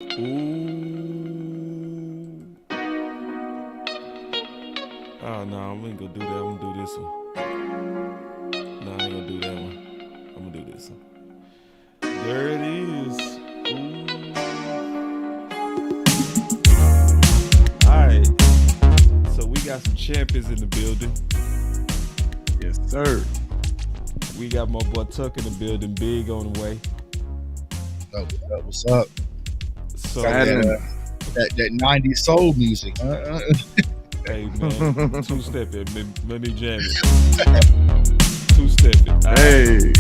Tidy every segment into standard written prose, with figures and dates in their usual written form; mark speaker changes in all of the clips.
Speaker 1: Ooh. Oh, no, we ain't gonna do that. I'm gonna do this one. No, I ain't gonna do that one. I'm gonna do this one. There it is. Ooh. All right. So we got some champions in the building.
Speaker 2: Yes, sir.
Speaker 1: We got my boy Tuck in the building, Big on the way.
Speaker 3: What's up?
Speaker 1: So
Speaker 3: that 90s soul music.
Speaker 1: Hey man, two-stepping, let me jam it. Two-stepping.
Speaker 2: Hey.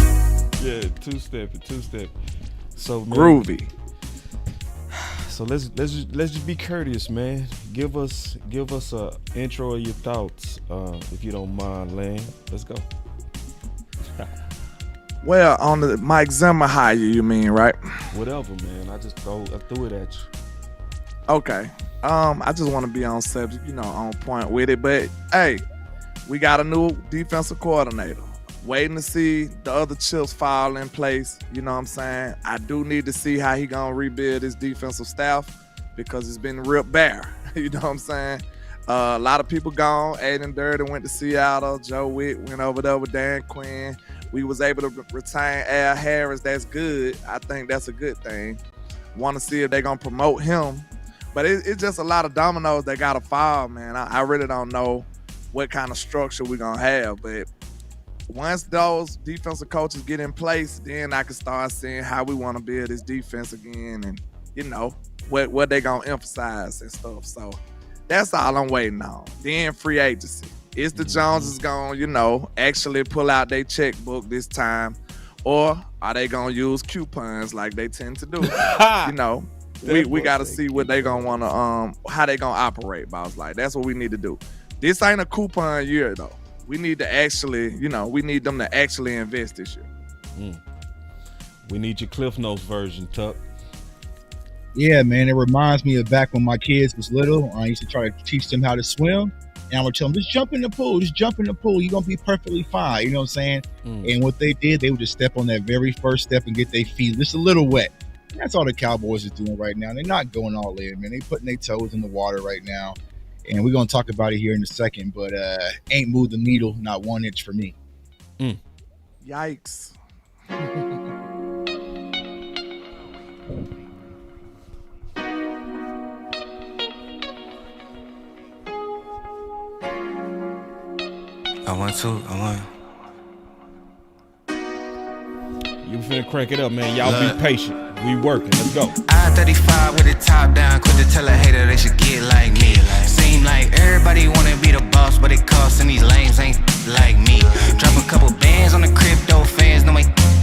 Speaker 1: Yeah, two-stepping. So man,
Speaker 2: groovy.
Speaker 1: So let's just be courteous, man. Give us a intro of your thoughts, if you don't mind, Lane. Let's go.
Speaker 2: Well, on the Mike Zimmer hire, you mean, right?
Speaker 1: Whatever, man. I threw it at you.
Speaker 2: Okay. I just want to be on subject, on point with it. But hey, we got a new defensive coordinator. Waiting to see the other chips fall in place. You know what I'm saying? I do need to see how he gonna rebuild his defensive staff because it's been ripped bare. You know what I'm saying? A lot of people gone. Aiden Dirty went to Seattle. Joe Witt went over there with Dan Quinn. We was able to retain Al Harris. That's good. I think that's a good thing. Want to see if they're gonna promote him. But it's just a lot of dominoes that gotta fall, man. I really don't know what kind of structure we're gonna have. But once those defensive coaches get in place, then I can start seeing how we want to build this defense again and, what they going to emphasize and stuff. So that's all I'm waiting on. Then free agency. Is the Joneses going to, actually pull out their checkbook this time? Or are they going to use coupons like they tend to do? We got to see what they going to want to, how they going to operate, boss. Like, that's what we need to do. This ain't a coupon year, though. We need to actually, we need them to actually invest this year.
Speaker 1: We need your Cliff Notes version, Tuck.
Speaker 3: Yeah, man. It reminds me of back when my kids was little. I used to try to teach them how to swim. And I would tell them, just jump in the pool. Just jump in the pool. You're going to be perfectly fine. You know what I'm saying? And what they did, they would just step on that very first step and get their feet just a little wet. And that's all the Cowboys are doing right now. They're not going all in, man. They're putting their toes in the water right now. And we're going to talk about it here in a second, but ain't moved the needle, not 1 inch for me.
Speaker 2: Yikes.
Speaker 4: I want.
Speaker 1: You finna crank it up, man. Y'all be patient. We working. Let's go.
Speaker 4: I-35 with the top down. Quit to tell a hater they should get like me. Seem like everybody wanna be the boss, but it costs and these lames ain't like me. Drop a couple bands on the crypto fans. No,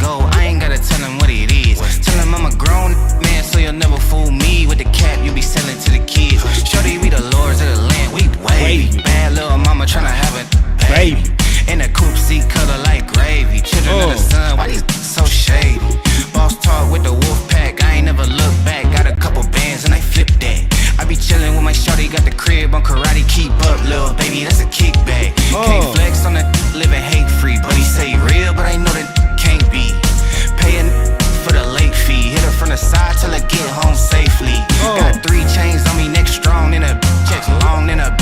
Speaker 4: go. I ain't gotta tell them what it is. Tell them I'm a grown man, so you'll never fool me with the cap you be selling to the kids. Shorty, we the lords of the land. We wavy. Bad little mama tryna have a baby. In a coupe seat color like gravy. Children of the sun, why these so shady? Boss talk with the wolf pack, I ain't never looked back. Got a couple bands and I flip that. I be chillin' with my shorty, got the crib on karate. Keep up, little baby, that's a kickback. Can't flex on the living hate free. But he say real, but I know that can't be. Payin' for the late fee. Hit her from the side till I get home safely. Got 3 chains on me, neck strong, and a checks long, and I'm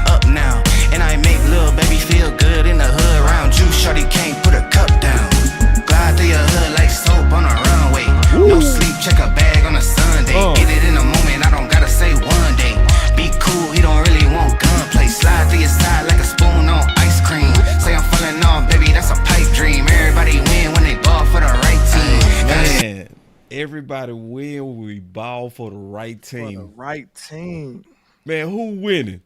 Speaker 4: up now. And I make little baby feel good in the hood. Around you, shorty can't put a cup down. Glide through your hood like soap on a runway. No sleep, check a bag on a Sunday. Get it in a moment, I don't gotta say one day. Be cool, he don't really want gunplay. Slide to your side like a spoon on ice cream. Say I'm falling off, baby, that's a pipe dream. Everybody win when they ball for the right team.
Speaker 1: Man, everybody win when we ball for the right team.
Speaker 2: For the right team.
Speaker 1: Man, who winning?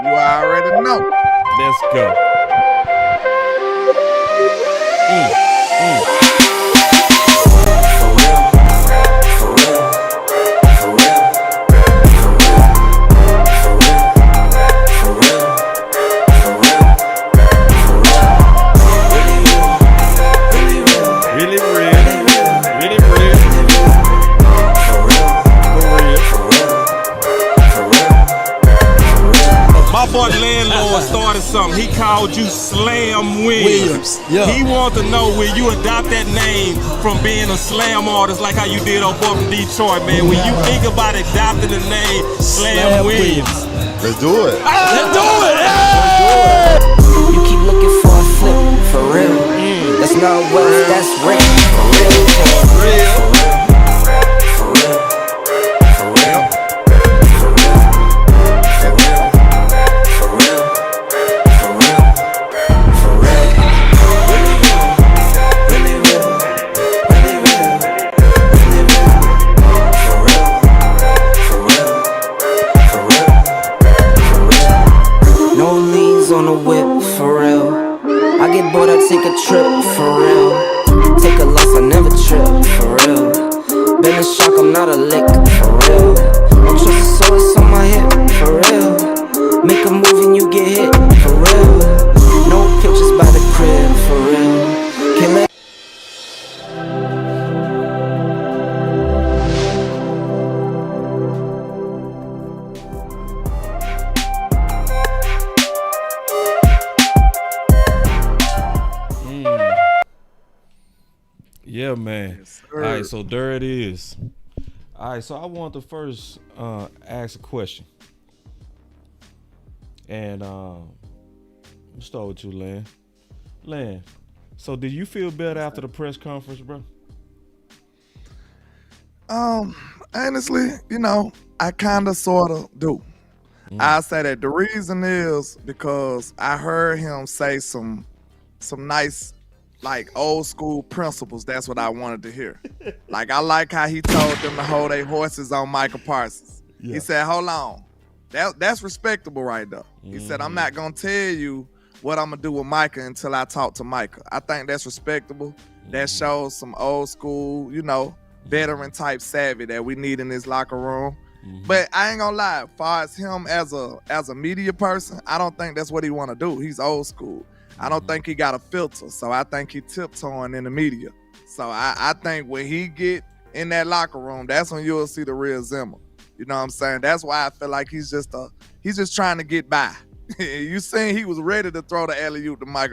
Speaker 2: You already know.
Speaker 1: Let's go. My boy Landlord started something.
Speaker 5: he called you Slam Williams.
Speaker 6: Yeah.
Speaker 5: He wants to know, will you adopt that name from being a slam artist like how you did up from Detroit, man? When you think about adopting the name Slam Williams.
Speaker 7: Let's do it.
Speaker 6: Let's do it.
Speaker 8: You keep looking for a flip, for real. That's not wealth, that's rent, for real. For real. For real. For real. For real. For real. For real. For real. Really real. Really real. Really real. Really real. For real. For real. For real. For real. No leaves on the whip, for real. I get bored, I take a trip, for real. Take a loss, I never trip, for real. Been a shock, I'm not a lick, for real. Don't trust the source on my hip, for real. Make a move and you get hit, for real. No pictures by the crib, for real. Can't let
Speaker 1: Yeah, man.
Speaker 2: Yes,
Speaker 1: All
Speaker 2: sir.
Speaker 1: right, so there it is. All right, so I want to first ask a question. And we'll start with you, Len. Len, so did you feel better after the press conference, bro?
Speaker 2: Honestly, I kind of sort of do. I say that the reason is because I heard him say some nice, like, old school principles. That's what I wanted to hear. Like, I like how he told them to hold their horses on Micah Parsons.
Speaker 1: Yeah.
Speaker 2: He said, hold on. That's respectable right there. He said, I'm not going to tell you what I'm going to do with Micah until I talk to Micah. I think that's respectable. That shows some old school, veteran type savvy that we need in this locker room. But I ain't gonna lie, as far as him as a media person, I don't think that's what he want to do. He's old school. I don't think he got a filter, so I think he tiptoeing in the media. So I think when he get in that locker room, that's when you'll see the real Zimmer. You know what I'm saying? That's why I feel like he's just trying to get by. You seen he was ready to throw the alley-oop to Mike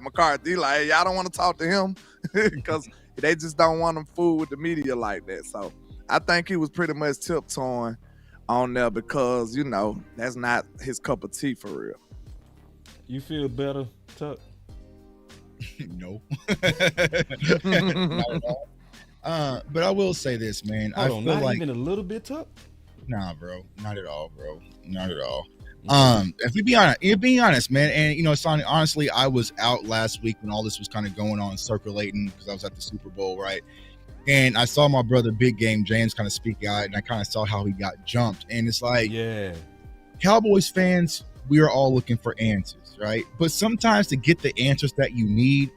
Speaker 2: McCarthy. Like, hey, y'all don't want to talk to him because they just don't want him fool with the media like that. So I think he was pretty much tiptoeing on there because, that's not his cup of tea for real.
Speaker 1: You feel better, Tuck?
Speaker 3: No. Not at all. But I will say this, man.
Speaker 1: Hold
Speaker 3: I
Speaker 1: on,
Speaker 3: feel
Speaker 1: not
Speaker 3: like
Speaker 1: even a little bit, Tuck?
Speaker 3: nah, bro. Not at all, bro. Not at all. If we being honest, man, and Sonny, honestly, I was out last week when all this was kind of going on, circulating because I was at the Super Bowl, right? And I saw my brother Big Game James kind of speak out, and I kind of saw how he got jumped. And it's like,
Speaker 1: Yeah.
Speaker 3: Cowboys fans, we are all looking for answers, right? But sometimes to get the answers that you need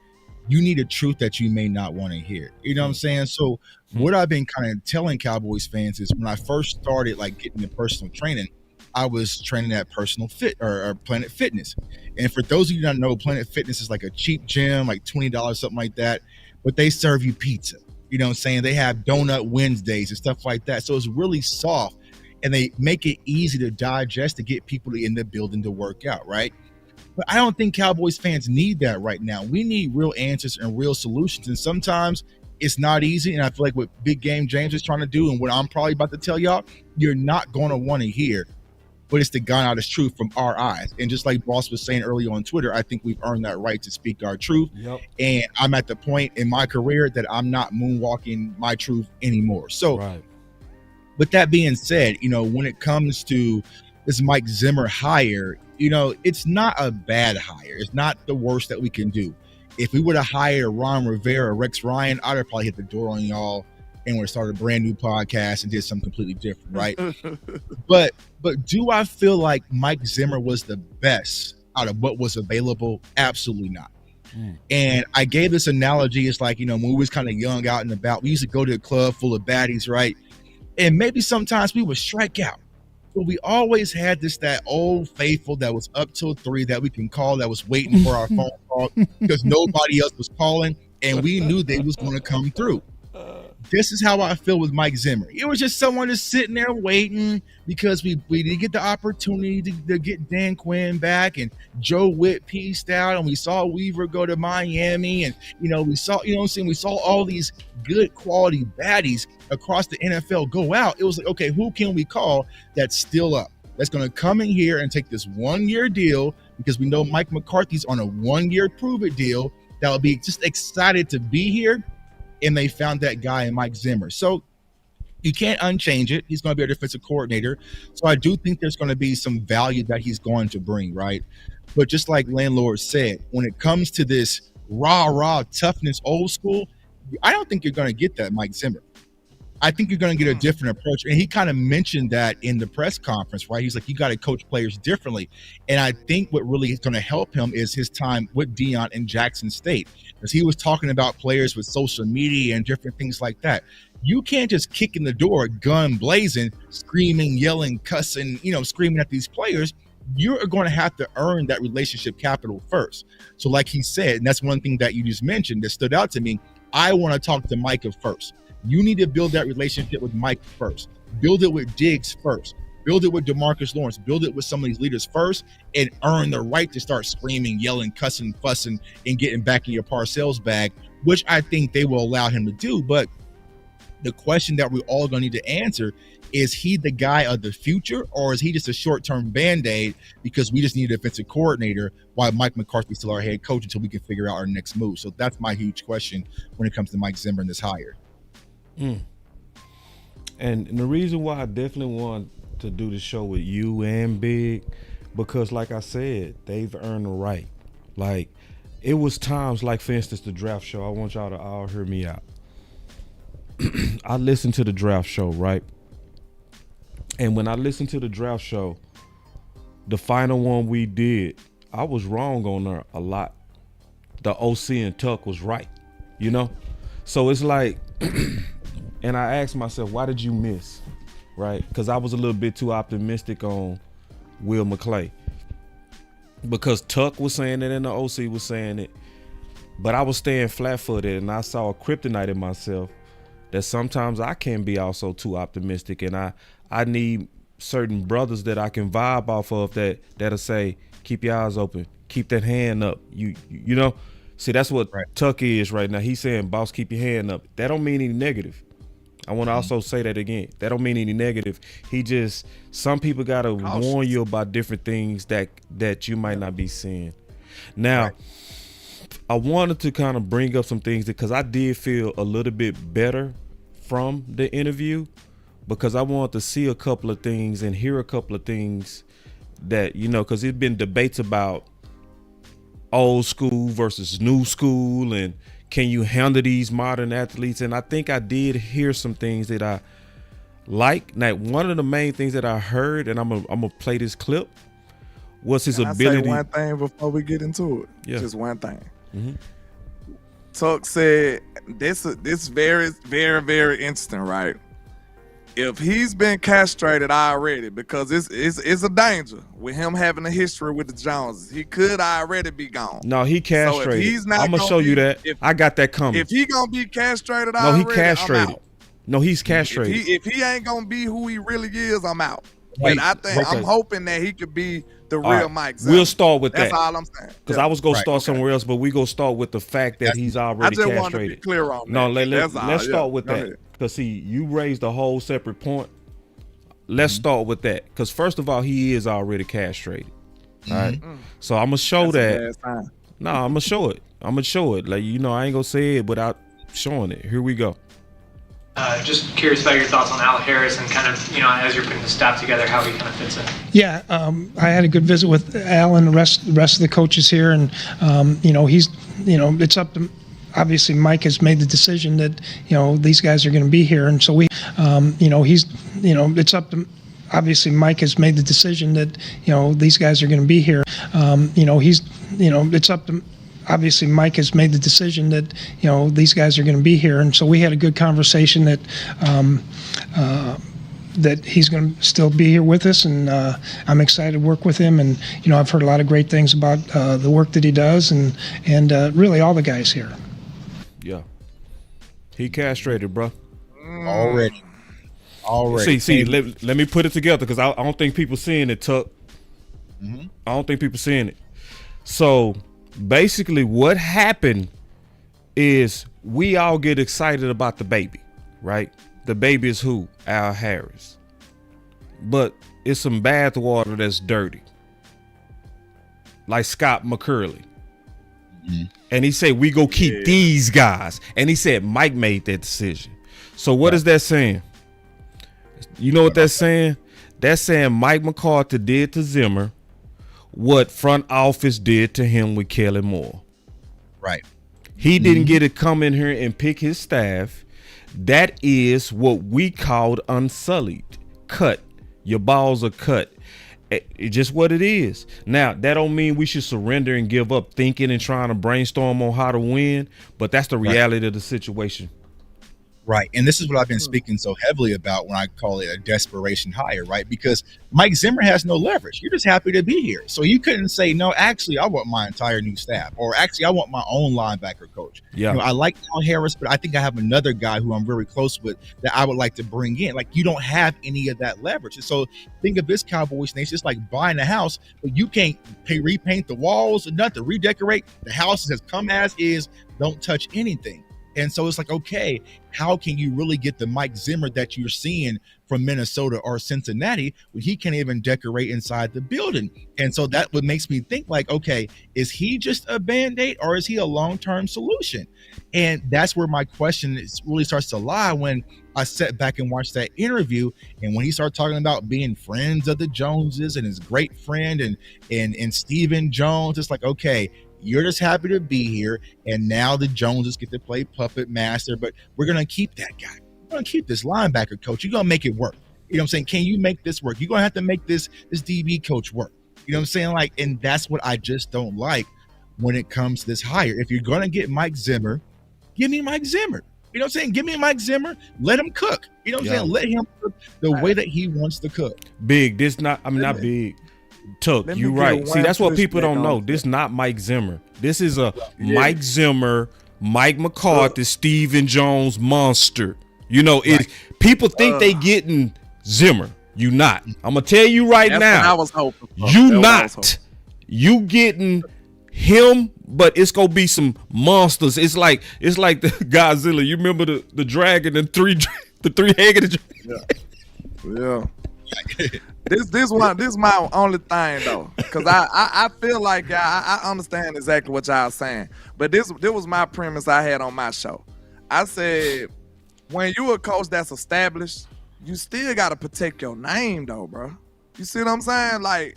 Speaker 3: a truth that you may not want to hear. You know what I'm saying? So what I've been kind of telling Cowboys fans is when I first started like getting the personal training, I was training at Personal Fit or Planet Fitness. And for those of you that don't know, Planet Fitness is like a cheap gym, like $20, something like that. But they serve you pizza. You know what I'm saying? They have donut Wednesdays and stuff like that. So it's really soft and they make it easy to digest to get people in the building to work out, right? But I don't think Cowboys fans need that right now. We need real answers and real solutions. And sometimes it's not easy. And I feel like what Big Game James is trying to do and what I'm probably about to tell y'all, you're not going to want to hear. But it's the God honest truth from our eyes. And just like Boss was saying earlier on Twitter, I think we've earned that right to speak our truth.
Speaker 1: Yep.
Speaker 3: And I'm at the point in my career that I'm not moonwalking my truth anymore. So
Speaker 1: Right.
Speaker 3: with that being said, when it comes to this Mike Zimmer hire, it's not a bad hire. It's not the worst that we can do. If we would have hired Ron Rivera or Rex Ryan, I'd have probably hit the door on y'all and would have started a brand new podcast and did something completely different, right? But do I feel like Mike Zimmer was the best out of what was available? Absolutely not. And I gave this analogy. It's like, when we was kind of young out and about, we used to go to a club full of baddies, right? And maybe sometimes we would strike out. But we always had that old faithful that was up till 3 that we can call, that was waiting for our phone call because nobody else was calling. And we knew they was going to come through. this is how I feel with Mike Zimmer. It was just someone just sitting there waiting because we didn't get the opportunity to get Dan Quinn back, and Joe Witt pieced out, and we saw Weaver go to Miami, and we saw, we saw all these good quality baddies across the NFL go out. It was like, okay, who can we call that's still up? That's going to come in here and take this 1-year deal, because we know Mike McCarthy's on a 1-year prove-it deal that will be just excited to be here. And they found that guy in Mike Zimmer. So you can't unchange it. He's going to be our defensive coordinator. So I do think there's going to be some value that he's going to bring, right? But just like Landlord said, when it comes to this rah-rah toughness old school, I don't think you're going to get that Mike Zimmer. I think you're going to get a different approach. And he kind of mentioned that in the press conference, right? He's like, you got to coach players differently. And I think what really is going to help him is his time with Deion in Jackson State, because he was talking about players with social media and different things like that. You can't just kick in the door, gun blazing, screaming, yelling, cussing, screaming at these players. You're going to have to earn that relationship capital first. So like he said, and that's one thing that you just mentioned that stood out to me, I want to talk to Micah first. You need to build that relationship with Mike first. Build it with Diggs first. Build it with DeMarcus Lawrence. Build it with some of these leaders first, and earn the right to start screaming, yelling, cussing, fussing, and getting back in your Parcells bag, which I think they will allow him to do. But the question that we're all going to need to answer is he the guy of the future, or is he just a short-term Band-Aid because we just need a defensive coordinator while Mike McCarthy's still our head coach until we can figure out our next move? So that's my huge question when it comes to Mike Zimmer and this hire.
Speaker 1: And the reason why I definitely want to do the show with you and Big, because like I said, they've earned the right. Like, it was times, like for instance, the draft show. I want y'all to all hear me out. I listened to the draft show, right? And when I listened to the draft show, the final one we did, I was wrong on there a lot. The OC and Tuck was right, So it's like, and I asked myself, why did you miss, right? Because I was a little bit too optimistic on Will McClay. Because Tuck was saying it and the OC was saying it. But I was staying flat-footed, and I saw a kryptonite in myself that sometimes I can be also too optimistic, and I need certain brothers that I can vibe off of that'll say, keep your eyes open, keep that hand up. You know? See, that's what Tuck is right now. He's saying, boss, keep your hand up. That don't mean any negative. I want to also say that again. That don't mean any negative. Some people got to warn you about different things that you might not be seeing. Now, I wanted to kind of bring up some things because I did feel a little bit better from the interview, because I wanted to see a couple of things and hear a couple of things that, because there's been debates about old school versus new school, and can you handle these modern athletes? And I think I did hear some things that I like. Now, one of the main things that I heard, and I'm gonna play this clip, was his ability.
Speaker 2: I say one thing before we get into it.
Speaker 1: Yeah.
Speaker 2: Just one thing.
Speaker 1: Mm-hmm.
Speaker 2: Tuck said this very, very, very interesting, right? If he's been castrated already, because it's a danger with him having a history with the Joneses, he could already be gone.
Speaker 1: No, he castrated.
Speaker 2: So if he's not,
Speaker 1: I'm gonna show you that.
Speaker 2: I
Speaker 1: got that coming.
Speaker 2: If he gonna be castrated
Speaker 1: no,
Speaker 2: already,
Speaker 1: he castrated.
Speaker 2: I'm out.
Speaker 1: No, he's castrated.
Speaker 2: If he ain't gonna be who he really is, I'm out.
Speaker 1: Wait,
Speaker 2: and I think
Speaker 1: okay.
Speaker 2: I'm hoping that he could be the real
Speaker 1: right.
Speaker 2: Mike Zimmer.
Speaker 1: We'll start with
Speaker 2: That's
Speaker 1: that.
Speaker 2: all I'm saying.
Speaker 1: Because I was gonna start somewhere else, but we gonna start with the fact that he's already
Speaker 2: I just
Speaker 1: castrated.
Speaker 2: want to be clear on that.
Speaker 1: No, let's start with
Speaker 2: Go
Speaker 1: that.
Speaker 2: ahead.
Speaker 1: Because see, you raised a whole separate point. Let's start with that. Because first of all, he is already castrated. All right. So I'm gonna show that. No, I'm gonna show it. Like, I ain't gonna say it without showing it. Here we go.
Speaker 6: Just curious about your thoughts on Al Harris and kind of, as you're putting the staff together, how he kind of fits in.
Speaker 7: Yeah, I had a good visit with Al and the rest of the coaches here, and he's, it's up to. Obviously, Mike has made the decision that these guys are going to be here, and so we, he's, it's up to. Obviously, Mike has made the decision that these guys are going to be here. He's, it's up to. Obviously, Mike has made the decision that these guys are going to be here, and so we had a good conversation that that he's going to still be here with us, and I'm excited to work with him. And I've heard a lot of great things about the work that he does, and really all the guys here.
Speaker 1: Yeah, he castrated, bro.
Speaker 3: Already.
Speaker 1: See, let me put it together because I don't think people seeing it, Tuck.
Speaker 3: Mm-hmm.
Speaker 1: I don't think people seeing it. So basically what happened is we all get excited about the baby, right? The baby is who? Al Harris. But it's some bath water that's dirty. Like Scott McCurley.
Speaker 3: Mm-hmm.
Speaker 1: And he said, we go keep these guys. And he said, Mike made that decision. So what is that saying? You know what that's saying? That's saying Mike McCarthy did to Zimmer what front office did to him with Kelly Moore.
Speaker 3: Right.
Speaker 1: He didn't get to come in here and pick his staff. That is what we called unsullied. Cut. Your balls are cut. It's just what it is. Now, that don't mean we should surrender and give up thinking and trying to brainstorm on how to win, but that's the reality of the situation.
Speaker 3: Right. And this is what I've been speaking so heavily about when I call it a desperation hire, right? Because Mike Zimmer has no leverage. You're just happy to be here. So you couldn't say, no, actually, I want my entire new staff, or actually, I want my own linebacker coach.
Speaker 1: Yeah.
Speaker 3: You know, I like Al Harris, but I think I have another guy who I'm very close with that I would like to bring in. Like, you don't have any of that leverage. And so think of this, Cowboys Nation. It's like buying a house, but you can't repaint the walls or nothing, redecorate. The house has come as is. Don't touch anything. And so it's like, okay, how can you really get the Mike Zimmer that you're seeing from Minnesota or Cincinnati when he can't even decorate inside the building? And so that what makes me think like, okay, is he just a Band-Aid or is he a long-term solution? And that's where my question really starts to lie when I sat back and watched that interview. And when he started talking about being friends of the Joneses and his great friend and Stephen Jones, it's like, okay, you're just happy to be here, and now the Joneses get to play puppet master, but we're going to keep that guy. We're going to keep this linebacker coach. You're going to make it work. You know what I'm saying? Can you make this work? You're going to have to make this DB coach work. You know what I'm saying? Like, and that's what I just don't like when it comes to this hire. If you're going to get Mike Zimmer, give me Mike Zimmer. You know what I'm saying? Give me Mike Zimmer. Let him cook. You know what I'm saying? Let him cook the way that he wants to cook.
Speaker 1: Big. This not, I mean, not big. Tuck, you right. See, that's what people don't know. This not Mike Zimmer. This is a Mike Zimmer, Mike McCarthy, Stephen Jones monster. You know, people think they getting Zimmer. You not. I'm gonna tell you right now.
Speaker 2: I was hoping.
Speaker 1: You not. You getting him, but it's gonna be some monsters. It's like the Godzilla. You remember the dragon and the three-headed dragon?
Speaker 2: Yeah. This my only thing though, because I feel like I understand exactly what y'all saying, but this was my premise I had on my show. I said, when you a coach that's established, you still gotta protect your name though, bro. You see what I'm saying? Like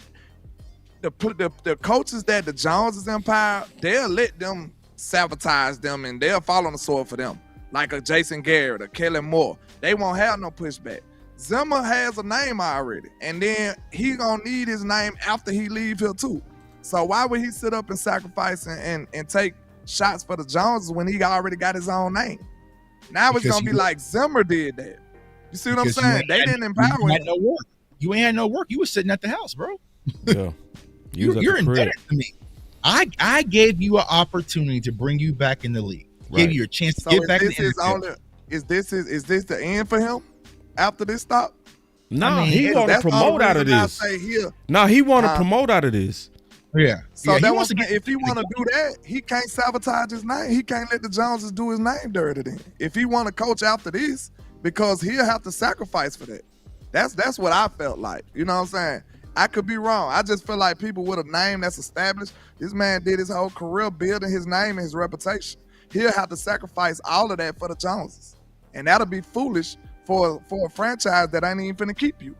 Speaker 2: the coaches that the Joneses empire, they'll let them sabotage them and they'll fall on the sword for them, like a Jason Garrett or Kelly Moore. They won't have no pushback. Zimmer has a name already, and then he gonna need his name after he leave here too. So why would he sit up and sacrifice and take shots for the Joneses when he already got his own name? Now it's gonna be like Zimmer did that. You see what I'm saying? They didn't empower him.
Speaker 3: You ain't had no work. You was sitting at the house, bro.
Speaker 1: Yeah.
Speaker 3: You're indebted to me. I gave you an opportunity to bring you back in the league.
Speaker 1: Right.
Speaker 3: Gave you a chance to get back in the NFL.
Speaker 2: Is this the end for him? After this stop?
Speaker 1: No, he want to promote out of this. No, he want to promote out of this.
Speaker 3: Yeah.
Speaker 2: So
Speaker 3: yeah,
Speaker 2: that wants to get. If he want to do that, he can't sabotage his name. He can't let the Joneses do his name dirty. Then, if he want to coach after this, because he'll have to sacrifice for that. That's what I felt like. You know what I'm saying? I could be wrong. I just feel like people with a name that's established. This man did his whole career building his name and his reputation. He'll have to sacrifice all of that for the Joneses, and that'll be foolish for a franchise that ain't even finna keep you.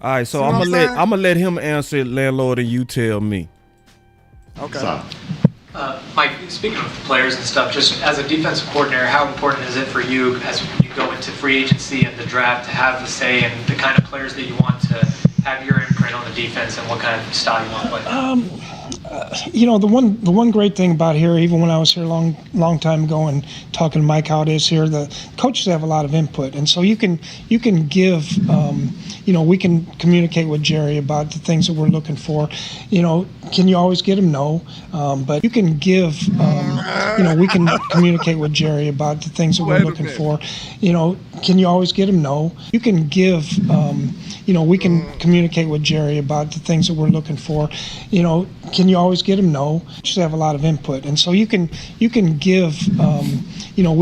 Speaker 1: All right, so I'm gonna let him answer, Landlord, and you tell me.
Speaker 2: Okay.
Speaker 6: Mike, speaking of players and stuff, just as a defensive coordinator, how important is it for you as you go into free agency and the draft to have the say in the kind of players that you want to have your imprint on the defense and what kind of style you want to play?
Speaker 7: You know, the one great thing about here, even when I was here long time ago and talking to Mike how it is here, the coaches have a lot of input, and so you can give we can communicate with Jerry about the things that we're looking for. Can you always get him? No, but you can give. We can communicate with Jerry about the things that we're looking for. Can you always get him? No, you can give. We can communicate with Jerry about the things that we're looking for. Can you always get him? No, just have a lot of input, and so you can give.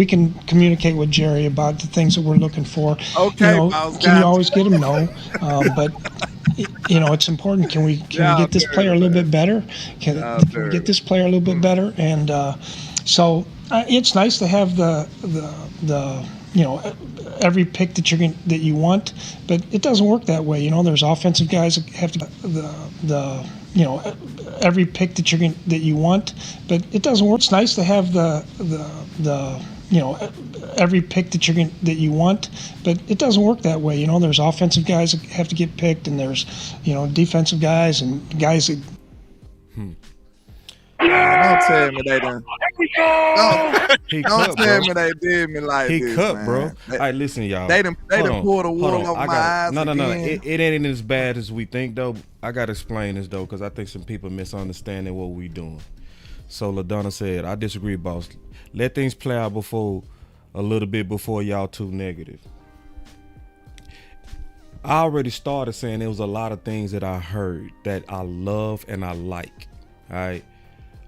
Speaker 7: We can communicate with Jerry about the things that we're looking for.
Speaker 2: Okay,
Speaker 7: can you always get him? No, but it's important. Can we get this player a little bit better? Can we get this player a little bit better? And so it's nice to have the every pick that you want, but it doesn't work that way. There's offensive guys that have to every pick that you want, but it doesn't work. It's nice to have the every pick that you want, but it doesn't work that way. There's offensive guys that have to get picked, and there's defensive guys and guys that.
Speaker 2: Don't tell me they done. Don't tell me they did me like
Speaker 1: he
Speaker 2: this,
Speaker 1: cut,
Speaker 2: man.
Speaker 1: bro. All right, listen, y'all.
Speaker 2: They done pulled the wool over my eyes.
Speaker 1: No.
Speaker 2: again.
Speaker 1: It ain't as bad as we think, though. I gotta explain this though, because I think some people misunderstanding what we doing. So LaDonna said, I disagree, boss. Let things play out a little bit before y'all too negative. I already started saying there was a lot of things that I heard that I love and I like. All right.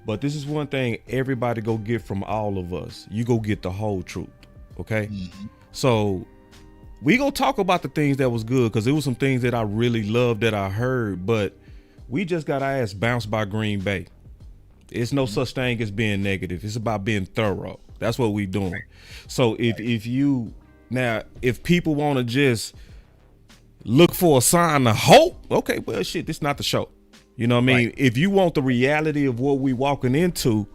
Speaker 1: But this is one thing everybody go get from all of us. You go get the whole truth. Okay. Mm-hmm. So we gonna talk about the things that was good, because there was some things that I really loved that I heard, but we just got our ass bounced by Green Bay. It's no such thing as being negative. It's about being thorough. That's what we doing. So if people want to just look for a sign of hope, okay, well, shit, this is not the show. You know what I mean? Right. If you want the reality of what we walking into,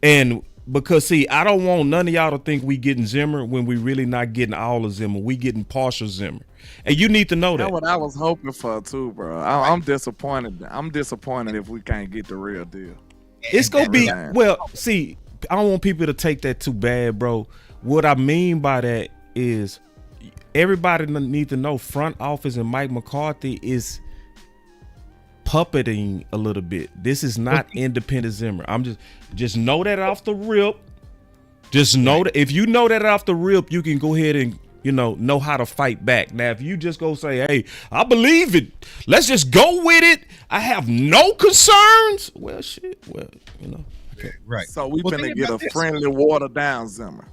Speaker 1: and because see, I don't want none of y'all to think we getting Zimmer when we really not getting all of Zimmer. We getting partial Zimmer, and you need to know that.
Speaker 2: That's what I was hoping for too, bro. I'm disappointed. I'm disappointed if we can't get the real deal.
Speaker 1: It's gonna be well. See, I don't want people to take that too bad, bro. What I mean by that is everybody need to know front office and Mike McCarthy is puppeting a little bit. This is not independent Zimmer. I'm just know that off the rip. Just know that if you know that off the rip, you can go ahead and know how to fight back. Now, if you just go say, "Hey, I believe it. Let's just go with it. I have no concerns." Well, shit. Well,
Speaker 3: Okay, right.
Speaker 2: So we finna get a friendly water down Zimmer.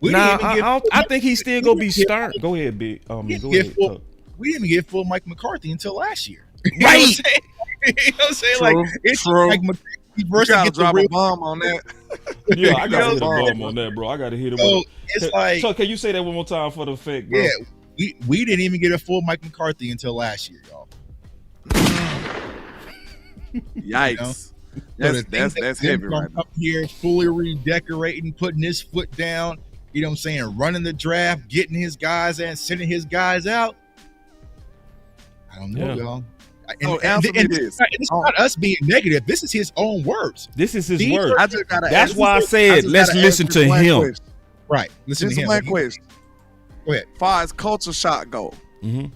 Speaker 1: I think he's still gonna be stern. Go ahead, Big.
Speaker 3: We didn't even get full Mike McCarthy until last year. Right. You know what I'm saying?
Speaker 2: True,
Speaker 3: like it's
Speaker 2: true.
Speaker 3: like McCarthy
Speaker 2: You
Speaker 3: versus
Speaker 2: gotta
Speaker 3: get
Speaker 2: drop
Speaker 3: the
Speaker 2: a
Speaker 3: real.
Speaker 2: bomb on that.
Speaker 1: Yeah, I gotta hit a bomb on that, bro. I gotta hit it.
Speaker 3: So it's like,
Speaker 1: so can you say that one more time for the effect, bro?
Speaker 3: Yeah, we didn't even get a full Mike McCarthy until last year, y'all.
Speaker 2: Yikes. That's heavy right now.
Speaker 3: Up here, fully redecorating, putting his foot down. You know what I'm saying? Running the draft, getting his guys and sending his guys out. I don't know, y'all. And it's not us being negative. This is his own words.
Speaker 1: This is his words.
Speaker 2: That's
Speaker 1: why I said let's listen to him.
Speaker 2: Question.
Speaker 3: Right. Listen to him.
Speaker 2: One question.
Speaker 3: Go ahead.
Speaker 2: As far as culture shot go,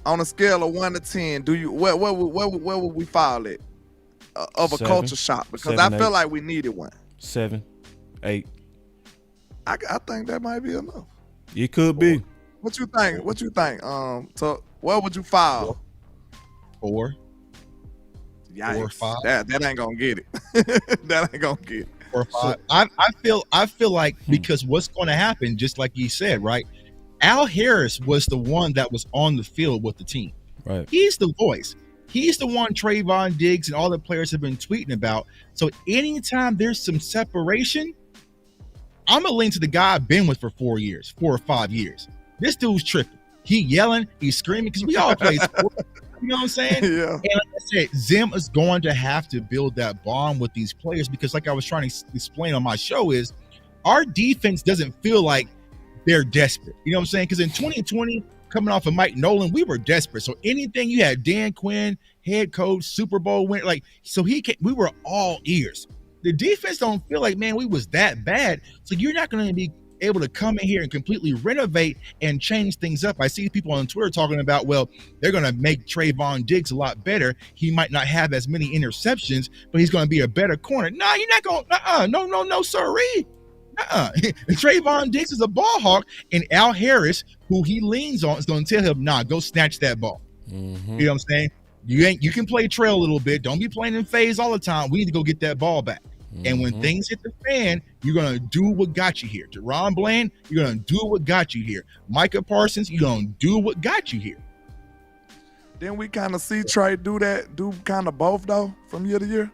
Speaker 2: on a scale of 1 to 10, do you where would we fall at of a
Speaker 1: 7,
Speaker 2: culture shot? Because
Speaker 1: 7,
Speaker 2: I feel
Speaker 1: 8.
Speaker 2: like we needed one.
Speaker 1: 7, 8.
Speaker 2: I think that might be enough.
Speaker 1: It could be.
Speaker 2: What you think? So where would you file?
Speaker 3: 4.
Speaker 2: Yikes.
Speaker 3: 4 or 5.
Speaker 2: That ain't gonna get it. That ain't gonna get it.
Speaker 3: 4 or 5. I feel like because what's going to happen, just like you said, right? Al Harris was the one that was on the field with the team.
Speaker 1: Right.
Speaker 3: He's the voice. He's the one Trayvon Diggs and all the players have been tweeting about. So anytime there's some separation, I'm gonna lean to the guy I've been with for 4 or 5 years. This dude's tripping. He yelling, he's screaming, because we all play sports. You know what I'm saying?
Speaker 2: Yeah.
Speaker 3: And like I said, Zim is going to have to build that bond with these players, because like I was trying to explain on my show is our defense doesn't feel like they're desperate. You know what I'm saying? Because in 2020, coming off of Mike Nolan, we were desperate. So anything you had, Dan Quinn, head coach, Super Bowl winner, we were all ears. The defense don't feel like, man, we was that bad. So you're not going to be able to come in here and completely renovate and change things up. I see people on Twitter talking about, well, they're going to make Trayvon Diggs a lot better. He might not have as many interceptions, but he's going to be a better corner. No, you're not going to, no, sirree. Trayvon Diggs is a ball hawk, and Al Harris, who he leans on, is going to tell him, nah, go snatch that ball.
Speaker 1: Mm-hmm.
Speaker 3: You know what I'm saying? You can play trail a little bit. Don't be playing in phase all the time. We need to go get that ball back. And when things hit the fan, you're going to do what got you here. Deron Bland, you're going to do what got you here. Micah Parsons, you're going to do what got you here.
Speaker 2: Then we kind of see Trey do kind of both, though, from year to year,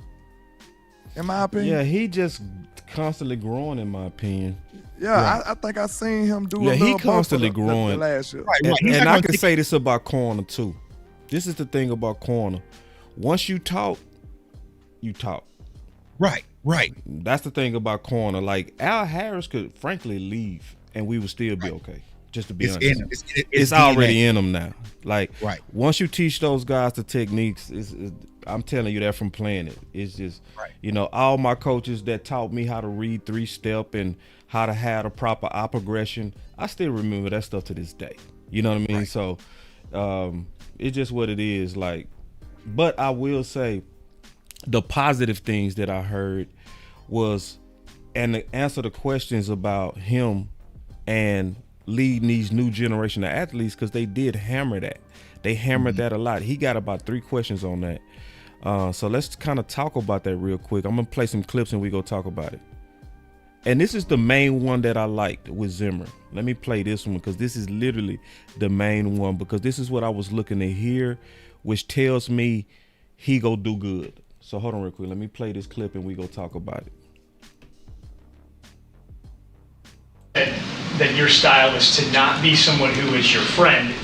Speaker 2: in my opinion.
Speaker 1: Yeah, he just constantly growing, in my opinion.
Speaker 2: Yeah, I think I seen him do a little
Speaker 1: he
Speaker 2: both
Speaker 1: constantly
Speaker 2: the
Speaker 1: growing.
Speaker 2: last year.
Speaker 3: Right.
Speaker 1: And I can say this about corner, too. This is the thing about corner. Once you talk, you talk.
Speaker 3: Right.
Speaker 1: That's the thing about corner. Like, Al Harris could frankly leave and we would still be okay. Just to be honest. It's already in them now. Like, once you teach those guys the techniques, I'm telling you that from playing it. It's just, all my coaches that taught me how to read 3-step and how to have a proper op progression, I still remember that stuff to this day. You know what I mean? Right. So it's just what it is. Like, but I will say, the positive things that I heard was, and to answer the questions about him and leading these new generation of athletes, because they did hammer that. They hammered that a lot. He got about 3 questions on that. So let's kind of talk about that real quick. I'm going to play some clips and we go talk about it. And this is the main one that I liked with Zimmer. Let me play this one because this is literally the main one, because this is what I was looking to hear, which tells me he go do good. So hold on real quick. Let me play this clip and we go talk about
Speaker 9: it. That your style is to not be someone who is your friend,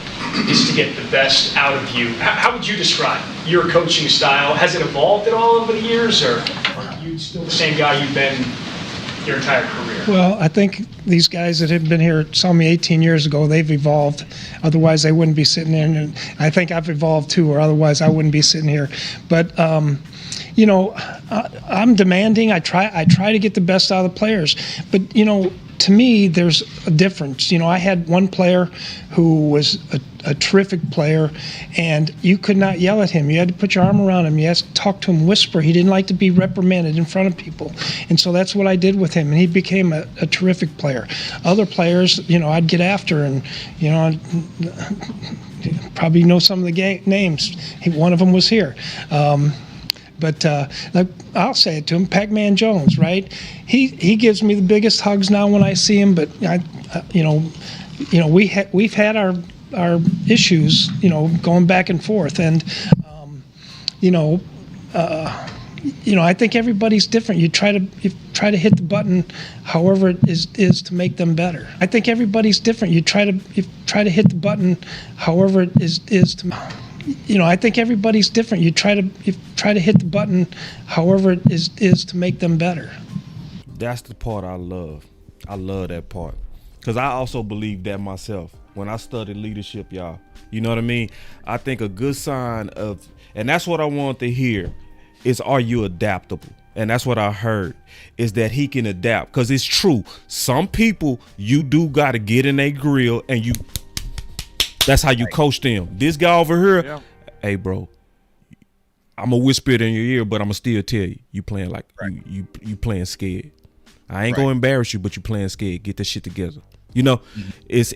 Speaker 9: is to get the best out of you. How would you describe your coaching style? Has it evolved at all over the years, or are you still the same guy you've been your entire career?
Speaker 7: Well, I think these guys that have been here saw me 18 years ago. They've evolved. Otherwise, they wouldn't be sitting there. And I think I've evolved too, or otherwise I wouldn't be sitting here. But I'm demanding. I try to get the best out of the players. But to me, there's a difference. I had one player who was a terrific player, and you could not yell at him. You had to put your arm around him. You had to talk to him, whisper. He didn't like to be reprimanded in front of people. And so that's what I did with him, and he became a terrific player. Other players, I'd get after, and, probably know some of the names. One of them was here. But I'll say it to him, Pac-Man Jones, right? He gives me the biggest hugs now when I see him. But we've had our issues, going back and forth, and I think everybody's different. You try to hit the button, however it is to make them better. I think everybody's different. You try to hit the button, however it is to. I think everybody's different. You try to hit the button, however it is to make them better.
Speaker 1: That's the part I love. I love that part, because I also believe that myself when I studied leadership, y'all. You know what I mean? I think a good sign of, and that's what I want to hear, is, are you adaptable? And that's what I heard, is that he can adapt, because it's true. Some people, you do got to get in their grill and that's how you coach them. This guy over here, hey, bro, I'm going to whisper it in your ear, but I'm going to still tell you, you playing like you playing scared. I ain't going to embarrass you, but you playing scared. Get that shit together. It's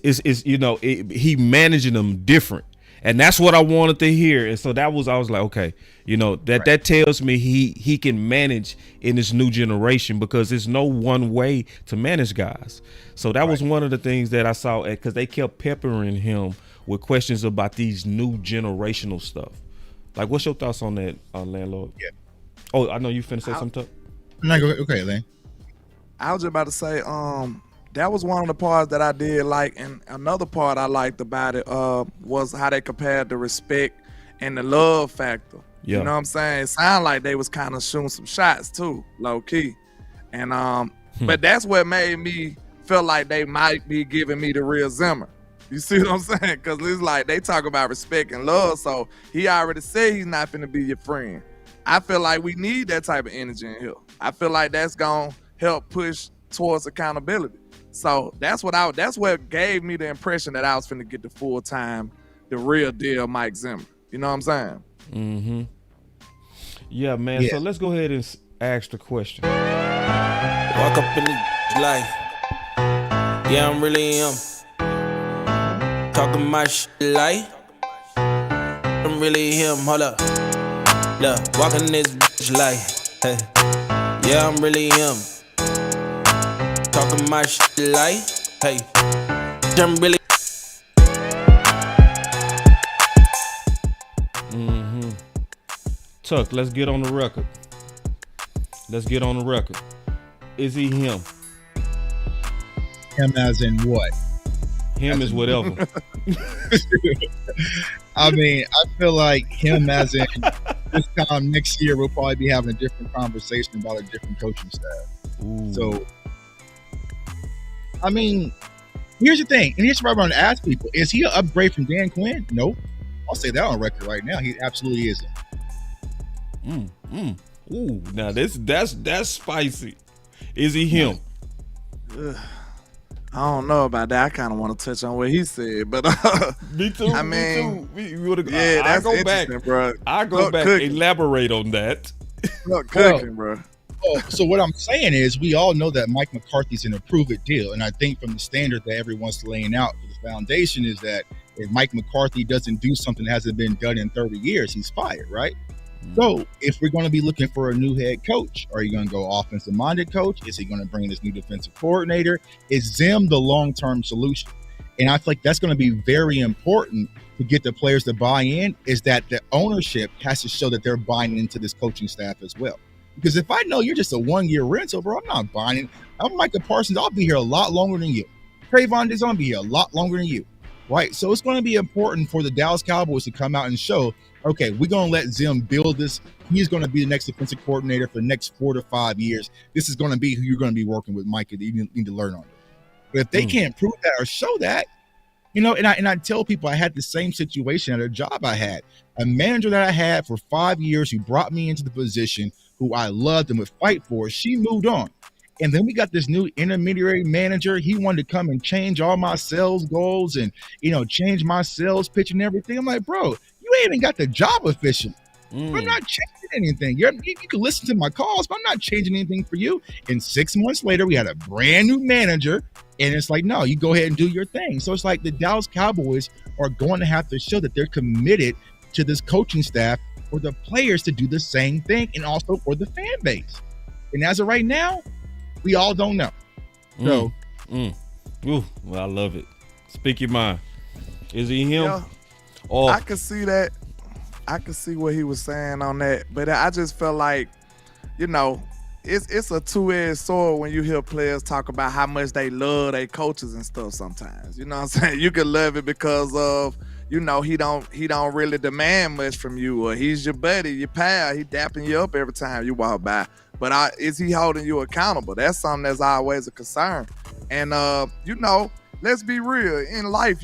Speaker 1: he managing them different. And that's what I wanted to hear. And so I was like, okay, that tells me he can manage in this new generation, because there's no one way to manage guys. So that was one of the things that I saw, because they kept peppering him with questions about these new generational stuff. Like, what's your thoughts on that, Landlord?
Speaker 3: Yeah.
Speaker 1: Oh, I know you finna say something.
Speaker 3: No, okay, Lane.
Speaker 2: I was just about to say, that was one of the parts that I did like, and another part I liked about it was how they compared the respect and the love factor.
Speaker 1: Yeah.
Speaker 2: You know what I'm saying? It sounded like they was kind of shooting some shots too, low key. And but that's what made me feel like they might be giving me the real Zimmer. You see what I'm saying? Because it's like they talk about respect and love, so he already said he's not finna be your friend. I feel like we need that type of energy in here. I feel like that's gonna help push towards accountability. So that's what gave me the impression that I was finna get the full-time, the real deal Mike Zimmer. You know what I'm saying?
Speaker 1: Mm-hmm. Yeah, man.
Speaker 3: Yeah.
Speaker 1: So let's go ahead and ask the question.
Speaker 8: Walk up in the life. Yeah, I'm really him. Talking my shit like I'm really him. Hold up. Look, walking this bitch like, hey. Yeah, I'm really him. Talking my shit like, hey. I'm really.
Speaker 1: Mm-hmm. Tuck, let's get on the record. Is he him?
Speaker 3: Him as in what?
Speaker 1: Him is whatever.
Speaker 3: I mean, I feel like him as in this time next year, we'll probably be having a different conversation about a different coaching staff.
Speaker 1: Ooh.
Speaker 3: So, I mean, here's the thing, and here's what I'm going to ask people: is he an upgrade from Dan Quinn? Nope. I'll say that on record right now. He absolutely isn't.
Speaker 1: Ooh, now that's spicy. Is he him?
Speaker 2: I don't know about that. I kind of want to touch on what he said, but
Speaker 1: Me too.
Speaker 2: I mean,
Speaker 1: Me too.
Speaker 2: yeah, that's
Speaker 1: go back,
Speaker 2: interesting, bro.
Speaker 1: I go back.
Speaker 2: Cooking.
Speaker 1: Elaborate on that.
Speaker 2: Look, cooking, bro.
Speaker 3: So what I'm saying is, we all know that Mike McCarthy's an approve-it deal, and I think from the standard that everyone's laying out for the foundation is that if Mike McCarthy doesn't do something that hasn't been done in 30 years, he's fired, right? So if we're going to be looking for a new head coach, are you going to go offensive-minded coach? Is he going to bring in this new defensive coordinator? Is Zim the long-term solution? And I feel like that's going to be very important to get the players to buy in, is that the ownership has to show that they're buying into this coaching staff as well. Because if I know you're just a one-year rental, bro, I'm not buying it. I'm Micah Parsons. I'll be here a lot longer than you. Trayvon Diggs, I'll be here a lot longer than you. Right? So it's going to be important for the Dallas Cowboys to come out and show, okay, we're going to let Zim build this. He's going to be the next defensive coordinator for the next 4 to 5 years. This is going to be who you're going to be working with, Micah, that you need to learn on. But if they can't prove that or show that, and I tell people I had the same situation at a job I had. A manager that I had for 5 years who brought me into the position, who I loved and would fight for, she moved on. And then we got this new intermediary manager. He wanted to come and change all my sales goals and, change my sales pitch and everything. I'm like, bro, you ain't even got the job officially. I'm not changing anything. You can listen to my calls, but I'm not changing anything for you. And 6 months later, we had a brand new manager. And it's like, no, you go ahead and do your thing. So it's like the Dallas Cowboys are going to have to show that they're committed to this coaching staff for the players to do the same thing, and also for the fan base. And as of right now, we all don't know. So,
Speaker 1: Ooh, well, I love it. Speak your mind. Is he him?
Speaker 2: Yeah, I could see that. I could see what he was saying on that, but I just felt like, it's a two-edged sword when you hear players talk about how much they love their coaches and stuff sometimes. You know what I'm saying? You can love it because of, he don't really demand much from you, or he's your buddy, your pal. He dapping you up every time you walk by. But is he holding you accountable? That's something that's always a concern. And let's be real. In life,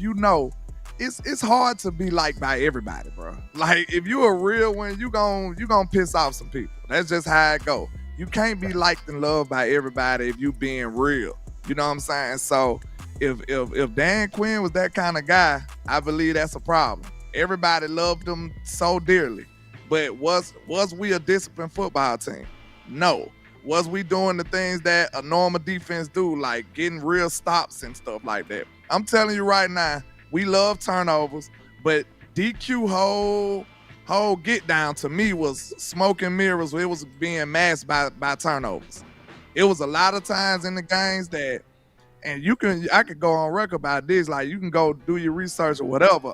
Speaker 2: it's hard to be liked by everybody, bro. Like, if you a real one, you gonna piss off some people. That's just how it go. You can't be liked and loved by everybody if you being real. You know what I'm saying? So if Dan Quinn was that kind of guy, I believe that's a problem. Everybody loved him so dearly. But was we a disciplined football team? No. Was we doing the things that a normal defense do, like getting real stops and stuff like that? I'm telling you right now, we love turnovers, but DQ whole get down to me was smoke and mirrors. It was being masked by turnovers. It was a lot of times in the games that, and I could go on record about this, like you can go do your research or whatever.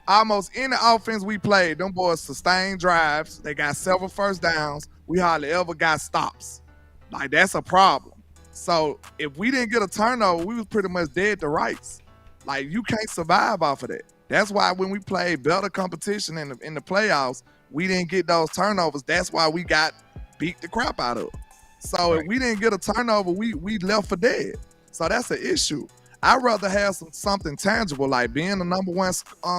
Speaker 2: Almost any offense we played, them boys sustained drives. They got several first downs. We hardly ever got stops. Like, that's a problem. So if we didn't get a turnover, we was pretty much dead to rights. Like, you can't survive off of that. That's why when we played better competition in the playoffs, we didn't get those turnovers. That's why we got beat the crap out of. So if we didn't get a turnover, we left for dead. So that's an issue. I'd rather have something tangible, like being the number one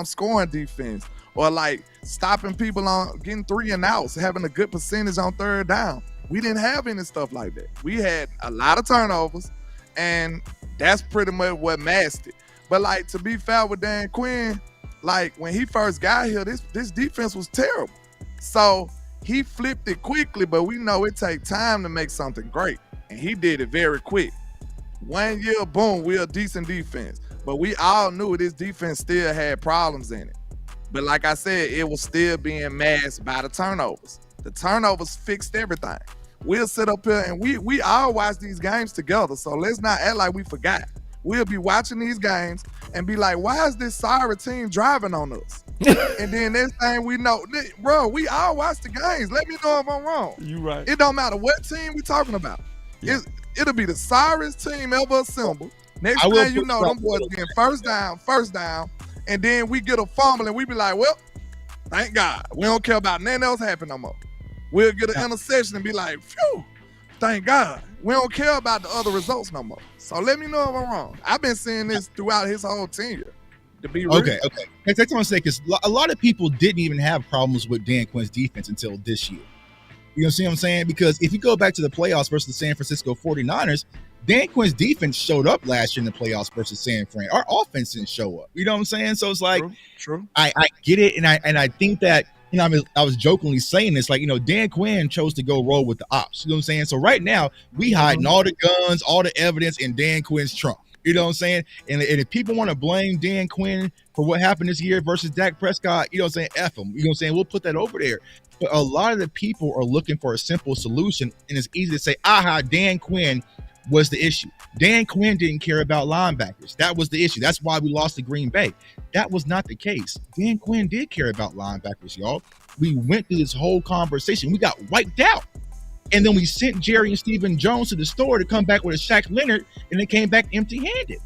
Speaker 2: scoring defense, or like stopping people on getting 3 and outs, having a good percentage on third down. We didn't have any stuff like that. We had a lot of turnovers, and that's pretty much what masked it. But like, to be fair with Dan Quinn, like when he first got here, this defense was terrible. So he flipped it quickly, but we know it takes time to make something great. And he did it very quick. 1 year, boom, we're a decent defense. But we all knew this defense still had problems in it. But like I said, it was still being masked by the turnovers. The turnovers fixed everything. We'll sit up here and we all watch these games together. So let's not act like we forgot. We'll be watching these games and be like, why is this sorry team driving on us? And then next thing we know, bro, we all watch the games. Let me know if I'm wrong.
Speaker 1: You right.
Speaker 2: It don't matter what team we talking about.
Speaker 1: Yeah.
Speaker 2: It'll be the sorriest team ever assembled. Next thing you know, them boys getting first down, and then we get a fumble and we be like, well, thank God. We don't care about nothing else happening no more. We'll get an interception and be like, phew, thank God. We don't care about the other results no more. So let me know if I'm wrong. I've been seeing this throughout his whole tenure. To be real.
Speaker 3: Okay. That's what I'm saying, because a lot of people didn't even have problems with Dan Quinn's defense until this year. You know what I'm saying? Because if you go back to the playoffs versus the San Francisco 49ers, Dan Quinn's defense showed up last year in the playoffs versus San Fran. Our offense didn't show up. You know what I'm saying? So it's like,
Speaker 2: True.
Speaker 3: I get it, and I think that, you know, I was jokingly saying this, like, you know, Dan Quinn chose to go roll with the ops. You know what I'm saying? So right now, we hiding all the guns, all the evidence in Dan Quinn's trunk. You know what I'm saying? And if people want to blame Dan Quinn for what happened this year versus Dak Prescott, you know what I'm saying? F them. You know what I'm saying? We'll put that over there. But a lot of the people are looking for a simple solution, and it's easy to say, Dan Quinn was the issue. Dan Quinn didn't care about linebackers. That was the issue. That's why we lost to Green Bay. That was not the case. Dan Quinn did care about linebackers, y'all. We went through this whole conversation. We got wiped out. And then we sent Jerry and Stephen Jones to the store to come back with a Shaq Leonard, and they came back empty-handed.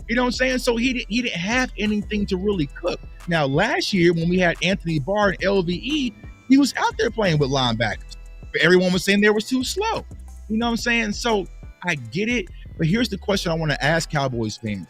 Speaker 3: You know what I'm saying? So he didn't have anything to really cook. Now, last year when we had Anthony Barr and LVE, he was out there playing with linebackers. But everyone was saying they were too slow. You know what I'm saying? So I get it. But here's the question I want to ask Cowboys fans.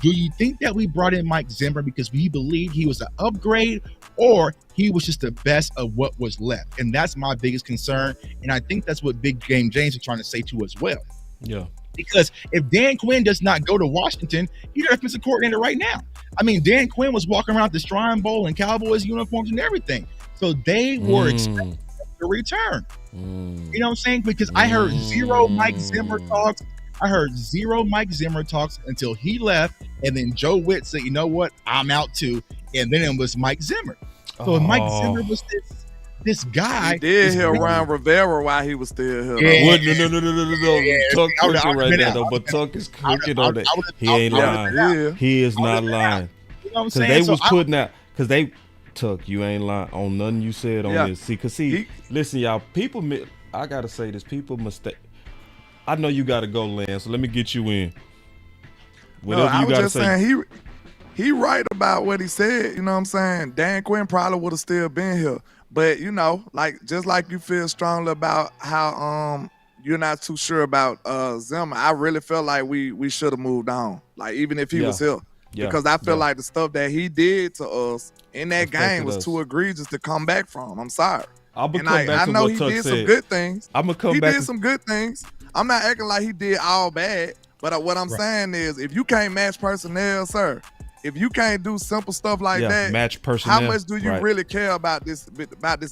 Speaker 3: Do you think that we brought in Mike Zimmer because we believed he was an upgrade, or he was just the best of what was left? And that's my biggest concern. And I think that's what Big Game James is trying to say to as well.
Speaker 1: Yeah.
Speaker 3: Because if Dan Quinn does not go to Washington, he's the offensive coordinator right now. I mean, Dan Quinn was walking around the Shrine Bowl in Cowboys uniforms and everything. So they were expecting to return. You know what I'm saying? Because I heard zero Mike Zimmer talks. Until he left. And then Joe Witt said, you know what? I'm out too. And then it was Mike Zimmer. So if Mike Zimmer was this guy.
Speaker 2: He did hear Ron Rivera while he was still here.
Speaker 3: Yeah.
Speaker 1: No. Tuck cooking right now, though. But Tuck is cooking on that. He ain't lying. He is not lying.
Speaker 3: You know what I'm
Speaker 1: Because
Speaker 3: saying?
Speaker 1: they was putting out, because they, Tuck, you ain't lying on nothing you said on this. See, listen, y'all, people, I got to say this, people mistake. I know you got to go, Lance, so let me get you in. Whatever you got to say.
Speaker 2: Saying, he right about what he said, you know what I'm saying? Dan Quinn probably would have still been here. But, you know, like just like you feel strongly about how you're not too sure about Zimmer, I really felt like we should have moved on. Like, even if he was here. Yeah. Because I feel like the stuff that he did to us in that game was too egregious to come back from. I'm sorry.
Speaker 1: I know
Speaker 2: he did some good things.
Speaker 1: I'm gonna come back.
Speaker 2: He did some good things. I'm not acting like he did all bad. But what I'm saying is, if you can't match personnel, sir, if you can't do simple stuff like that,
Speaker 1: match personnel,
Speaker 2: how much do you really care about this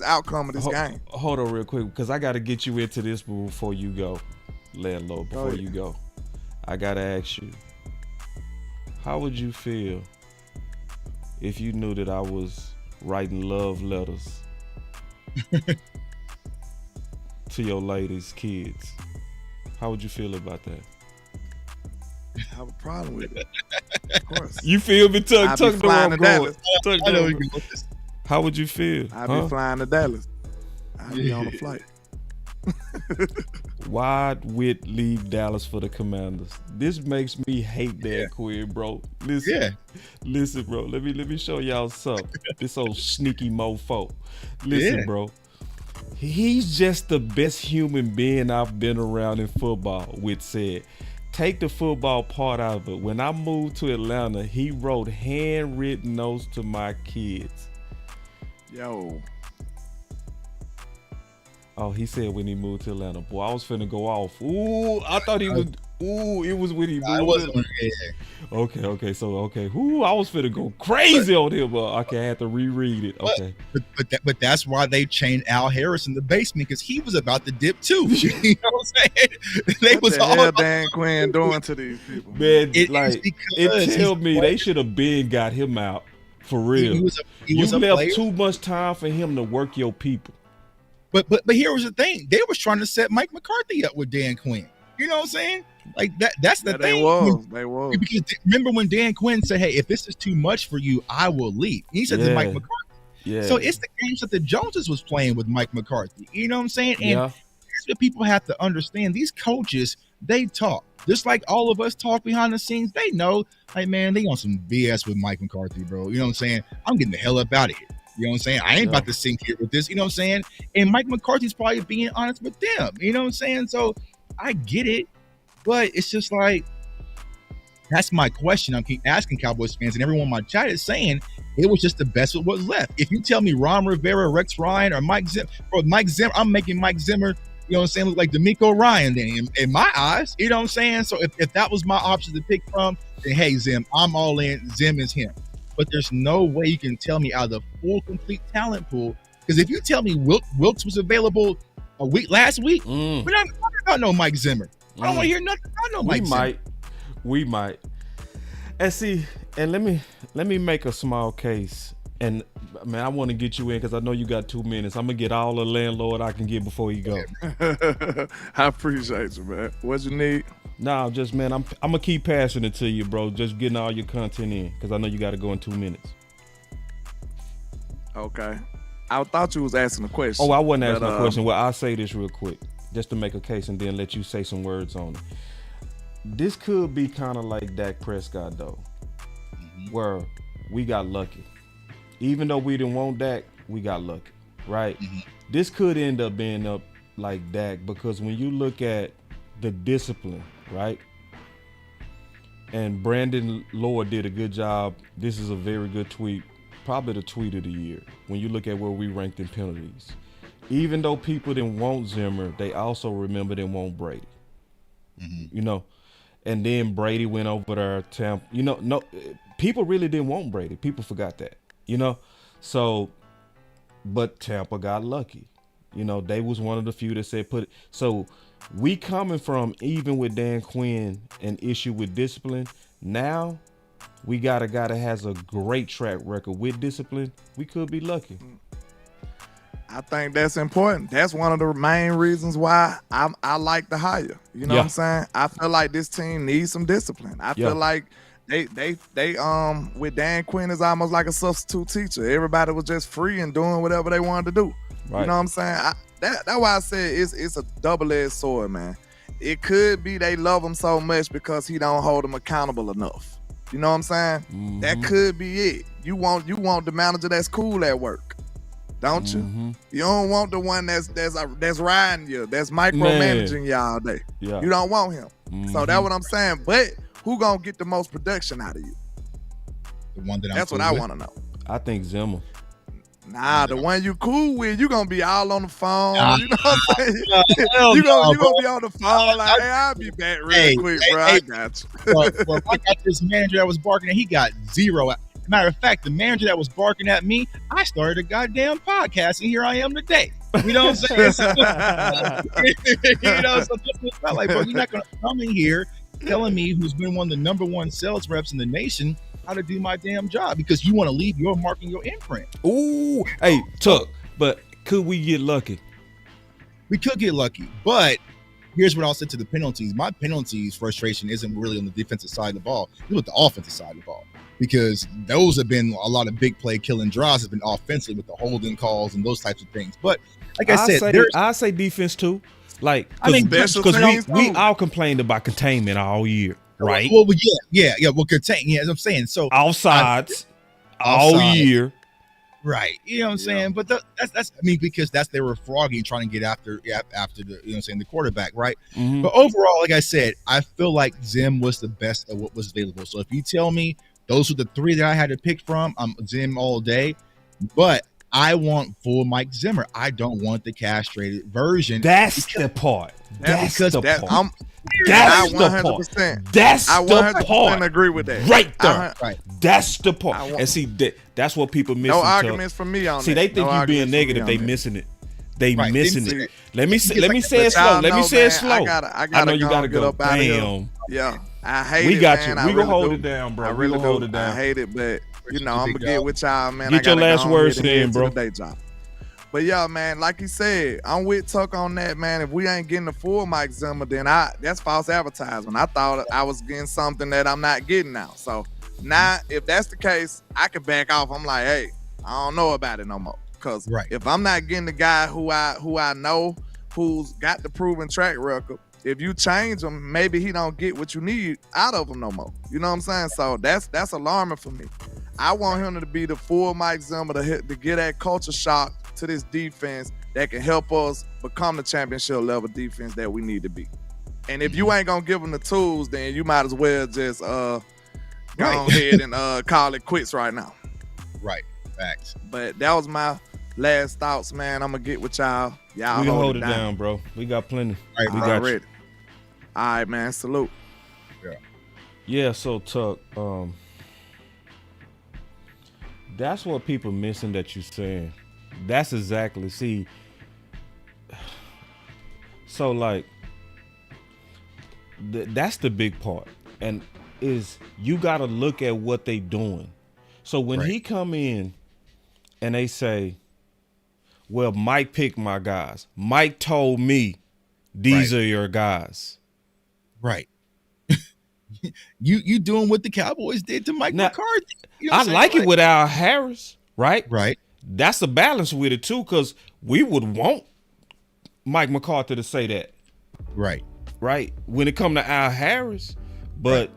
Speaker 2: outcome of this game?
Speaker 1: Hold on real quick, because I got to get you into this before you go, Landlord, before you go. I got to ask you, how would you feel if you knew that I was writing love letters to your ladies' kids? How would you feel about that?
Speaker 2: I have a problem with it. Of course.
Speaker 1: You feel me? Tuck the wrong going.
Speaker 3: Dallas.
Speaker 1: How would you feel?
Speaker 2: I'd be flying to Dallas. I'd be on a flight.
Speaker 1: Why'd Witt leave Dallas for the Commanders? This makes me hate Dan Quinn, bro. Listen, bro. Let me show y'all something. This old sneaky mofo. Listen, bro. He's just the best human being I've been around in football, Witt said. Take the football part out of it. When I moved to Atlanta, he wrote handwritten notes to my kids.
Speaker 2: Yo.
Speaker 1: Oh, he said when he moved to Atlanta. Boy, I was finna go off. Ooh, I thought he was. Ooh, it was when he moved.
Speaker 3: I wasn't. Yeah.
Speaker 1: Okay. So I was finna go crazy on him, but okay, I had to reread it. Okay.
Speaker 3: But that's why they chained Al Harris in the basement, because he was about to dip too. You know what I'm saying? They
Speaker 2: What
Speaker 3: was
Speaker 2: the
Speaker 3: all
Speaker 2: hell
Speaker 3: about
Speaker 2: Dan Quinn doing to these people?
Speaker 1: Man,
Speaker 3: It
Speaker 1: like
Speaker 3: is because
Speaker 1: it tell
Speaker 3: he's
Speaker 1: me
Speaker 3: a
Speaker 1: they should have been got him out for real.
Speaker 3: He was
Speaker 1: you
Speaker 3: a
Speaker 1: left
Speaker 3: player.
Speaker 1: too much time for him to work your people.
Speaker 3: But here was the thing. They was trying to set Mike McCarthy up with Dan Quinn. You know what I'm saying? Like that's the
Speaker 2: Yeah,
Speaker 3: thing.
Speaker 2: They was.
Speaker 3: Because remember when Dan Quinn said, "Hey, if this is too much for you, I will leave." He said to Mike McCarthy.
Speaker 1: Yeah.
Speaker 3: So it's the games that the Joneses was playing with Mike McCarthy. You know what I'm saying? And here's what people have to understand. These coaches, they talk. Just like all of us talk behind the scenes. They know, like, man, they on some BS with Mike McCarthy, bro. You know what I'm saying? I'm getting the hell up out of here. You know what I'm saying? I ain't about to sink here with this. You know what I'm saying? And Mike McCarthy's probably being honest with them. You know what I'm saying? So I get it. But it's just like, that's my question. I keep asking Cowboys fans, and everyone in my chat is saying it was just the best of what was left. If you tell me Ron Rivera, Rex Ryan, or Mike Zimmer, I'm making Mike Zimmer, you know what I'm saying, look like D'Amico Ryan then in my eyes. You know what I'm saying? So if that was my option to pick from, then hey, Zim, I'm all in. Zim is him. But there's no way you can tell me out of the full, complete talent pool. Because if you tell me Wilkes was available last week, we're not talking about no Mike Zimmer. I don't want to hear nothing about no Mike Zimmer.
Speaker 1: We might. And see, and let me make a small case. And man, I want to get you in because I know you got 2 minutes. I'm gonna get all the landlord I can get before you go.
Speaker 2: I appreciate you, man. What you need?
Speaker 1: Nah, just man, I'm gonna keep passing it to you, bro. Just getting all your content in because I know you got to go in 2 minutes.
Speaker 2: Okay. I thought you was asking a question.
Speaker 1: Oh, I wasn't asking a question. Well, I'll say this real quick, just to make a case, and then let you say some words on it. This could be kind of like Dak Prescott, though, where we got lucky. Even though we didn't want Dak, we got lucky, right? This could end up being up like Dak because when you look at the discipline, right? And Brandon Lord did a good job. This is a very good tweet, probably the tweet of the year. When you look at where we ranked in penalties, even though people didn't want Zimmer, they also remember they want Brady. You know, and then Brady went over there. Tampa. You know, no, people really didn't want Brady. People forgot that. You know, so, but Tampa got lucky. You know, they was one of the few that said put it. So we coming from, even with Dan Quinn, an issue with discipline. Now we got a guy that has a great track record with discipline. We could be lucky.
Speaker 2: I think that's important. That's one of the main reasons why I like the hire. You know what I'm saying? I feel like this team needs some discipline. I feel like they with Dan Quinn is almost like a substitute teacher. Everybody was just free and doing whatever they wanted to do. Right. You know what I'm saying? That's why I said it's a double-edged sword, man. It could be they love him so much because he don't hold them accountable enough. You know what I'm saying? That could be it. You want the manager that's cool at work, don't you? You don't want the one that's riding you, that's micromanaging you all day. You don't want him. So that's what I'm saying. But who gonna get the most production out of you?
Speaker 3: The one
Speaker 2: that's what I want to know.
Speaker 1: I think Zimmer.
Speaker 2: Nah, the one you cool with, you gonna be all on the phone. You know what I'm saying? You gonna be on the phone like, hey, I'll be back real quick, bro. I got you.
Speaker 3: Well, I got this manager that was barking and he got zero. Matter of fact, the manager that was barking at me, I started a goddamn podcast and here I am today. You know what I'm saying? You know, so that's what I like, bro. You're not gonna come in here telling me, who's been one of the number one sales reps in the nation, how to do my damn job, because you want to leave your mark and your imprint.
Speaker 1: Ooh, hey, Tuck, but could we get lucky?
Speaker 3: We could get lucky, but here's what I'll say to the penalties. My penalties frustration isn't really on the defensive side of the ball. It's with the offensive side of the ball, because those have been a lot of big play killing drives have been offensively with the holding calls and those types of things. But like I say defense too. Like, because we all complained about containment all year. Right. Well, yeah. Well, contain. Yeah, as I'm saying. So
Speaker 1: offsides all year.
Speaker 3: Right. You know what I'm saying? But that's I mean, because they were froggy trying to get after the, you know what I'm saying, the quarterback, right? But overall, like I said, I feel like Zim was the best of what was available. So if you tell me those were the three that I had to pick from, I'm Zim all day. But I want full Mike Zimmer. I don't want the castrated version.
Speaker 1: That's the part. That's the part. That's
Speaker 2: I
Speaker 1: the
Speaker 2: 100%.
Speaker 1: part. That's
Speaker 2: I
Speaker 1: the
Speaker 2: 100%
Speaker 1: part.
Speaker 2: agree with that.
Speaker 1: Right there.
Speaker 3: Right.
Speaker 1: That's the part.
Speaker 2: I want-
Speaker 1: And see, that's what people missing.
Speaker 2: No
Speaker 1: Chuck.
Speaker 2: arguments from me on
Speaker 1: See,
Speaker 2: that.
Speaker 1: they think
Speaker 2: No
Speaker 1: you being
Speaker 2: arguments from me
Speaker 1: negative.
Speaker 2: on
Speaker 1: They
Speaker 2: that.
Speaker 1: missing it. They
Speaker 3: Right.
Speaker 1: missing
Speaker 3: Didn't
Speaker 1: it. Let me say
Speaker 3: But
Speaker 1: it slow.
Speaker 2: y'all
Speaker 1: Let me
Speaker 2: know,
Speaker 1: say it
Speaker 2: man,
Speaker 1: slow.
Speaker 2: I gotta
Speaker 1: know you gotta
Speaker 2: get
Speaker 1: go.
Speaker 2: up out of here.
Speaker 1: Damn.
Speaker 2: Yeah, I hate
Speaker 1: We
Speaker 2: it,
Speaker 1: got
Speaker 2: man.
Speaker 1: you.
Speaker 2: I
Speaker 1: We gonna
Speaker 2: really
Speaker 1: hold
Speaker 2: do.
Speaker 1: it down, bro.
Speaker 2: I
Speaker 1: We
Speaker 2: really
Speaker 1: gonna hold
Speaker 2: do.
Speaker 1: it down.
Speaker 2: I hate it, but you know, I'm
Speaker 3: big
Speaker 2: gonna get
Speaker 3: dog.
Speaker 2: with y'all, man.
Speaker 1: Get
Speaker 2: I gotta
Speaker 1: your last
Speaker 2: go
Speaker 1: words
Speaker 2: ahead and
Speaker 1: in,
Speaker 2: head
Speaker 1: bro.
Speaker 2: to the day job. But yeah, man, like you said, I'm with Tuck on that, man. If we ain't getting the full Mike Zimmer, then that's false advertisement. I thought I was getting something that I'm not getting now. So now, if that's the case, I can back off. I'm like, hey, I don't know about it no more. Cause
Speaker 3: Right.
Speaker 2: if I'm not getting the guy who I know, who's got the proven track record, if you change him, maybe he don't get what you need out of him no more. You know what I'm saying? So that's alarming for me. I want him to be the full Mike Zimmer to get that culture shock to this defense that can help us become the championship level defense that we need to be. And if you ain't gonna give him the tools, then you might as well just go ahead and call it quits right now.
Speaker 3: Right. Facts.
Speaker 2: But that was my last thoughts, man. I'm gonna get with y'all. Y'all
Speaker 1: We gonna hold it down, bro. We got plenty.
Speaker 3: All right,
Speaker 1: we got
Speaker 2: ready.
Speaker 1: you.
Speaker 2: All right, man. Salute.
Speaker 1: Yeah, so Tuck, that's what people missing that you saying. That's exactly. See, so like, that's the big part, and is you got to look at what they doing. So when he come in, and they say, "Well, Mike picked my guys. Mike told me these are your guys."
Speaker 3: Right. You doing what the Cowboys did to Mike
Speaker 1: Now,
Speaker 3: McCarthy. You know
Speaker 1: I
Speaker 3: what I'm
Speaker 1: like
Speaker 3: saying?
Speaker 1: it with Al Harris, right?
Speaker 3: Right.
Speaker 1: That's a balance with it too, because we would want Mike McCarthy to say that,
Speaker 3: Right.
Speaker 1: right? When it come to Al Harris, but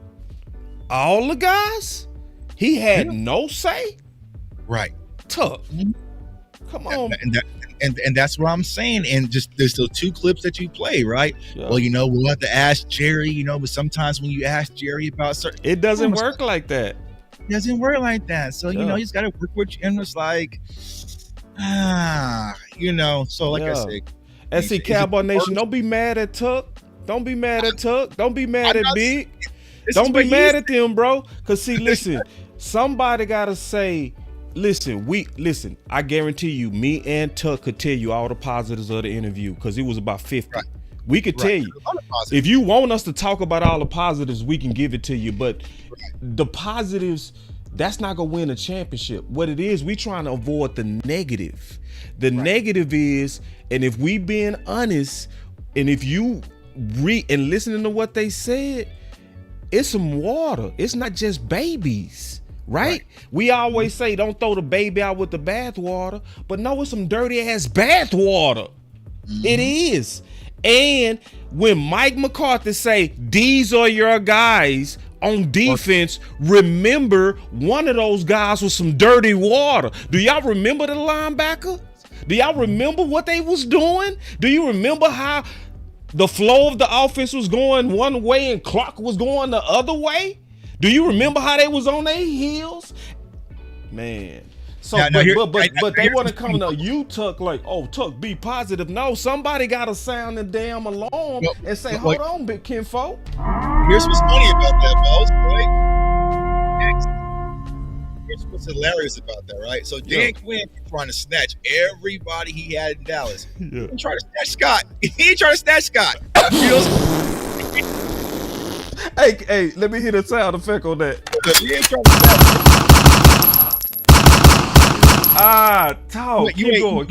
Speaker 1: all the guys, he had no say.
Speaker 3: Right.
Speaker 1: Tuck, come on.
Speaker 3: And that's what I'm saying. And just there's those two clips that you play, right?
Speaker 1: Yeah.
Speaker 3: Well, we'll have to ask Jerry, but sometimes when you ask Jerry about certain,
Speaker 1: It doesn't work like that.
Speaker 3: it doesn't work like that. So you just got to work with you, and it's like, So like I said,
Speaker 1: And see, Cowboy Nation, don't be mad at Tuck. Don't be mad at Tuck. Don't be mad at Big. Don't be mad at them, bro. Cause see, listen, somebody gotta say, listen, I guarantee you, me and Tuck could tell you all the positives of the interview, because it was about 50.
Speaker 3: Right.
Speaker 1: We could tell you. If you want us to talk about all the positives, we can give it to you. But the positives, that's not gonna win a championship. What it is, we trying to avoid the negative. The negative is, and if we being honest, and if you and listening to what they said, it's some water. It's not just babies, right? We always say don't throw the baby out with the bathwater, but no, it's some dirty ass bathwater. It is. And when Mike McCarthy say these are your guys on defense, remember one of those guys was some dirty water. Do y'all remember the linebacker? Do y'all remember what they was doing? Do you remember how the flow of the offense was going one way and Clark was going the other way? Do you remember how they was on their heels? Man. So, but they want to come to you, Tuck, like, oh, Tuck, be positive. No, somebody got to sound the damn alarm and say, hold on, big kinfolk.
Speaker 3: Here's what's funny about that, Boss, right? Here's what's hilarious about that, right? So Dan Quinn trying to snatch everybody he had in Dallas. He didn't try to snatch Scott. He ain't trying to snatch Scott.
Speaker 1: Hey, let me hear the sound effect on that.
Speaker 3: He ain't trying to snatch.
Speaker 1: Talk. Keep going.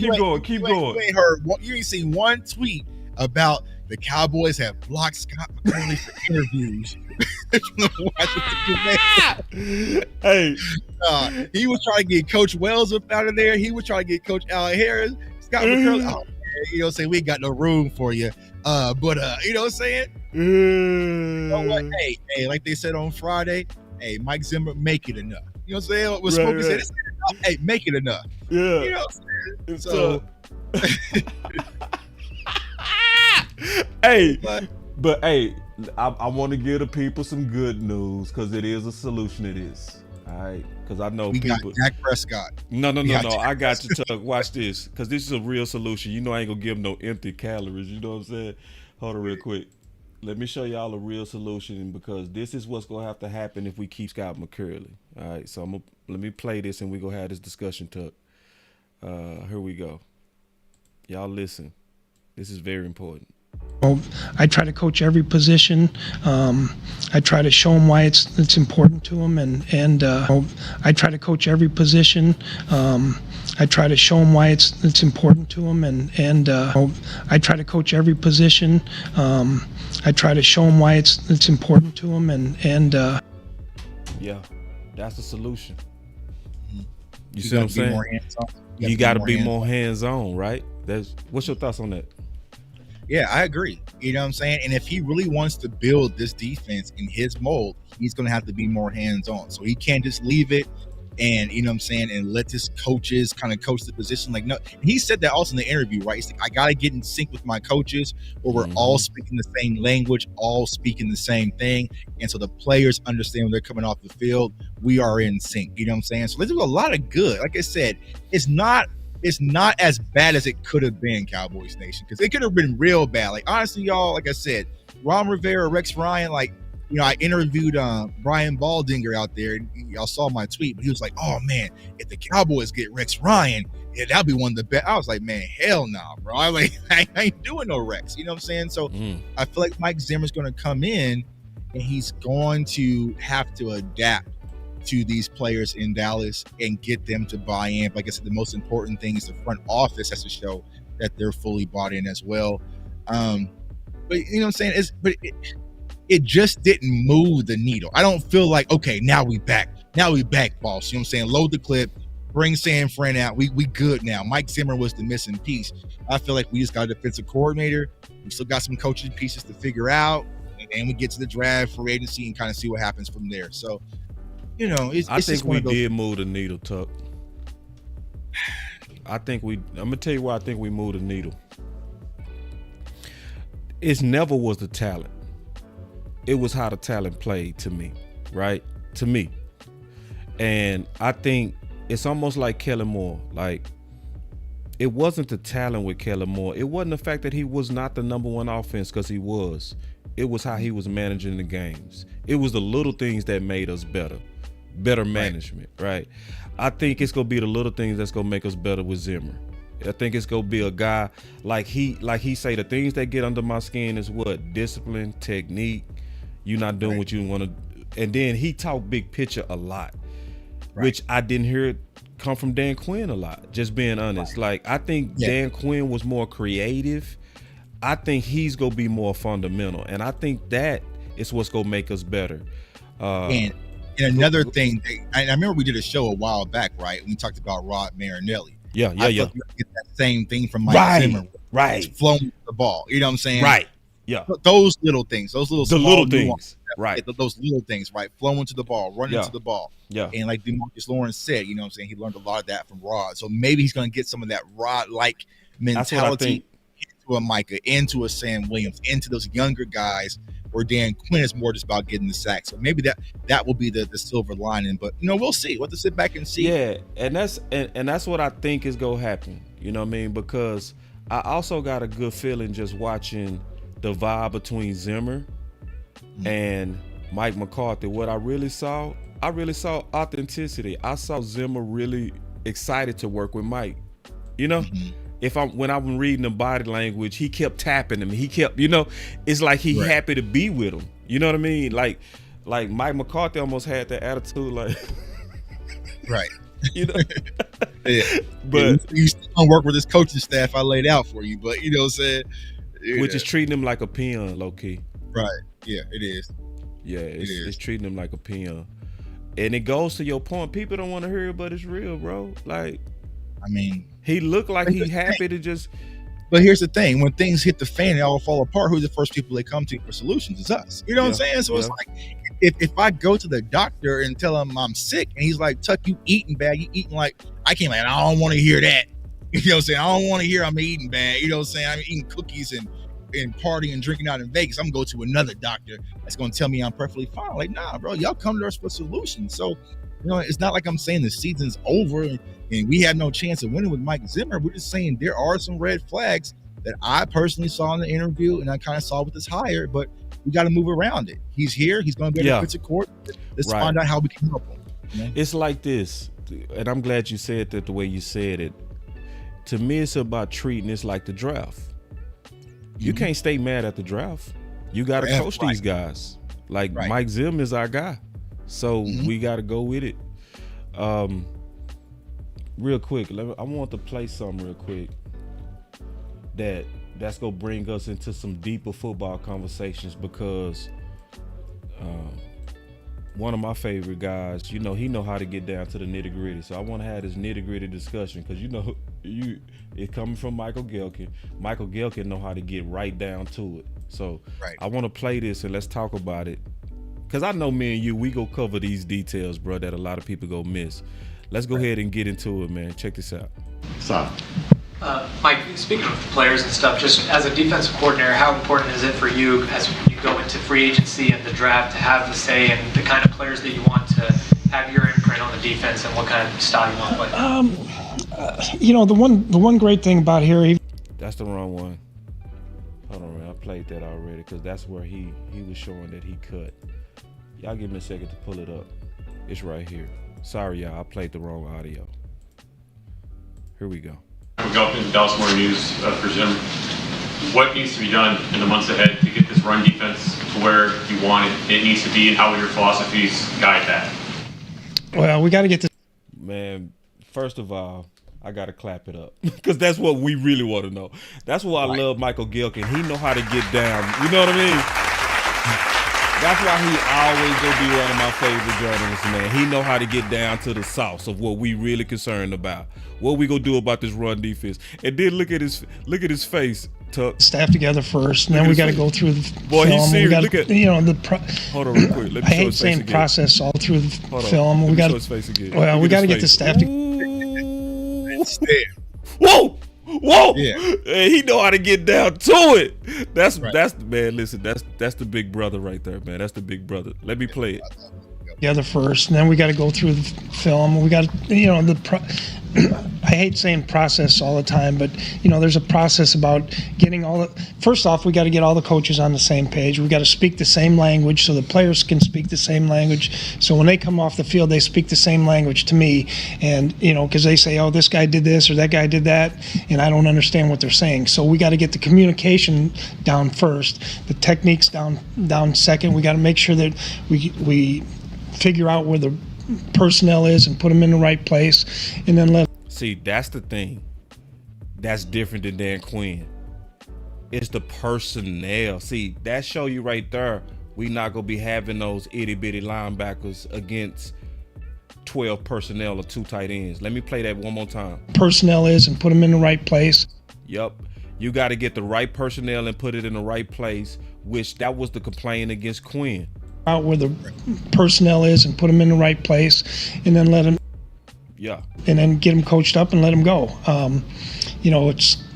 Speaker 3: You ain't seen one tweet about the Cowboys have blocked Scott McCorley for interviews.
Speaker 1: Hey,
Speaker 3: he was trying to get Coach Wells up out of there. He was trying to get Coach Al Harris. Scott McCorley, we ain't got no room for you. But you know what I'm saying? You know what? Hey, like they said on Friday, hey, Mike Zimmer, make it enough. You know what I'm saying? What Smokey said, it's enough. Hey, make it enough.
Speaker 1: Yeah.
Speaker 3: You know what I'm saying?
Speaker 1: Hey, but hey, I want to give the people some good news, because it is a solution to this. All right, because I know
Speaker 3: we
Speaker 1: people.
Speaker 3: Got Dak Prescott.
Speaker 1: No. I got you, Tuck. Watch this, because this is a real solution. I ain't gonna give them no empty calories. You know what I'm saying? Hold on, real quick. let me show y'all a real solution, because this is what's gonna have to happen if we keep Scott McCurley. All right, so let me play this and we gonna have this discussion, Tuck. Here we go. Y'all listen. This is very important.
Speaker 7: I try to coach every position. I try to show them why it's important to them, and I try to coach every position. I try to show them why it's important to them, and I try to coach every position. I try to show them why it's important to them, and
Speaker 1: yeah, that's the solution. You see
Speaker 3: gotta
Speaker 1: what I'm saying?
Speaker 3: be more hands-on.
Speaker 1: You got to be more hands-on, right? What's your thoughts on that?
Speaker 3: Yeah, I agree. You know what I'm saying? And if he really wants to build this defense in his mold, he's going to have to be more hands-on. So he can't just leave it and, you know what I'm saying, and let his coaches kind of coach the position. Like, no, he said that also in the interview, right? He's like, I got to get in sync with my coaches, where we're all speaking the same language, all speaking the same thing. And so the players understand when they're coming off the field, we are in sync. You know what I'm saying? So there's a lot of good. Like I said, it's not as bad as it could have been, Cowboys Nation, because it could have been real bad. Like, honestly, y'all, like I said, Ron Rivera, Rex Ryan, like, you know, I interviewed Brian Baldinger out there, and y'all saw my tweet, but he was like, oh man, if the Cowboys get Rex Ryan, yeah, that'll be one of the best. I was like, man, hell no, bro. I ain't doing no Rex. You know what I'm saying? So I feel like Mike Zimmer's going to come in, and he's going to have to adapt to these players in Dallas and get them to buy in. Like I said, the most important thing is the front office has to show that they're fully bought in as well. But you know what I'm saying? It just didn't move the needle. I don't feel like, okay, now we back, boss. You know what I'm saying? Load the clip, bring San Fran out. We good now. Mike Zimmer was the missing piece. I feel like we just got a defensive coordinator. We still got some coaching pieces to figure out, and then we get to the draft, free agency, and kind of see what happens from there. So, you know,
Speaker 1: I think we did move the needle, Tuck. I'm gonna tell you why I think we moved the needle. It never was the talent. It was how the talent played to me, right? To me. And I think it's almost like Kellen Moore. Like, it wasn't the talent with Kellen Moore. It wasn't the fact that he was not the number one offense, because he was. It was how he was managing the games. It was the little things that made us better management, right? I think it's gonna be the little things that's gonna make us better with Zimmer. I think it's gonna be a guy like he say, the things that get under my skin is what? Discipline, technique. You're not doing what you want to. And then he talked big picture a lot, which I didn't hear it come from Dan Quinn a lot, just being honest. Like, I think Dan Quinn was more creative. I think he's gonna be more fundamental, and I think that is what's gonna make us better.
Speaker 3: And another thing, I remember we did a show a while back, right? We talked about Rod Marinelli.
Speaker 1: Yeah.
Speaker 3: I get that same thing from Mike Zimmer.
Speaker 1: Right.
Speaker 3: Flowing the ball. You know what I'm saying?
Speaker 1: Right. Yeah.
Speaker 3: Those little things, those little small
Speaker 1: things. Right.
Speaker 3: Those little things, right? Flowing to the ball, running to the ball.
Speaker 1: Yeah.
Speaker 3: And like DeMarcus Lawrence said, you know what I'm saying? He learned a lot of that from Rod. So maybe he's going to get some of that Rod-like mentality into a Micah, into a Sam Williams, into those younger guys, where Dan Quinn is more just about getting the sack. So maybe that will be the silver lining. But, you know, we'll see. We'll have to sit back and see.
Speaker 1: Yeah, and that's what I think is going to happen. You know what I mean? Because I also got a good feeling just watching the vibe between Zimmer and Mike McCarthy. What I really saw authenticity. I saw Zimmer really excited to work with Mike. You know? When I'm reading the body language, he kept tapping him. He kept, you know, it's like he happy to be with him. You know what I mean? Like Mike McCarthy almost had that attitude, like,
Speaker 3: right.
Speaker 1: You know,
Speaker 3: but you still don't work with this coaching staff I laid out for you. But you know what I'm saying,
Speaker 1: which is treating him like a peon, low key.
Speaker 3: Right? Yeah, it is.
Speaker 1: Yeah, it's treating him like a peon, and it goes to your point. People don't want to hear it, but it's real, bro. Like,
Speaker 3: I mean, he
Speaker 1: looked like he happy to just.
Speaker 3: But here's the thing: when things hit the fan, they all fall apart. Who's the first people they come to for solutions? Is us. You know what I'm saying? So it's like, if I go to the doctor and tell him I'm sick, and he's like, "Tuck, you eating bad? You eating like I can't. Like, I don't want to hear that." You know what I'm saying? I don't want to hear I'm eating bad. You know what I'm saying? I'm eating cookies and partying and drinking out in Vegas. I'm gonna go to another doctor that's gonna tell me I'm perfectly fine. Like, nah, bro, y'all come to us for solutions. So, you know, it's not like I'm saying the season's over and we had no chance of winning with Mike Zimmer. We're just saying there are some red flags that I personally saw in the interview and I kind of saw with this hire, but we got to move around it. He's here. He's going to be a defensive court. Let's find out how we can help him. You know?
Speaker 1: It's like this, and I'm glad you said that the way you said it. To me, it's about treating this like the draft. You can't stay mad at the draft. You got to coach these guys. Like Mike Zimmer is our guy. So we got to go with it. Real quick, I want to play something real quick that's going to bring us into some deeper football conversations, because one of my favorite guys, he know how to get down to the nitty gritty. So I want to have this nitty gritty discussion, because it's coming from Michael Gehlken. Michael Gehlken know how to get right down to it. So I want to play this and let's talk about it, because I know me and you, we go cover these details, bro, that a lot of people go miss. Let's go ahead and get into it, man. Check this out.
Speaker 10: Stop.
Speaker 6: Mike, speaking of players and stuff, just as a defensive coordinator, how important is it for you as you go into free agency and the draft to have the say in the kind of players that you want to have your imprint on the defense and what kind of style you want to play?
Speaker 7: The one great thing about here,
Speaker 1: that's the wrong one. Hold on, man. I played that already, because that's where he was showing that he cut. Y'all give me a second to pull it up. It's right here. Sorry, y'all. I played the wrong audio. Here we go.
Speaker 10: We'll go up into Dallas Morning News for Zimmer. What needs to be done in the months ahead to get this run defense to where you want it needs to be, and how will your philosophies guide that?
Speaker 7: Well, we got to get this.
Speaker 1: Man, first of all, I got to clap it up, because that's what we really want to know. That's why I love Michael Gehlken. He know how to get down. You know what I mean? That's why he always gonna be one of my favorite journalists, man. He know how to get down to the sauce of what we really concerned about. What we gonna do about this run defense? And then look at his face, Tuck.
Speaker 7: Staff together first, and then we got to go through the film.
Speaker 1: He's serious.
Speaker 7: Gotta,
Speaker 1: look at
Speaker 7: hold
Speaker 1: on real quick. Let me
Speaker 7: I
Speaker 1: show
Speaker 7: hate
Speaker 1: his
Speaker 7: saying
Speaker 1: face again.
Speaker 7: Process all through the film.
Speaker 1: Let
Speaker 7: We
Speaker 1: me
Speaker 7: got
Speaker 1: show his face again.
Speaker 7: Well, we got to get the staff together.
Speaker 1: Whoa!
Speaker 3: Yeah.
Speaker 1: Hey, he know how to get down to it. That's man. Listen, that's the big brother right there, man. That's the big brother. Let me play it.
Speaker 7: Together first, and then we got to go through the film. We got I hate saying process all the time, but there's a process about getting all the. First off, we got to get all the coaches on the same page. We got to speak the same language, so the players can speak the same language. So when they come off the field, they speak the same language to me, and because they say, "Oh, this guy did this or that guy did that," and I don't understand what they're saying. So we got to get the communication down first, the techniques down second. We got to make sure that we figure out where the personnel is and put them in the right place, and then
Speaker 1: See, that's the thing. That's different than Dan Quinn. It's the personnel. See, that show you right there. We not gonna be having those itty bitty linebackers against 12 personnel or 2 tight ends. Let me play that one more time.
Speaker 7: Personnel is and put them in the right place.
Speaker 1: Yup. You got to get the right personnel and put it in the right place, which that was the complaint against Quinn.
Speaker 7: Out where the personnel is and put them in the right place, and then let them.
Speaker 1: Yeah.
Speaker 7: And then get them coached up and let them go.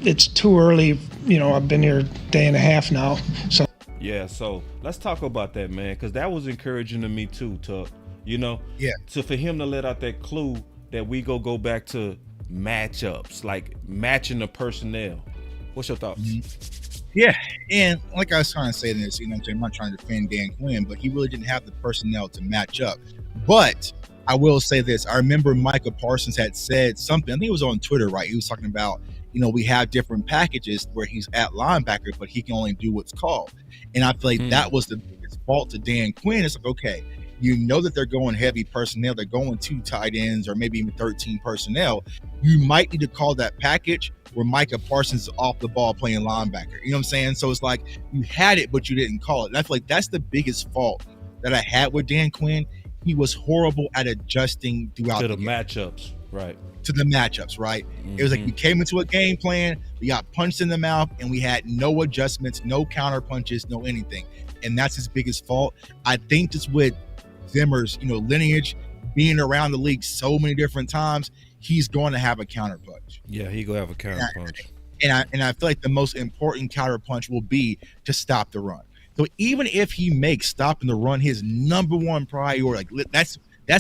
Speaker 7: It's too early. I've been here a day and a half now, so.
Speaker 1: Yeah. So let's talk about that, man, because that was encouraging to me too, Tuck. Yeah. So for him to let out that clue that we go back to matchups, like matching the personnel. What's your thoughts?
Speaker 3: Yeah, and like I was trying to say this, I'm not trying to defend Dan Quinn, but he really didn't have the personnel to match up. But I will say this. I remember Micah Parsons had said something. I think it was on Twitter, right? He was talking about, we have different packages where he's at linebacker, but he can only do what's called. And I feel like that was the biggest fault to Dan Quinn. It's like, okay, that they're going heavy personnel. They're going 2 tight ends or maybe even 13 personnel. You might need to call that package where Micah Parsons is off the ball playing linebacker. You know what I'm saying? So it's like you had it, but you didn't call it. And I feel like that's the biggest fault that I had with Dan Quinn. He was horrible at adjusting throughout
Speaker 1: to the
Speaker 3: game.
Speaker 1: matchups, right?
Speaker 3: To the matchups, right? It was like we came into a game plan, we got punched in the mouth, and we had no adjustments, no counter punches, no anything. And that's his biggest fault. I think just with Zimmer's, lineage, being around the league so many different times, he's going to have a counter punch.
Speaker 1: Yeah, he gonna have a counter punch.
Speaker 3: And I feel like the most important counter punch will be to stop the run. So even if he makes stopping the run his number one priority, like that's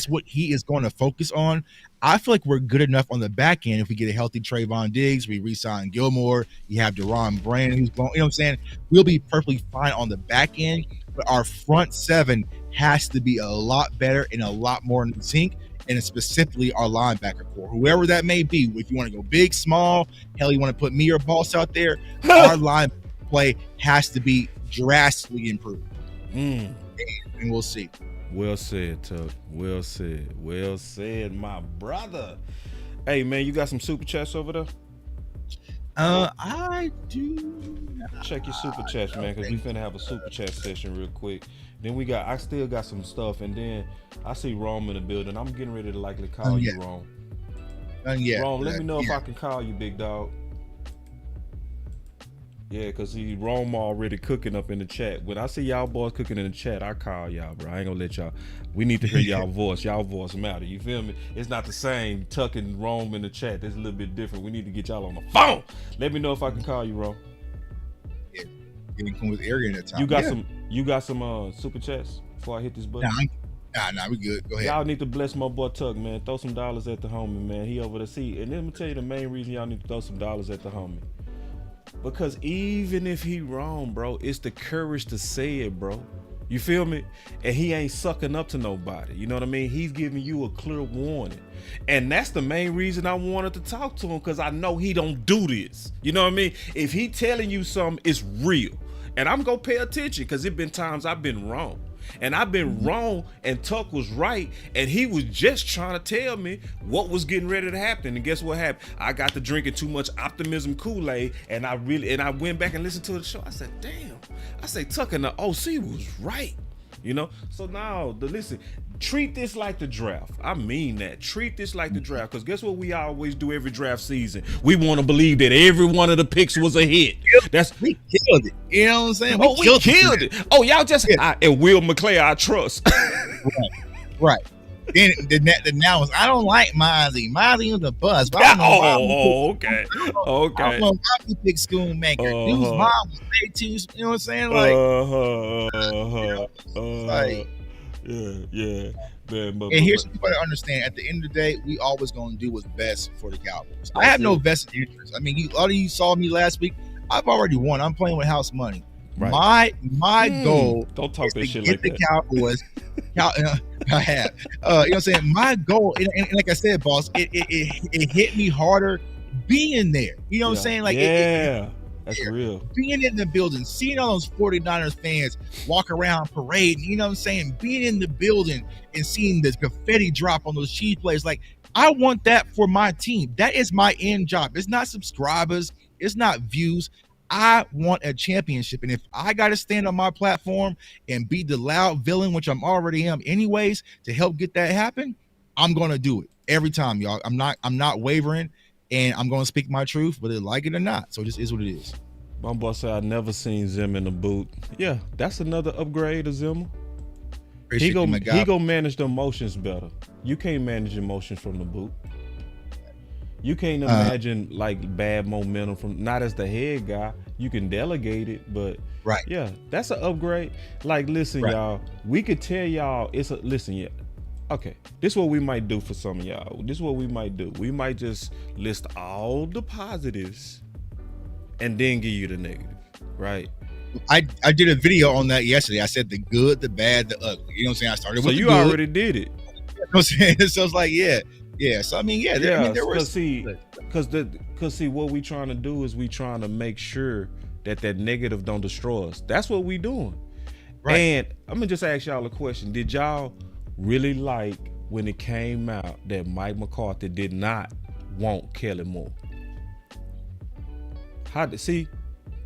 Speaker 3: what he is going to focus on. I feel like we're good enough on the back end if we get a healthy Trayvon Diggs, we re-sign Gilmore, you have Deron Brandon who's going, you know what I'm saying? We'll be perfectly fine on the back end. but our front seven has to be a lot better and a lot more in sync, and specifically our linebacker core, whoever that may be. If you want to go big, small, hell, you want to put me or Boss out there, our line play has to be drastically improved. And we'll see.
Speaker 1: Well said, Tuck. Well said. Well said, my brother. Hey, man, you got some super chats over there?
Speaker 3: I do.
Speaker 1: Check your super chats, man, because we finna have a super chat session real quick. Then I still got some stuff, and then I see Rome in the building. I'm getting ready to likely call you, Rome. Rome, let me know if I can call you, big dog. Yeah, because Rome already cooking up in the chat. When I see y'all boys cooking in the chat, I call y'all, bro. I ain't gonna let y'all. We need to hear y'all voice. Y'all voice matter. You feel me? It's not the same tucking Rome in the chat. It's a little bit different. We need to get y'all on the phone. Let me know if I can call you, Rome.
Speaker 3: Yeah, getting come with arrogant at times.
Speaker 1: You got some super chats before I hit this button?
Speaker 3: Nah, we good. Go ahead.
Speaker 1: Y'all need to bless my boy Tuck, man. Throw some dollars at the homie, man. He over the seat. And let me tell you the main reason y'all need to throw some dollars at the homie. Because even if he wrong, bro, it's the courage to say it, bro. You feel me? And he ain't sucking up to nobody. You know what I mean? He's giving you a clear warning. And that's the main reason I wanted to talk to him, because I know he don't do this. You know what I mean? If he telling you something, it's real. And I'm going to pay attention, because it been times I've been wrong. And I've been wrong, and Tuck was right, and he was just trying to tell me what was getting ready to happen. And guess what happened? I got to drinking too much optimism Kool-Aid, and I went back and listened to the show. I said, damn. I say Tuck and the OC was right. You know? So now, listen, treat this like the draft. I mean that. Treat this like the draft. Because guess what we always do every draft season? We want to believe that every one of the picks was a hit.
Speaker 3: We killed it. You know what I'm saying?
Speaker 1: We killed it. Oh, y'all just... and Will McClay, I trust.
Speaker 3: Right. Then now was, I don't like Miley. Miley was a buzz. But I don't know
Speaker 1: okay.
Speaker 3: I don't know why we pick Schoonmaker. Dude's mom was there too. You know what I'm saying? Like,
Speaker 1: yeah. Man,
Speaker 3: and here's what you gotta understand: at the end of the day, we always gonna do what's best for the Cowboys. I have no vested interest. I mean, a lot of you saw me last week. I've already won. I'm playing with house money. Right. My goal
Speaker 1: don't talk
Speaker 3: is
Speaker 1: that
Speaker 3: to
Speaker 1: shit
Speaker 3: get
Speaker 1: like
Speaker 3: the
Speaker 1: that.
Speaker 3: Cowboys. I have. You know what I'm saying? My goal, and like I said, boss, it hit me harder being there. You know what I'm saying? Like,
Speaker 1: that's real.
Speaker 3: Being in the building, seeing all those 49ers fans walk around parading, you know what I'm saying? Being in the building and seeing the confetti drop on those Chiefs players, like, I want that for my team. That is my end job. It's not subscribers. It's not views. I want a championship. And if I got to stand on my platform and be the loud villain, which I'm already am anyways, to help get that happen, I'm going to do it every time, y'all. I'm not wavering, and I'm going to speak my truth, whether they like it or not. So it just is what it is.
Speaker 1: My boss said, I never seen Zimmer in the boot. Yeah, that's another upgrade of Zimmer. He gonna manage the emotions better. You can't manage emotions from the boot. You can't imagine like bad momentum from, not as the head guy. You can delegate it, but yeah, that's an upgrade. Like, listen, y'all, we could tell y'all okay, this is what we might do for some of y'all. This is what we might do. We might just list all the positives and then give you the negative, right?
Speaker 3: I did a video on that yesterday. I said the good, the bad, the ugly. You know what I'm saying? I started with
Speaker 1: the
Speaker 3: good.
Speaker 1: So you already did it.
Speaker 3: You know what I'm saying? So it's like, yeah. So I mean, there was,
Speaker 1: because what we trying to do is we trying to make sure that negative don't destroy us. That's what we doing. Right. And I'm gonna just ask y'all a question. Did y'all really like when it came out that Mike McCarthy did not want Kelly Moore?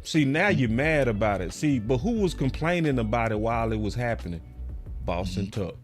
Speaker 1: See, now you're mad about it. See, but who was complaining about it while it was happening? Boss and Tuck.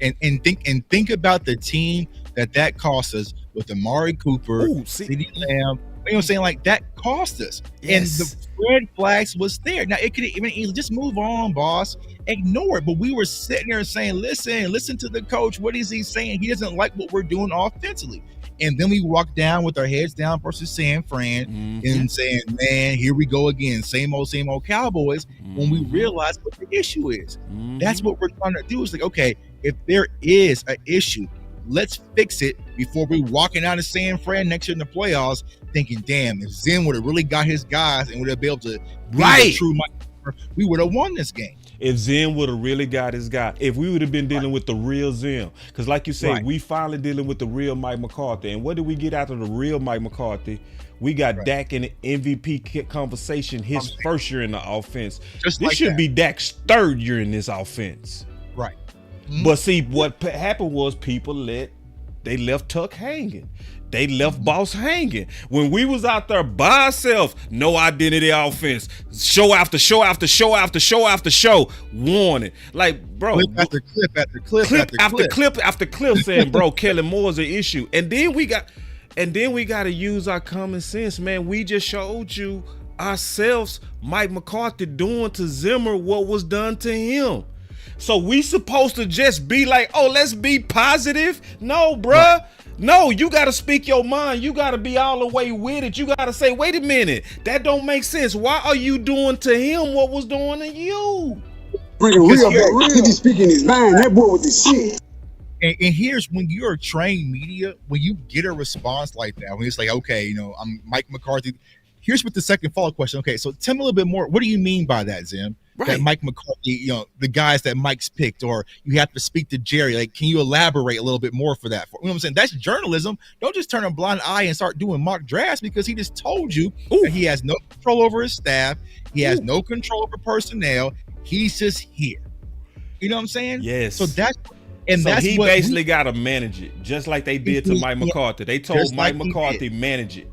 Speaker 3: And think about the team that cost us with Amari Cooper, CeeDee Lamb. You know what I'm saying? Like, that cost us. Yes. And the red flags was there. Now, it could even just move on, boss. Ignore it. But we were sitting there saying, listen to the coach. What is he saying? He doesn't like what we're doing offensively. And then we walk down with our heads down versus San Fran and saying, man, here we go again. Same old Cowboys. When we realize what the issue is. That's what we're trying to do. It's like, okay, if there is an issue, let's fix it before we walking out of San Fran next year in the playoffs thinking, damn, if Zim would have really got his guys and would have been able to be the true Mike Zimmer, we would have won this game.
Speaker 1: If Zim would have really got his guy, if we would have been dealing with the real Zim, because like you said, we finally dealing with the real Mike McCarthy. And what did we get out of the real Mike McCarthy? We got Dak in the MVP conversation his first year in the offense. This should be Dak's third year in this offense.
Speaker 3: Right.
Speaker 1: But see, what happened was they left Tuck hanging. They left Boss hanging. When we was out there by ourselves, no identity offense, show after show after show after show after show, warning. Like, bro,
Speaker 3: clip after clip after clip
Speaker 1: after clip after clip saying, bro, Kellen Moore's an issue. And then we got to use our common sense, man. We just showed you ourselves Mike McCarthy doing to Zimmer what was done to him. So we supposed to just be like, oh, let's be positive? No, bruh. Right. No, you got to speak your mind. You got to be all the way with it. You got to say, wait a minute, that don't make sense. Why are you doing to him what was doing to you?
Speaker 11: Bring real back. He be speaking his mind. That boy with the shit.
Speaker 3: And here's when you're a trained media, when you get a response like that, when it's like, okay, you know, I'm Mike McCarthy. Here's what the second follow-up question. Okay, so tell me a little bit more. What do you mean by that, Zim? Right. That Mike McCarthy, you know, the guys that Mike's picked, or you have to speak to Jerry. Like, can you elaborate a little bit more for that? You know what I'm saying? That's journalism. Don't just turn a blind eye and start doing mock drafts, because he just told you that he has no control over his staff. He has no control over personnel. He's just here. You know what I'm saying?
Speaker 1: Yes.
Speaker 3: So that's
Speaker 1: he basically got to manage it, just like they did to Mike McCarthy. They told Mike McCarthy, manage it.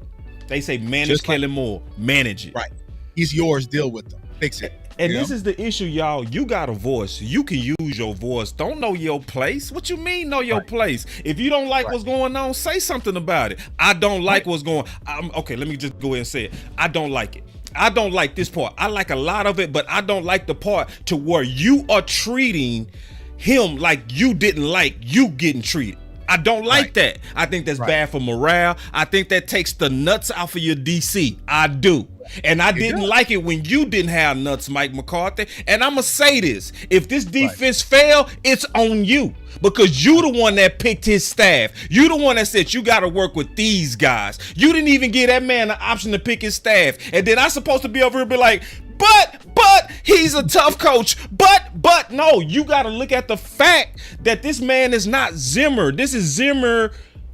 Speaker 1: They say, manage Kellen Moore, manage it.
Speaker 3: Right. He's yours. Deal with them. Fix it.
Speaker 1: And this is the issue, y'all. You got a voice. You can use your voice. Don't know your place. What you mean know your place? If you don't like what's going on, say something about it. I don't like what's going on. Okay, let me just go ahead and say it. I don't like it. I don't like this part. I like a lot of it, but I don't like the part to where you are treating him like you didn't like you getting treated. I don't like that. I think that's bad for morale. I think that takes the nuts off of your DC. I do. And I didn't like it when you didn't have nuts, Mike McCarthy. And I'm going to say this. If this defense fail, it's on you. Because you the one that picked his staff. You the one that said you got to work with these guys. You didn't even give that man the option to pick his staff. And then I'm supposed to be over here and be like, but he's a tough coach. But no, you got to look at the fact that this man is not Zimmer. This is Zimmer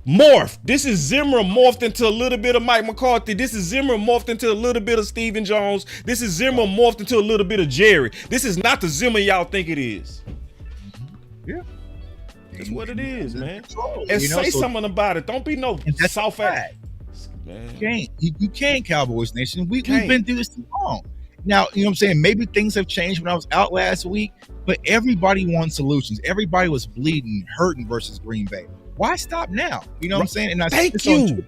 Speaker 1: morphed. This is Zimmer morphed into a little bit of Mike McCarthy. This is Zimmer morphed into a little bit of Stephen Jones. This is Zimmer morphed into a little bit of Jerry. This is not the Zimmer y'all think it is.
Speaker 3: Yeah.
Speaker 1: That's what it is, man. And say something about it. Don't be no soft ass.
Speaker 3: You can't, Cowboys Nation. We've been through this too long. Now, you know what I'm saying? Maybe things have changed when I was out last week, but everybody wants solutions. Everybody was bleeding, hurting versus Green Bay. Why stop now? You know what I'm saying? And
Speaker 1: Thank you.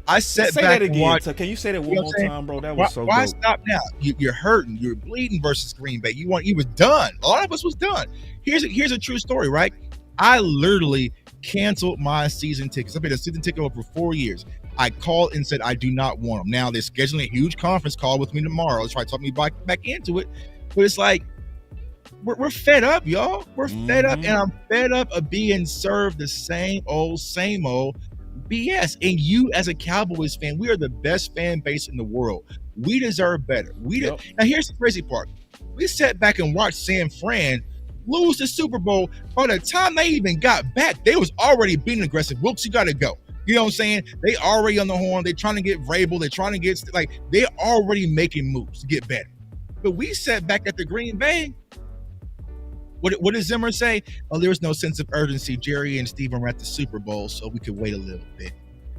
Speaker 3: I sat back and watched.
Speaker 1: Can you say that one more time, bro? That was so
Speaker 3: Why
Speaker 1: dope.
Speaker 3: Stop now? You're hurting. You're bleeding versus Green Bay. You was done. A lot of us was done. Here's a true story, right? I literally canceled my season tickets. I've been a season ticket holder for 4 years. I called and said I do not want them. Now they're scheduling a huge conference call with me tomorrow to try to talk me back into it. But it's like, we're fed up, y'all. We're fed up, and I'm fed up of being served the same old BS. And you, as a Cowboys fan, we are the best fan base in the world. We deserve better. Now, here's the crazy part. We sat back and watched San Fran lose the Super Bowl. By the time they even got back, they was already being aggressive. Wilkes, you got to go. You know what I'm saying? They already on the horn. They're trying to get Vrabel. They're trying to get, they're already making moves to get better. But we sat back at the Green Bay. What does Zimmer say? Oh, there was no sense of urgency. Jerry and Steven were at the Super Bowl, so we could wait a little bit.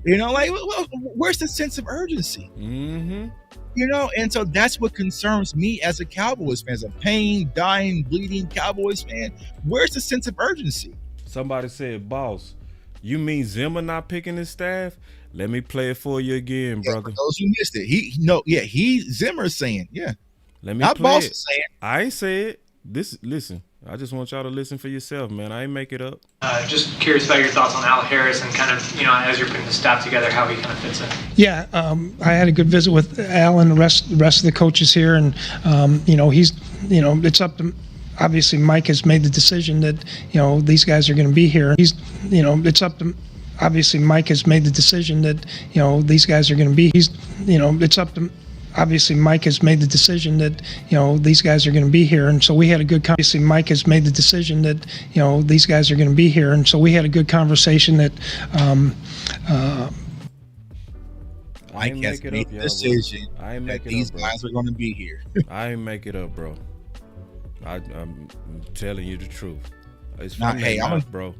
Speaker 3: You know, where's the sense of urgency?
Speaker 1: Mm-hmm.
Speaker 3: You know, and so that's what concerns me as a Cowboys fan, as a pain, dying, bleeding Cowboys fan. Where's the sense of urgency?
Speaker 1: Somebody said, boss, you mean Zimmer not picking his staff? Let me play it for you again, brother.
Speaker 3: For those who missed it, Zimmer's saying,
Speaker 1: Let me
Speaker 3: not
Speaker 1: play
Speaker 3: boss
Speaker 1: it.
Speaker 3: is saying.
Speaker 1: I ain't say it. Listen. I just want y'all to listen for yourself, man. I ain't make it up.
Speaker 6: Just curious about your thoughts on Al Harris and kind of, as you're putting the staff together, how he kind of fits in.
Speaker 7: Yeah, I had a good visit with Al and the rest of the coaches here, and he's, it's up to. Obviously, Mike has made the decision that these guys are going to be here. It's up to. Obviously, Mike has made the decision that these guys are going to be. It's up to. obviously Mike has made the decision that, these guys are going to be here. And so we had a good conversation. Mike has made the decision that, these guys are going to be here. And so we had a good conversation that,
Speaker 3: Mike has made the decision that these guys are going to be here.
Speaker 1: I ain't make it up, bro. I'm telling you the truth. It's
Speaker 3: Now,
Speaker 1: from
Speaker 3: hey,
Speaker 1: their
Speaker 3: I'm
Speaker 1: mouth, bro.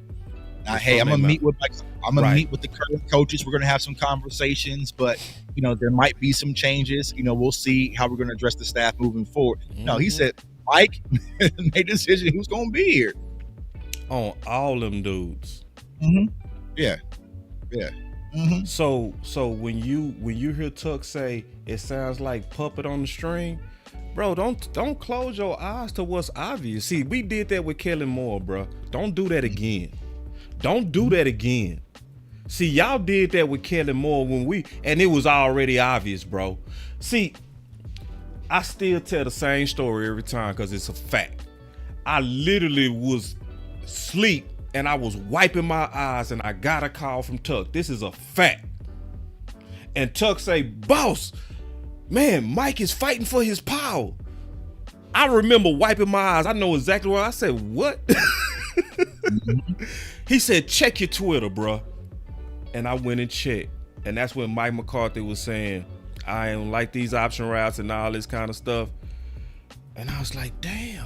Speaker 3: Now, hey, I'm gonna meet with the current coaches. We're gonna have some conversations, but there might be some changes. We'll see how we're gonna address the staff moving forward. No, he said Mike made a decision who's gonna be here
Speaker 1: on all them dudes.
Speaker 3: Yeah.
Speaker 1: So when you hear Tuck say it sounds like puppet on the string, bro, don't close your eyes to what's obvious. See, we did that with Kellen Moore, bro. Don't do that again. Don't do that again. See, y'all did that with Kellen Moore and it was already obvious, bro. See, I still tell the same story every time because it's a fact. I literally was asleep and I was wiping my eyes and I got a call from Tuck. This is a fact. And Tuck say, boss, man, Mike is fighting for his power. I remember wiping my eyes. I know exactly what I said. What? He said, check your Twitter, bro. And I went and checked. And that's when Mike McCarthy was saying, I don't like these option routes and all this kind of stuff. And I was like, damn,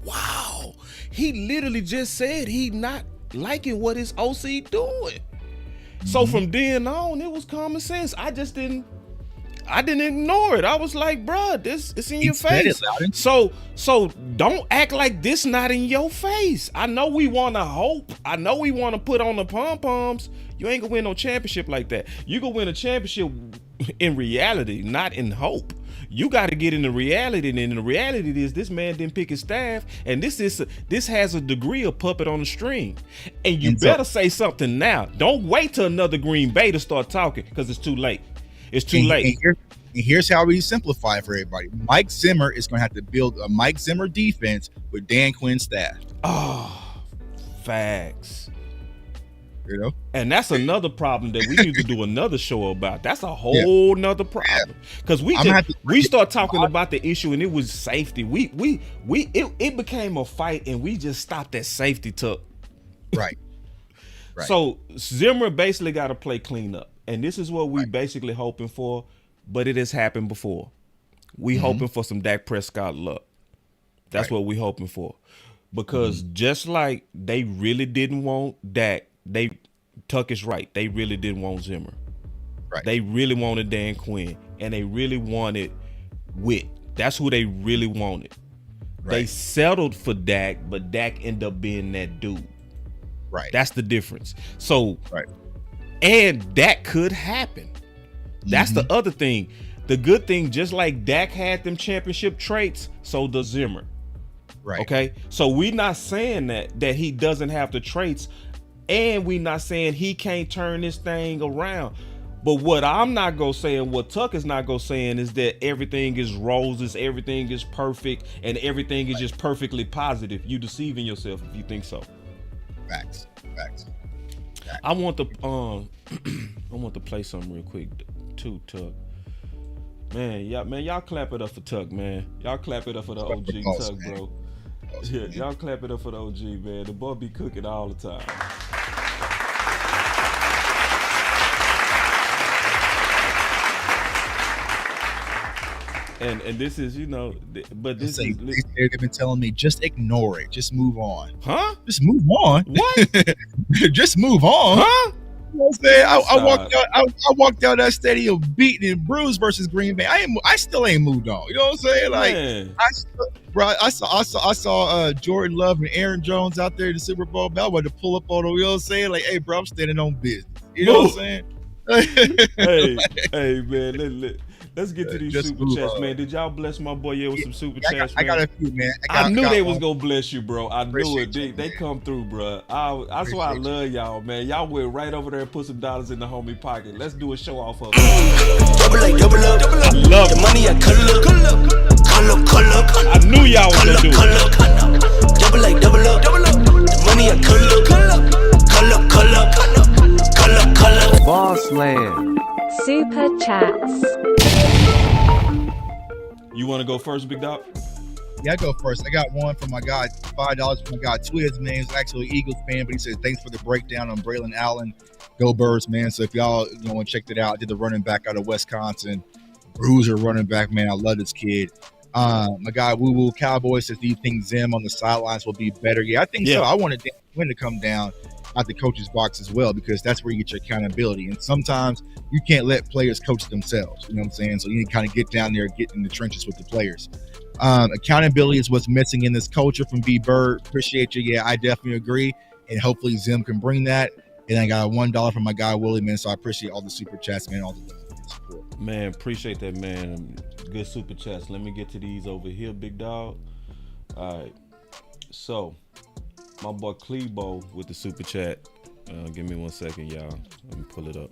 Speaker 1: wow. He literally just said he not liking what his OC doing. So from then on, it was common sense. I didn't ignore it. I was like, bruh, it's in your face. So don't act like this not in your face. I know we want to hope. I know we want to put on the pom-poms. You ain't gonna win no championship like that. You gonna win a championship in reality, not in hope. You got to get into reality, and the reality is this man didn't pick his staff, and this has a degree of puppet on the string. And you better say something now. Don't wait till another Green Bay to start talking because it's too late. It's too late.
Speaker 3: And here's how we simplify it for everybody. Mike Zimmer is going to have to build a Mike Zimmer defense with Dan Quinn's staff.
Speaker 1: Oh, facts. And that's another problem that we need to do another show about. That's a whole nother problem because we start talking about the issue and it was safety. It became a fight and we just stopped at safety.
Speaker 3: Right.
Speaker 1: So Zimmer basically got to play cleanup. And this is what we basically hoping for, but it has happened before. We hoping for some Dak Prescott luck. That's what we hoping for. Because just like they really didn't want Dak, Tuck is right. They really didn't want Zimmer. Right. They really wanted Dan Quinn, and they really wanted Witt. That's who they really wanted. Right. They settled for Dak, but Dak ended up being that dude. Right. That's the difference. So, and that could happen. That's the other thing. The good thing, just like Dak had them championship traits, so does Zimmer. Right. Okay. So we're not saying that he doesn't have the traits, and we're not saying he can't turn this thing around. But what I'm not gonna say, and what Tuck is not gonna saying, is that everything is roses, everything is perfect, and everything is just perfectly positive. You deceiving yourself if you think so. Facts. I want to play something real quick too, Tuck. Man, y'all clap it up for Tuck, man. Y'all clap it up for the OG Tuck, bro. Yeah, y'all clap it up for the OG, man. The boy be cooking all the time. And this is, but this is.
Speaker 3: They've been telling me, just ignore it. Just move on.
Speaker 1: Huh?
Speaker 3: Just move on.
Speaker 1: What?
Speaker 3: Just move on.
Speaker 1: Huh?
Speaker 3: You know what I'm saying? I walked out that stadium beaten and bruised versus Green Bay. I still ain't moved on. You know what I'm saying? Like, I saw Jordan Love and Aaron Jones out there in the Super Bowl. I wanted to pull up on them. You know what I'm saying? Like, hey, bro, I'm standing on business. You know what I'm saying?
Speaker 1: hey, man, let's get to these super chats, man. Did y'all bless my boy with some super chats, man?
Speaker 3: I got a few, man.
Speaker 1: I knew they was gonna bless you, bro. I knew it. They come through, bro. That's why I love y'all, man. Y'all went right over there and put some dollars in the homie pocket. Let's do a show off of it.
Speaker 8: Double up.
Speaker 1: I love
Speaker 8: the money. I color.
Speaker 1: I knew y'all was gonna do it.
Speaker 8: Double up. The money. I color.
Speaker 12: Boss Land.
Speaker 13: Super chat.
Speaker 12: chats.
Speaker 1: You want to go first, Big Dog?
Speaker 3: Yeah, I go first. I got one from my guy, $5 from my guy Twiz, man. He's actually an Eagles fan, but he said, thanks for the breakdown on Braylon Allen. Go Birds, man. So if y'all want to check that out, I did the running back out of Wisconsin. Bruiser running back, man. I love this kid. My guy Woo Woo Cowboy says, do you think Zim on the sidelines will be better? Yeah, I think so. I wanted Dan Quinn to come down out the coach's box as well, because that's where you get your accountability. And sometimes you can't let players coach themselves. You know what I'm saying? So you need to kind of get down there, get in the trenches with the players. Accountability is what's missing in this culture from B Bird. Appreciate you. Yeah, I definitely agree. And hopefully Zim can bring that. And I got $1 from my guy Willie, man. So I appreciate all the super chats, man. All the support.
Speaker 1: Man, appreciate that, man. Good super chats. Let me get to these over here, Big Dog. All right. So, my boy Clebo with the super chat. Give me 1 second, y'all. Let me pull it up.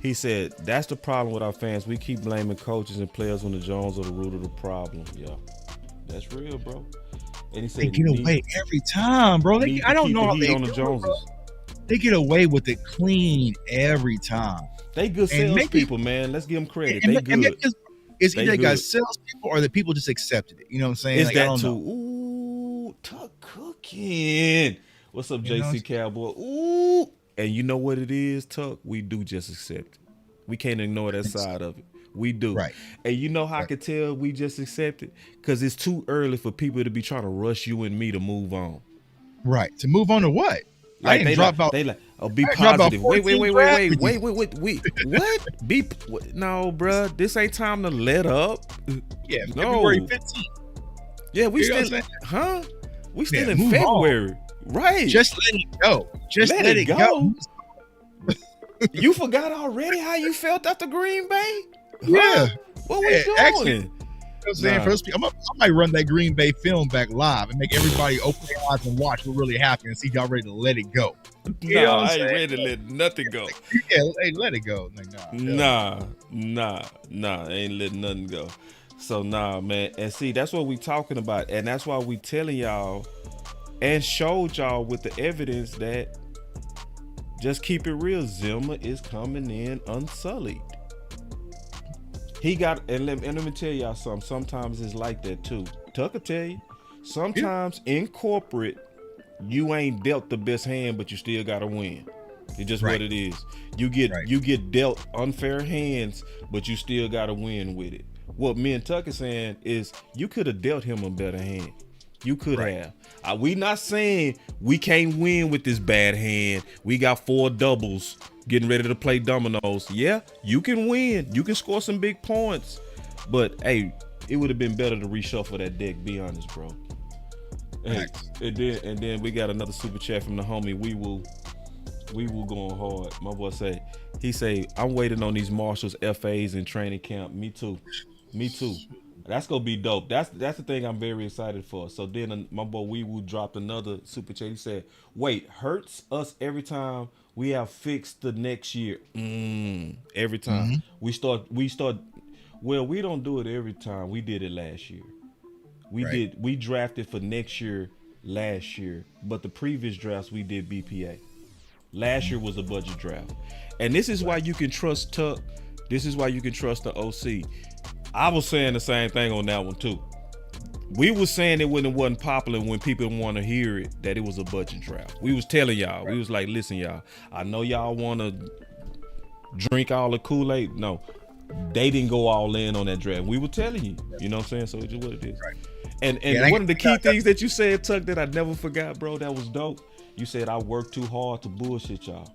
Speaker 1: He said, that's the problem with our fans. We keep blaming coaches and players when the Jones are the root of the problem. Yeah, that's real, bro. And he said,
Speaker 3: they get away every time, bro. I don't know how they
Speaker 1: on the Joneses.
Speaker 3: They get away with it clean every time.
Speaker 1: They good salespeople, man. Let's give them credit. They good.
Speaker 3: It's either they got salespeople or the people just accepted it. You know what I'm saying?
Speaker 1: It's that too. Ooh, Tuck cooking. What's up, JC Cowboy? Ooh. And you know what it is, Tuck? We do just accept it. We can't ignore that side of it. We do.
Speaker 3: Right.
Speaker 1: And you know how I can tell we just accept it? Because it's too early for people to be trying to rush you and me to move on.
Speaker 3: Right. To move on to what?
Speaker 1: Like they like, oh, be positive. Wait. What? No, bruh. This ain't time to let up.
Speaker 3: Yeah, February 15th.
Speaker 1: Yeah, we still, huh? We still in February. On. Right.
Speaker 3: Just let it go. Just let it go.
Speaker 1: You forgot already how you felt after Green Bay?
Speaker 3: Yeah.
Speaker 1: What we doing?
Speaker 3: Actually, you know what I'm saying? I might run that Green Bay film back live and make everybody open their eyes and watch what really happened and see y'all ready to let it go.
Speaker 1: I ain't ready to let nothing go.
Speaker 3: Yeah, hey, let it go. Like,
Speaker 1: nah, ain't letting nothing go. So nah, man. And see, that's what we talking about. And that's why we telling y'all and showed y'all with the evidence that just keep it real. Zimmer is coming in unsullied. He got, and let me tell y'all something. Sometimes it's like that too. Tucker tell you, sometimes in corporate, you ain't dealt the best hand, but you still gotta win. It's just what it is. You get dealt unfair hands, but you still gotta win with it. What me and Tucker saying is, you could have dealt him a better hand. You could have. We not saying we can't win with this bad hand. We got 4 doubles getting ready to play dominoes. Yeah, you can win. You can score some big points. But, hey, it would have been better to reshuffle that deck, be honest, bro. Hey, and then we got another super chat from the homie. We will going hard. My boy he say, I'm waiting on these marshals, FAs in training camp. Me too. That's gonna be dope. That's the thing I'm very excited for. So then my boy Weewu dropped another super chat. He said, "Wait, hurts us every time we have fixed the next year. Every time we start. Well, we don't do it every time. We did it last year. We drafted for next year last year, but the previous drafts we did BPA. Last year was a budget draft, and this is why you can trust Tuck. This is why you can trust the OC." I was saying the same thing on that one too. We was saying it when it wasn't popular, when people want to hear it, that it was a budget draft. We was telling y'all, we was like, listen, y'all, I know y'all want to drink all the Kool-Aid. No, they didn't go all in on that draft. We were telling you, you know what I'm saying? So it's just what it is. Right. And one of the key things that you said, Tuck, that I never forgot, bro, that was dope. You said, I worked too hard to bullshit y'all.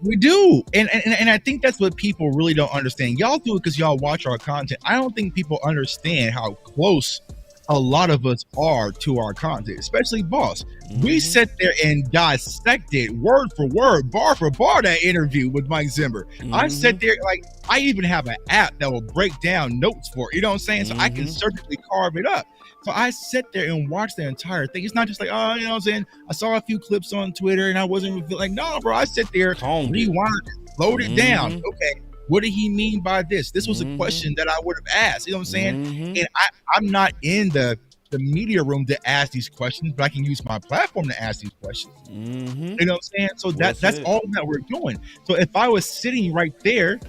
Speaker 3: We do. And I think that's what people really don't understand. Y'all do it because y'all watch our content. I don't think people understand how close a lot of us are to our content, especially Boss. We sat there and dissected word for word, bar for bar, that interview with Mike Zimmer. I sat there, like, I even have an app that will break down notes for it. You know what I'm saying? So I can surgically carve it up. So I sit there and watch the entire thing. It's not just like, oh, you know what I'm saying? I saw a few clips on Twitter and I wasn't like, no, bro, I sit there, rewind, load it down. Okay, what did he mean by this? This was a question that I would have asked. You know what I'm saying? And I'm not in the the media room to ask these questions, but I can use my platform to ask these questions.
Speaker 1: Mm-hmm.
Speaker 3: You know what I'm saying? So that's all that we're doing. So if I was sitting right there,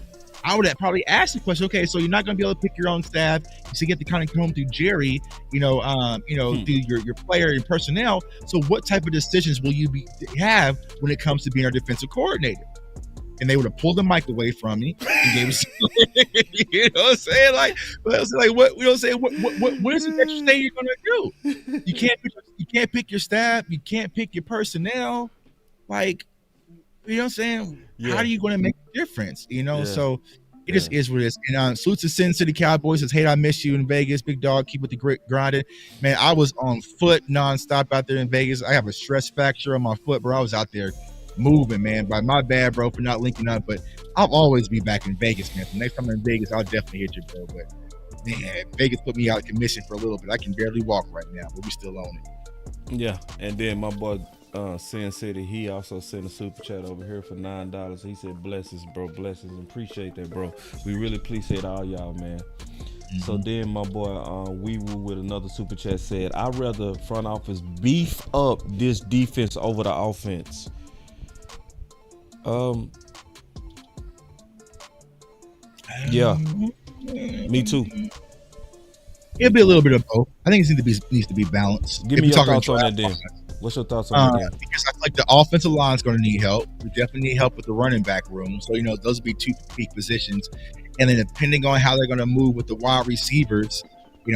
Speaker 3: I would have probably asked the question, okay, so you're not going to be able to pick your own staff. You get to kind of come through Jerry, through your player and personnel. So what type of decisions will you have when it comes to being our defensive coordinator? And they would have pulled the mic away from me and gave us, you know what I'm saying? Like what is the next thing you're gonna do? You can't pick your staff, you can't pick your personnel. Like, you know what I'm saying?
Speaker 1: Yeah.
Speaker 3: How are you gonna make a difference? You know,
Speaker 1: Yeah.
Speaker 3: so it just is what it is. And salute to Sin City Cowboys. Says, hey, I miss you in Vegas, big dog. Keep with the grit grinding. Man, I was on foot nonstop out there in Vegas. I have a stress fracture on my foot, bro. I was out there moving, man. By my bad, bro, for not linking up. But I'll always be back in Vegas, man. So next time I'm in Vegas, I'll definitely hit you, bro. But man, Vegas put me out of commission for a little bit. I can barely walk right now, but we still own it.
Speaker 1: Yeah, and then my boy Sin City, he also sent a super chat over here for $9. He said, blessings, bro, blessings. Appreciate that, bro. We really appreciate all y'all, man. So then my boy Wee Woo with another super chat said, I'd rather front office beef up this defense over the offense. Yeah, me too.
Speaker 3: It'll be a little bit of both. I think it needs to be balanced.
Speaker 1: Give me your thoughts on that, then. What's your thoughts on that?
Speaker 3: Because I feel like the offensive line is going to need help. We definitely need help with the running back room. So, those would be two key positions. And then depending on how they're going to move with the wide receivers,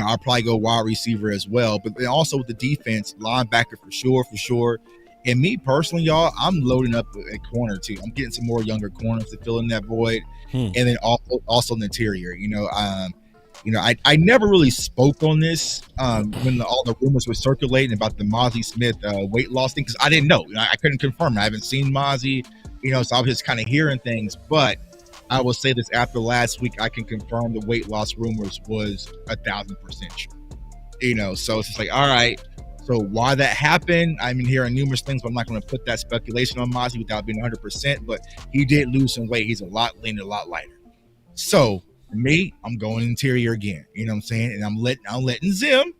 Speaker 3: I'll probably go wide receiver as well. But then also with the defense, linebacker for sure. And me personally, y'all, I'm loading up at corner too. I'm getting some more younger corners to fill in that void. And then also in the interior, I never really spoke on this when all the rumors were circulating about the Mozzie Smith weight loss thing, because I didn't know. I couldn't confirm. I haven't seen Mozzie, so I was just kind of hearing things. But I will say this: after last week, I can confirm the weight loss rumors was 1,000% true. So it's just like, all right. So why that happened, I've been hearing numerous things, but I'm not going to put that speculation on Mozzie without being 100%. But he did lose some weight. He's a lot leaner, a lot lighter. So for me, I'm going interior again. You know what I'm saying? And I'm letting Zim,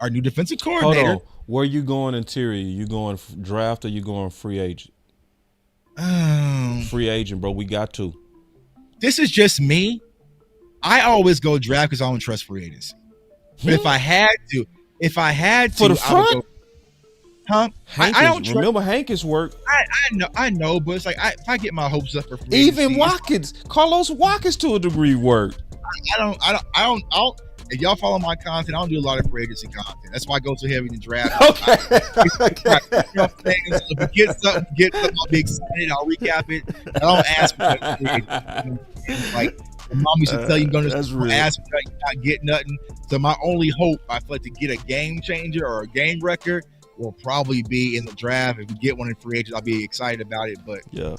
Speaker 3: our new defensive coordinator.
Speaker 1: Hold on. Where you going interior? You going draft or you going free agent? Free agent, bro. We got to.
Speaker 3: This is just me. I always go draft because I don't trust free agents. But if I had to,
Speaker 1: for the front,
Speaker 3: I don't
Speaker 1: remember Hankins work.
Speaker 3: I know, but it's like if I get my hopes up for free
Speaker 1: even Watkins, Carlos Watkins to a degree work.
Speaker 3: I don't. If y'all follow my content, I don't do a lot of free agency content. That's why I go so heavy in the draft.
Speaker 1: Okay.
Speaker 3: If we get something, I'll be excited. I'll recap it. I don't ask for that. Like the mom used to tell you, you're going to ask for that, you're not getting nothing. So my only hope, I feel like, to get a game changer or a game wrecker will probably be in the draft. If we get one in free agent, I'll be excited about it. But
Speaker 1: yeah,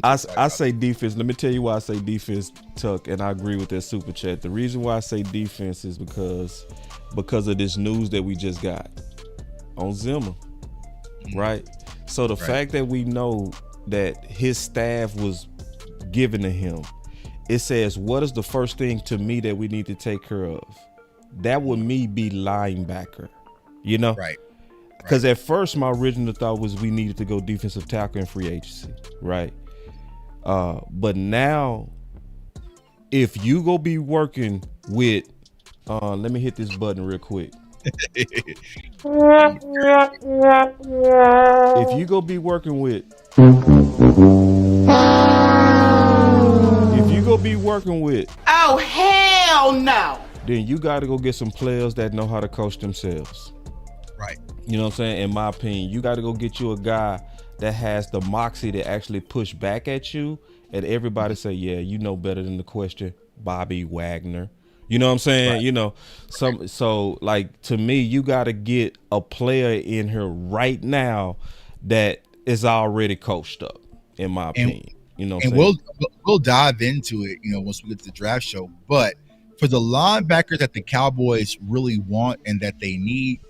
Speaker 3: I
Speaker 1: say defense. Let me tell you why I say defense, Tuck, and I agree with that super chat. The reason why I say defense is because of this news that we just got on Zimmer, right? So the fact that we know that his staff was given to him, it says, what is the first thing to me that we need to take care of? That would be linebacker,
Speaker 3: right?
Speaker 1: Because at first my original thought was we needed to go defensive tackle in free agency, right? But now, if you go be working with, let me hit this button real quick. If you go be working with,
Speaker 12: oh hell no,
Speaker 1: then you got to go get some players that know how to coach themselves.
Speaker 3: Right.
Speaker 1: You know what I'm saying? In my opinion, you got to go get you a guy that has the moxie to actually push back at you, and everybody say, yeah, you know better than the question, Bobby Wagner. You know what I'm saying?
Speaker 3: Right.
Speaker 1: So like, to me, you got to get a player in here right now that is already coached up, in my opinion.
Speaker 3: And we'll dive into it, once we get to the draft show. But for the linebackers that the Cowboys really want and that they need,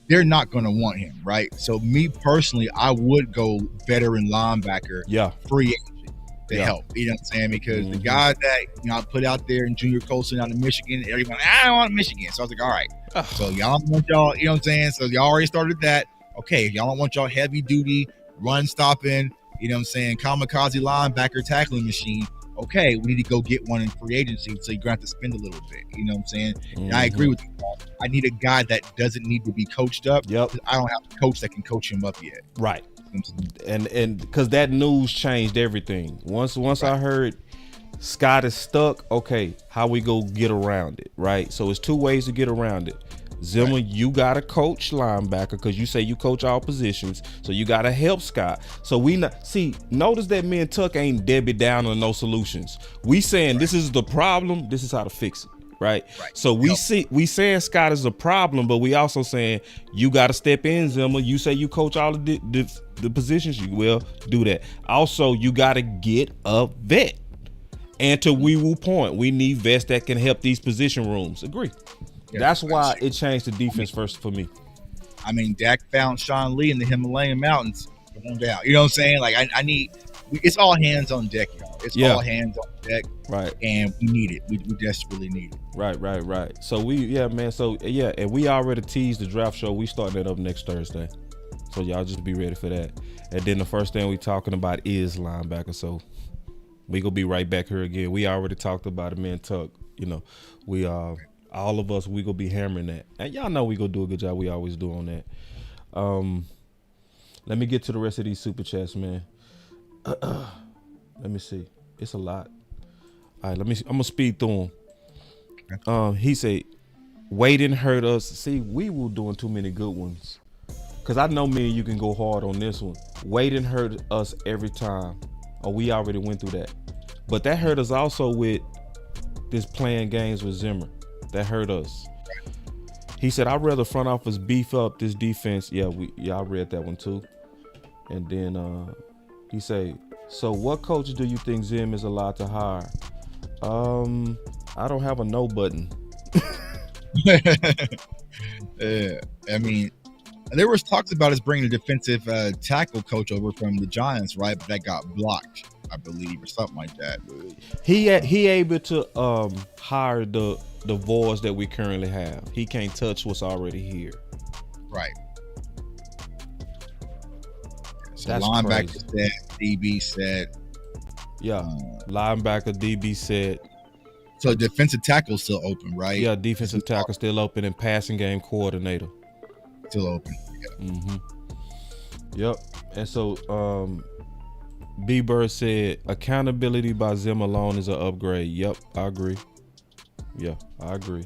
Speaker 3: they're not going to want him, right? So me personally, I would go veteran linebacker, free agent. to help. You know what I'm saying? Because the guy that I put out there in Junior Colson out of Michigan, everyone, I don't want Michigan. So I was like, all right. So y'all don't want y'all, you know what I'm saying? So y'all already started that. Okay, if y'all don't want y'all heavy duty, run stopping, you know what I'm saying, kamikaze linebacker tackling machine. Okay, we need to go get one in free agency, so you're gonna have to spend a little bit. You know what I'm saying? And I agree with you. I need a guy that doesn't need to be coached up.
Speaker 1: Yep.
Speaker 3: I don't have a coach that can coach him up yet.
Speaker 1: Right. And because that news changed everything. Once I heard Scott is stuck, okay, how we go get around it, right? So it's two ways to get around it. Zimmer, you got to coach linebacker because you say you coach all positions, so you got to help Scott. So notice that me and Tuck ain't Debbie down on no solutions. We saying this is the problem, this is how to fix it, right? So we saying Scott is a problem, but we also saying you got to step in, Zimmer. You say you coach all the positions, you will do that. Also, you got to get a vet. And to Wee Woo point, we need vets that can help these position rooms. Agree. Yeah, that's why it changed the defense first for me.
Speaker 3: I mean, Dak found Sean Lee in the Himalayan mountains. Come on down. You know what I'm saying? Like, I need, it's all hands on deck, y'all. It's all hands on deck. Right. And we need it. We desperately need it.
Speaker 1: Right. So and we already teased the draft show. We starting it up next Thursday. So y'all just be ready for that. And then the first thing we talking about is linebacker. So we gonna be right back here again. We already talked about it, man. Tuck. You know, we all of us, we gonna be hammering that. And y'all know we gonna do a good job. We always do on that. Let me get to the rest of these super chats, man. Let me see. It's a lot. All right, I'm gonna speed through them. He said, waiting hurt us. See, we were doing too many good ones. Cause I know me and you can go hard on this one. Waiting hurt us every time. Oh, we already went through that. But that hurt us also with this playing games with Zimmer. That hurt us. He said, I'd rather front office beef up this defense. Yeah, I read that one too. And then he said, so what coach do you think Zim is allowed to hire? I don't have a no button.
Speaker 3: Yeah, I mean, there was talks about us bringing a defensive tackle coach over from the Giants, right? But that got blocked, I believe, or something like that.
Speaker 1: He able to hire the voids that we currently have. He can't touch what's already here.
Speaker 3: Right. So
Speaker 1: that's
Speaker 3: linebacker
Speaker 1: crazy.
Speaker 3: said, DB said.
Speaker 1: Yeah, linebacker, DB said.
Speaker 3: So defensive tackle still open, right?
Speaker 1: Yeah, defensive tackle still open, and passing game coordinator
Speaker 3: still open.
Speaker 1: Yep. And so B Bird said accountability by Zim alone is an upgrade. Yep, I agree. Yeah, I agree.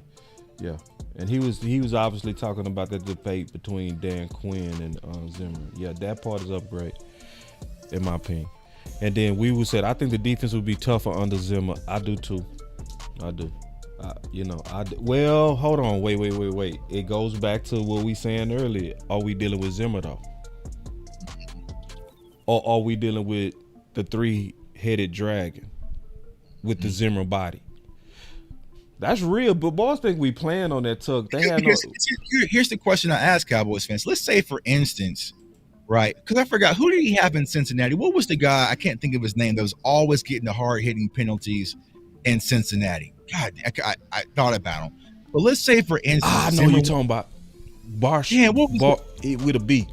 Speaker 1: Yeah. And he was obviously talking about the debate between Dan Quinn and Zimmer. Yeah, that part is upgrade, in my opinion. And then we said, I think the defense would be tougher under Zimmer. I do too. I do. Well, hold on. Wait. It goes back to what we saying earlier. Are we dealing with Zimmer though? Or are we dealing with the three-headed dragon with the Zimmer body? That's real, but boss think we playing on that Tuck.
Speaker 3: Here's the question I ask Cowboys fans. Let's say, for instance, right? Because I forgot, who did he have in Cincinnati? What was the guy? I can't think of his name. That was always getting the hard-hitting penalties in Cincinnati. God, I thought about him. But let's say, for instance,
Speaker 1: I know you're talking about Barsh. Yeah, with a B.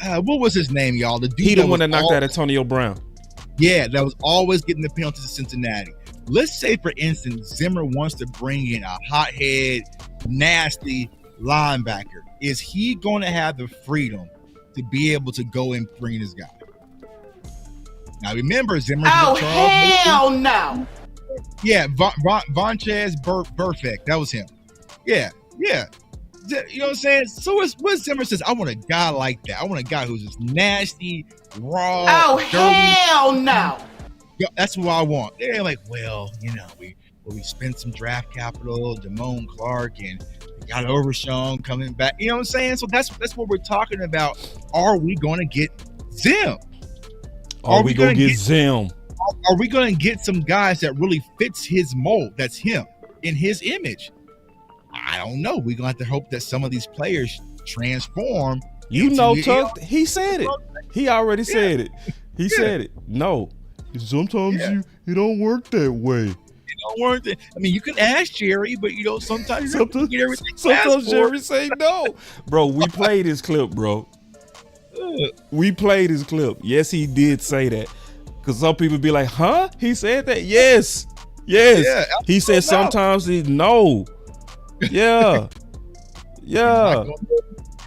Speaker 3: What was his name, y'all? The dude
Speaker 1: he the one that knocked out Antonio Brown.
Speaker 3: Yeah, that was always getting the penalties in Cincinnati. Let's say, for instance, Zimmer wants to bring in a hothead, nasty linebacker. Is he going to have the freedom to be able to go and bring this guy? Now, remember, Zimmer.
Speaker 12: Oh, hell no.
Speaker 3: Yeah, Vonchez Burfict. That was him. Yeah. You know what I'm saying? So what Zimmer says, I want a guy like that. I want a guy who's just nasty, raw.
Speaker 12: Oh,
Speaker 3: dirty.
Speaker 12: hell no.
Speaker 3: Yeah, that's what I want. They're like, well, we spent some draft capital, Damone Clark, and we got Overshown coming back. You know what I'm saying? So that's what we're talking about. Are we going to get Zim?
Speaker 1: Are we going to get Zim?
Speaker 3: Are we going to get some guys that really fits his mold? That's him in his image. I don't know. We're going to have to hope that some of these players transform.
Speaker 1: Tuck, he said it. He already said it. He said it. No. Sometimes it don't work that way.
Speaker 3: I mean, you can ask Jerry, but sometimes you don't get everything you ask
Speaker 1: Sometimes
Speaker 3: for.
Speaker 1: Jerry say no. Bro, we played his clip, bro. We played his clip. Yes, he did say that. Because some people be like, huh? He said that? Yes.
Speaker 3: Yeah,
Speaker 1: He said sometimes he no. Yeah. Yeah.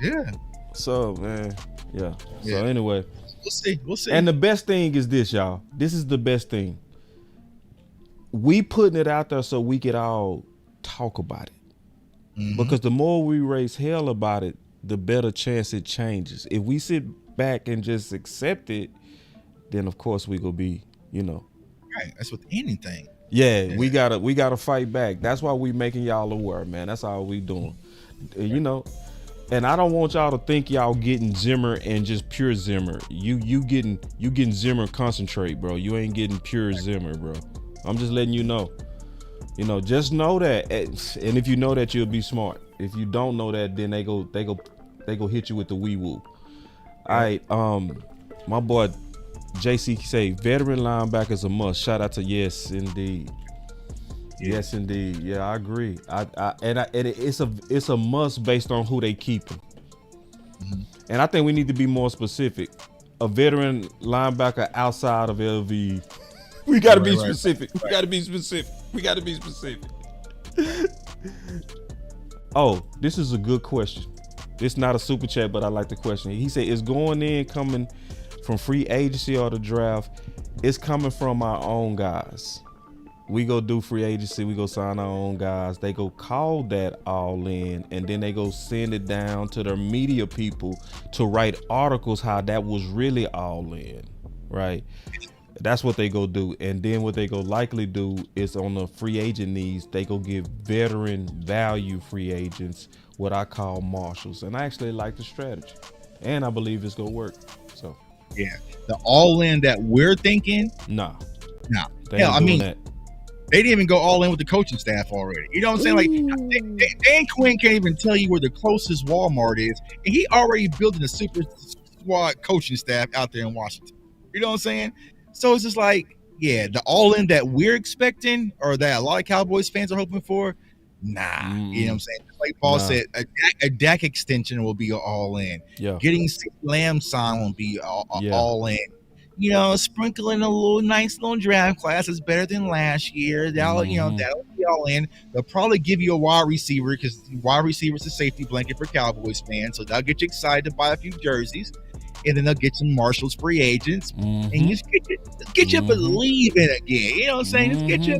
Speaker 3: Yeah.
Speaker 1: So, man. Yeah. So, anyway.
Speaker 3: We'll see.
Speaker 1: And the best thing is this, y'all. This is the best thing. We putting it out there so we could all talk about it. Because the more we raise hell about it, the better chance it changes. If we sit back and just accept it, then of course we gonna be,
Speaker 3: Right. That's with anything.
Speaker 1: Yeah, we gotta fight back. That's why we making y'all aware, man. That's all we doing. And I don't want y'all to think y'all getting Zimmer and just pure Zimmer. You getting Zimmer concentrate, bro. You ain't getting pure Zimmer, bro. I'm just letting you know. Just know that. And if you know that, you'll be smart. If you don't know that, then they go hit you with the wee woo. All right, my boy JC say veteran linebackers a must. Shout out to yes indeed. Yes indeed. Yeah, I agree. It's a must based on who they keeping. And I think we need to be more specific. A veteran linebacker outside of LV. We gotta be specific. We gotta be specific. Oh, this is a good question. It's not a super chat, but I like the question. He said, is going in coming from free agency or the draft? It's coming from our own guys. We go do free agency. We go sign our own guys. They go call that all in, and then they go send it down to their media people to write articles how that was really all in, right? That's what they go do. And then what they go likely do is on the free agent needs, they go give veteran value free agents what I call marshals. And I actually like the strategy. And I believe it's going to work. So,
Speaker 3: yeah. The all in that we're thinking?
Speaker 1: Nah.
Speaker 3: Hell, I mean, that. They didn't even go all in with the coaching staff already. You know what I'm saying? Like, Dan Quinn can't even tell you where the closest Walmart is. And he already building a super squad coaching staff out there in Washington. You know what I'm saying? So it's just like, yeah, the all-in that we're expecting or that a lot of Cowboys fans are hoping for, nah. You know what I'm saying? Like Paul said, a Dak extension will be all-in.
Speaker 1: Yeah.
Speaker 3: Getting Lamb signed will be all-in. Sprinkling a nice little draft class is better than last year. That'll be all in. They'll probably give you a wide receiver because wide receiver is a safety blanket for Cowboys fans. So that'll get you excited to buy a few jerseys. And then they'll get some Marshalls free agents and just get you believing again. You know what I'm saying? Just get you,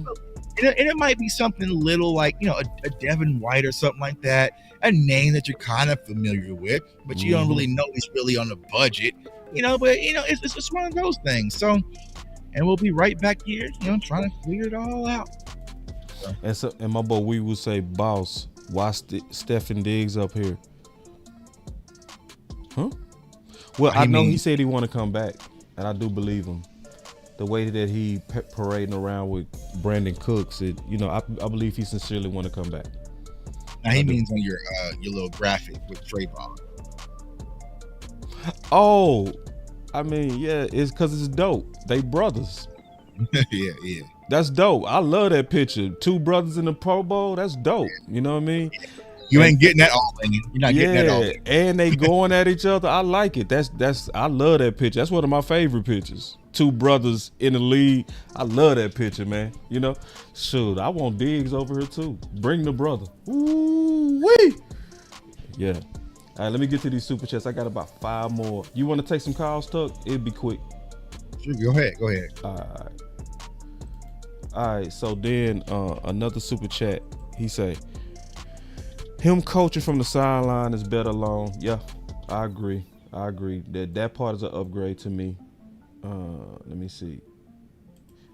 Speaker 3: and it might be something little like, a Devin White or something like that, a name that you're kind of familiar with, but you don't really know he's really on the budget, but it's just one of those things. So, and we'll be right back here, trying to figure it all out.
Speaker 1: And my boy, we would say, boss, why Stephen Diggs up here? Huh? Well, I know he said he want to come back, and I do believe him. The way that he parading around with Brandon Cooks, I believe he sincerely want to come back.
Speaker 3: Now he means on your little graphic with Trayvon.
Speaker 1: Oh, I mean, yeah, it's because it's dope. They brothers.
Speaker 3: yeah.
Speaker 1: That's dope. I love that picture. Two brothers in the Pro Bowl. That's dope. You know what I mean?
Speaker 3: You ain't getting that all in. You're not getting that all in.
Speaker 1: And they going at each other. I like it. I love that picture. That's one of my favorite pictures. Two brothers in the league. I love that picture, man. Shoot, I want Diggs over here too. Bring the brother. Ooh-wee. Yeah. All right, let me get to these super chats. I got about 5 more. You want to take some calls, Tuck? It'd be quick.
Speaker 3: Sure, go ahead.
Speaker 1: All right. So then another super chat. He say, him coaching from the sideline is better alone. Yeah, I agree. That part is an upgrade to me. Let me see.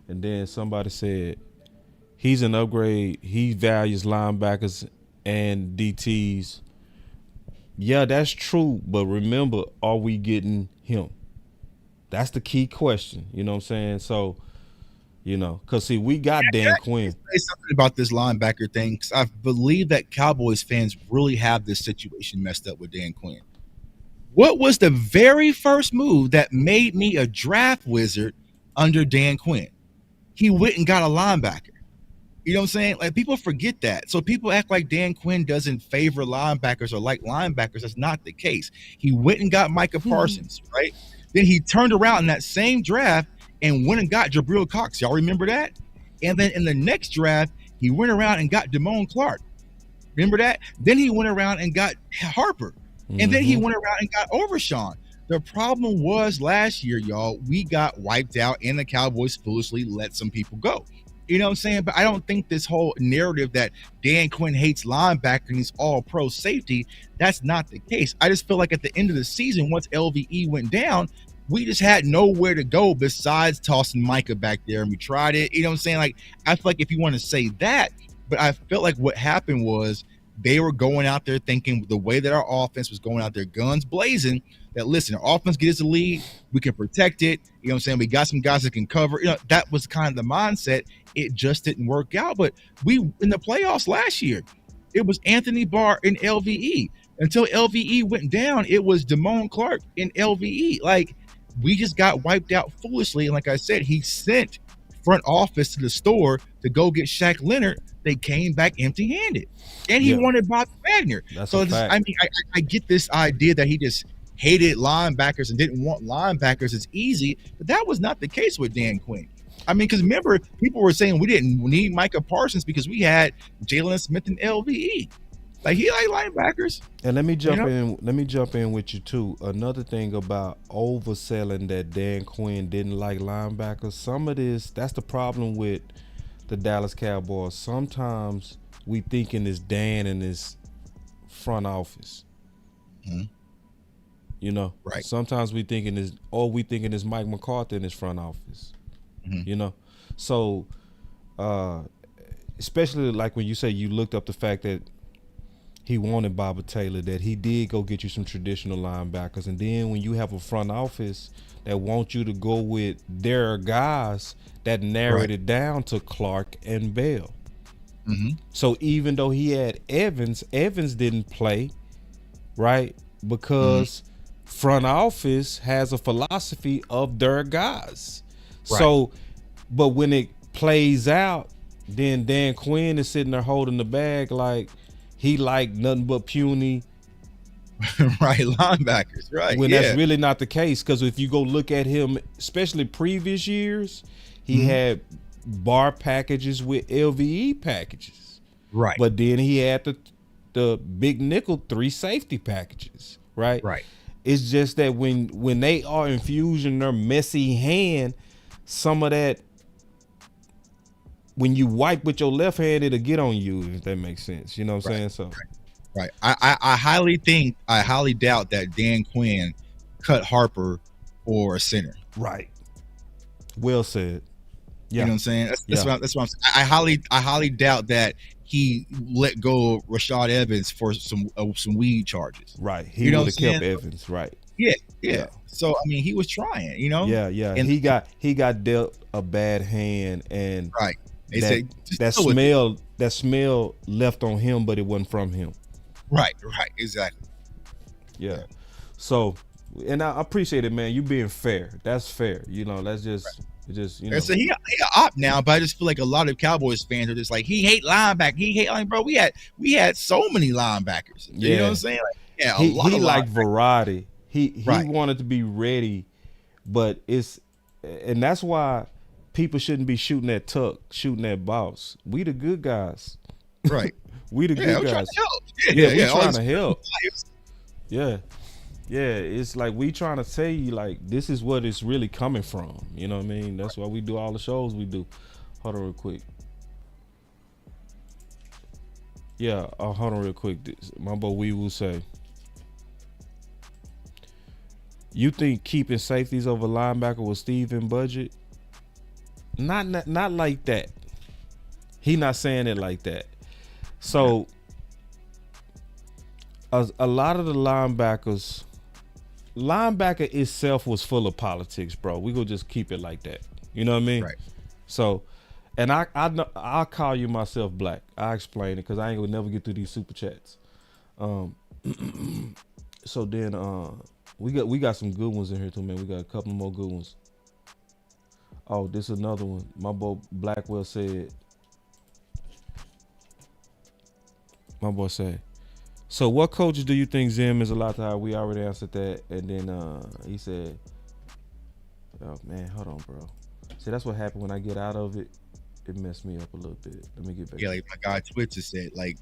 Speaker 1: And then somebody said he's an upgrade. He values linebackers and DTs. Yeah, that's true. But remember, are we getting him? That's the key question. You know what I'm saying? So, because see, we got Dan Quinn.
Speaker 3: Say something about this linebacker thing, because I believe that Cowboys fans really have this situation messed up with Dan Quinn. What was the very first move that made me a draft wizard under Dan Quinn. He went and got a linebacker. You know what I'm saying? Like, people forget that. So people act like Dan Quinn doesn't favor linebackers or like linebackers. That's not the case. He went and got Micah Parsons, right? Then he turned around in that same draft and went and got Jabril Cox. Y'all remember that? And then in the next draft, he went around and got Damone Clark. Remember that? Then he went around and got Harper. And then he went around and got Overshawn. The problem was last year, y'all, we got wiped out and the Cowboys foolishly let some people go. You know what I'm saying? But I don't think this whole narrative that Dan Quinn hates linebacker and he's all pro safety, that's not the case. I just feel like at the end of the season, once LVE went down, we just had nowhere to go besides tossing Micah back there, and we tried it. You know what I'm saying? Like, I feel like if you want to say that, but I felt like what happened was they were going out there thinking the way that our offense was going out there, guns blazing, that listen, our offense gets the lead, we can protect it. You know what I'm saying? We got some guys that can cover. You know, that was kind of the mindset. It just didn't work out. But we, in the playoffs last year, it was Anthony Barr and LVE. Until LVE went down, it was Damone Clark and LVE. Like, we just got wiped out foolishly. And like I said, he sent front office to the store to go get Shaq Leonard. They came back empty-handed. And he wanted Bob Wagner. So this, I mean, I get this idea that he just hated linebackers and didn't want linebackers as easy, but that was not the case with Dan Quinn. I mean, because remember, people were saying we didn't need Micah Parsons because we had Jalen Smith and LVE. Like, he liked linebackers.
Speaker 1: And let me jump in. Let me jump in with you too. Another thing about overselling that Dan Quinn didn't like linebackers. Some of this, that's the problem with the Dallas Cowboys. Sometimes we thinking it's Dan and his front office. You know,
Speaker 3: right?
Speaker 1: Sometimes we thinking is Mike McCarthy in his front office. You know, so especially like when you say you looked up the fact that he wanted Bobby Taylor, that he did go get you some traditional linebackers, and then when you have a front office that wants you to go with their guys, that narrowed it down to Clark and Bell. So even though he had Evans didn't play, right? Because front office has a philosophy of their guys. So, but when it plays out, then Dan Quinn is sitting there holding the bag like he like nothing but puny
Speaker 3: linebackers, right?
Speaker 1: When that's really not the case, because if you go look at him, especially previous years, he had bar packages with LVE packages,
Speaker 3: right?
Speaker 1: But then he had the big nickel 3 safety packages, right? It's just that when they are infusing their messy hand, some of that, when you wipe with your left hand, it'll get on you, if that makes sense. You know what I'm saying? So
Speaker 3: Right. I highly doubt that Dan Quinn cut Harper for a center.
Speaker 1: Right. Well said. Yeah.
Speaker 3: You know what I'm saying? That's what I'm saying. I highly doubt that he let go of Rashad Evans for some weed charges.
Speaker 1: Right. He would have kept Evans. Right.
Speaker 3: Yeah. So I mean, he was trying. You know.
Speaker 1: Yeah. And he got dealt a bad hand, and
Speaker 3: They say
Speaker 1: that smell left on him, but it wasn't from him.
Speaker 3: Right, exactly.
Speaker 1: Yeah. So, and I appreciate it, man. You being fair. That's fair. You know, that's just you know.
Speaker 3: So he opt now, but I just feel like a lot of Cowboys fans are just like, he hate linebacker. He hate, like, bro. We had so many linebackers. You know what I'm saying? Like,
Speaker 1: he liked variety. He wanted to be ready, but and that's why people shouldn't be shooting at Tuck, shooting at Boss. We the good guys.
Speaker 3: Right.
Speaker 1: We the good guys. We're trying to help. Yeah. It's like we trying to tell you, like, this is what it's really coming from. You know what I mean? That's why we do all the shows we do. Hold on real quick. Yeah, hold on real quick. My boy We will say, you think keeping safeties over linebacker was Steven budget? Not like that. He not saying it like that. So a lot of the linebacker itself was full of politics, bro. We gonna just keep it like that. You know what I mean?
Speaker 3: Right.
Speaker 1: So, and I'll call you myself black. I explain it because I ain't gonna never get through these super chats. So then we got some good ones in here too, man. We got a couple more good ones. Oh, this is another one. My boy Blackwell said. My boy said. So, what coaches do you think Zim is allowed to hire? We already answered that, and then he said, "Oh man, hold on, bro. See, that's what happened when I get out of it. It messed me up a little bit. Let me get back.
Speaker 3: Yeah, like my guy Twitch has said, like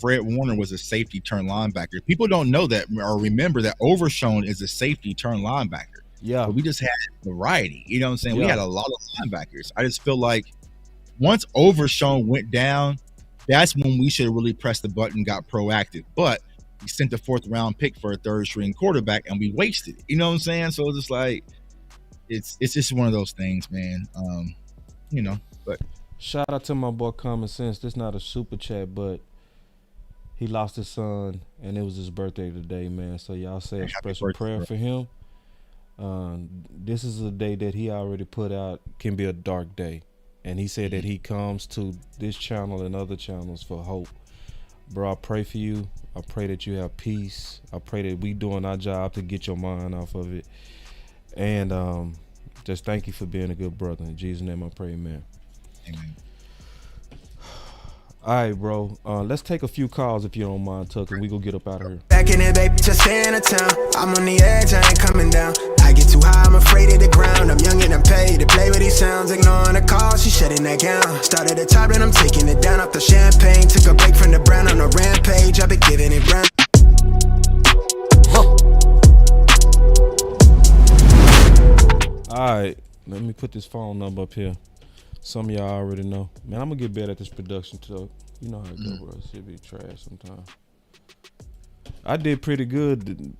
Speaker 3: Fred Warner was a safety turn linebacker. People don't know that or remember that Overshown is a safety turn linebacker.
Speaker 1: Yeah,
Speaker 3: but we just had variety. You know what I'm saying?
Speaker 1: Yeah.
Speaker 3: We had a lot of linebackers. I just feel like once Overshown went down, that's when we should have really pressed the button and got proactive. But we sent the 4th round pick for a 3rd string quarterback and we wasted it. You know what I'm saying? So it's just like it's just one of those things, man. You know, but
Speaker 1: shout out to my boy Common Sense. This not a super chat, but he lost his son and it was his birthday today, man. So y'all say a special prayer for him. This is a day that he already put out can be a dark day, and he said that he comes to this channel and other channels for hope. Bro, I pray for you. I pray that you have peace. I pray that we doing our job to get your mind off of it, and just thank you for being a good brother. In Jesus' name I pray, amen.
Speaker 3: Amen.
Speaker 1: All right, bro. Let's take a few calls if you don't mind, Tucker. We gonna get up out of here.
Speaker 8: Back in it, baby, just stay in the town. I'm on the edge, I ain't coming down. I get too high, I'm afraid of the ground. I'm young and I'm paid to play with these sounds. Ignoring the calls, she shutting that down. Started at the top, and I'm taking it down off the champagne. Took a break from the brown on a rampage. I've been giving it brown.
Speaker 1: All right, let me put this phone number up here. Some of y'all already know. Man, I'm gonna get better at this production too. You know how it go, bro. Shit be trash sometimes. I did pretty good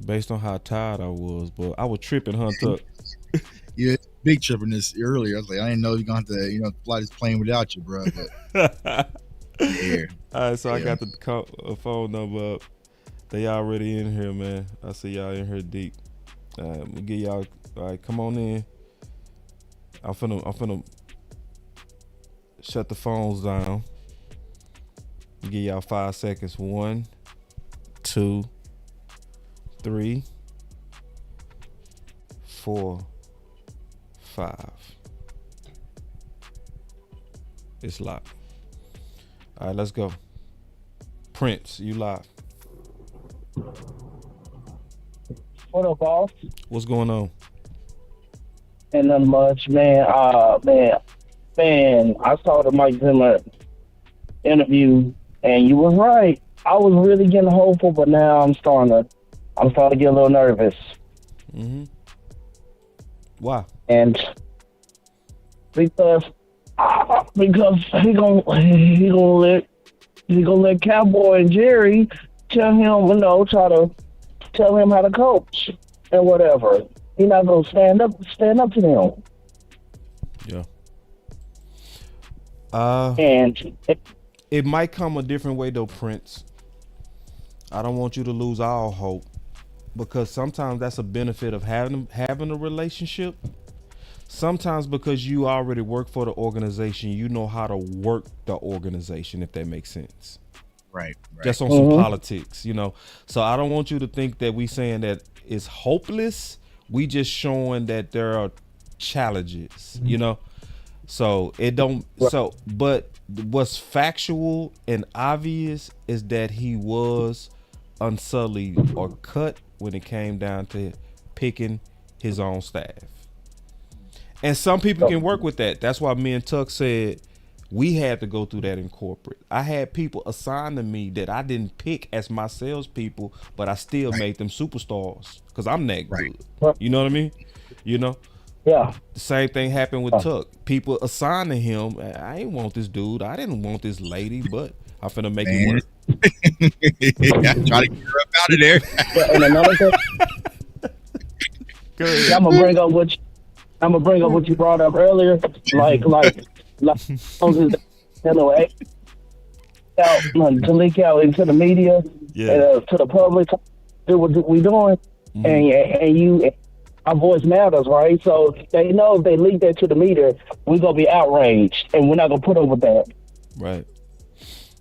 Speaker 1: based on how tired I was, but I was tripping, huh, Tuck?
Speaker 3: Yeah, big tripping this earlier. I was like, I didn't know you're gonna have to, fly this plane without you, bro. But, yeah.
Speaker 1: All right, so I got the phone number up. They already in here, man. I see y'all in here deep. All right, I'm gonna get y'all. All right, come on in. I'm finna shut the phones down. Give y'all 5 seconds. 1, 2, 3, 4, 5. It's locked. All right, let's go. Prince, you live.
Speaker 13: What up, boss?
Speaker 1: What's going on?
Speaker 13: Ain't nothing much, man. Man, I saw the Mike Zimmer interview, and you was right. I was really getting hopeful, but now I'm starting to get a little nervous.
Speaker 1: Mm-hmm. Why?
Speaker 13: And because he gonna let Cowboy and Jerry tell him, try to tell him how to coach and whatever. He's not gonna stand up to them.
Speaker 1: Yeah.
Speaker 13: And
Speaker 1: it might come a different way though, Prince. I don't want you to lose all hope, because sometimes that's a benefit of having a relationship. Sometimes because you already work for the organization, you know how to work the organization, if that makes sense.
Speaker 3: Right.
Speaker 1: Just on some politics, So I don't want you to think that we saying that it's hopeless. We just showing that there are challenges, So it don't. So, but what's factual and obvious is that he was unsullied or cut when it came down to picking his own staff. And some people can work with that. That's why me and Tuck said we had to go through that in corporate. I had people assigned to me that I didn't pick as my salespeople, but I still made them superstars because I'm that good. You know what I mean?
Speaker 13: Yeah.
Speaker 1: The same thing happened with Tuck. People assigned to him. I ain't want this dude. I didn't want this lady, but I'm finna make it work.
Speaker 3: I'm trying to get her up out of there.
Speaker 13: And another thing, I'm gonna bring up what you brought up earlier, like to leak out into the media, to the public, do what we doing, and our voice matters, right? So they know if they leak that to the media, we're gonna be outraged, and we're not gonna put up with that.
Speaker 1: Right.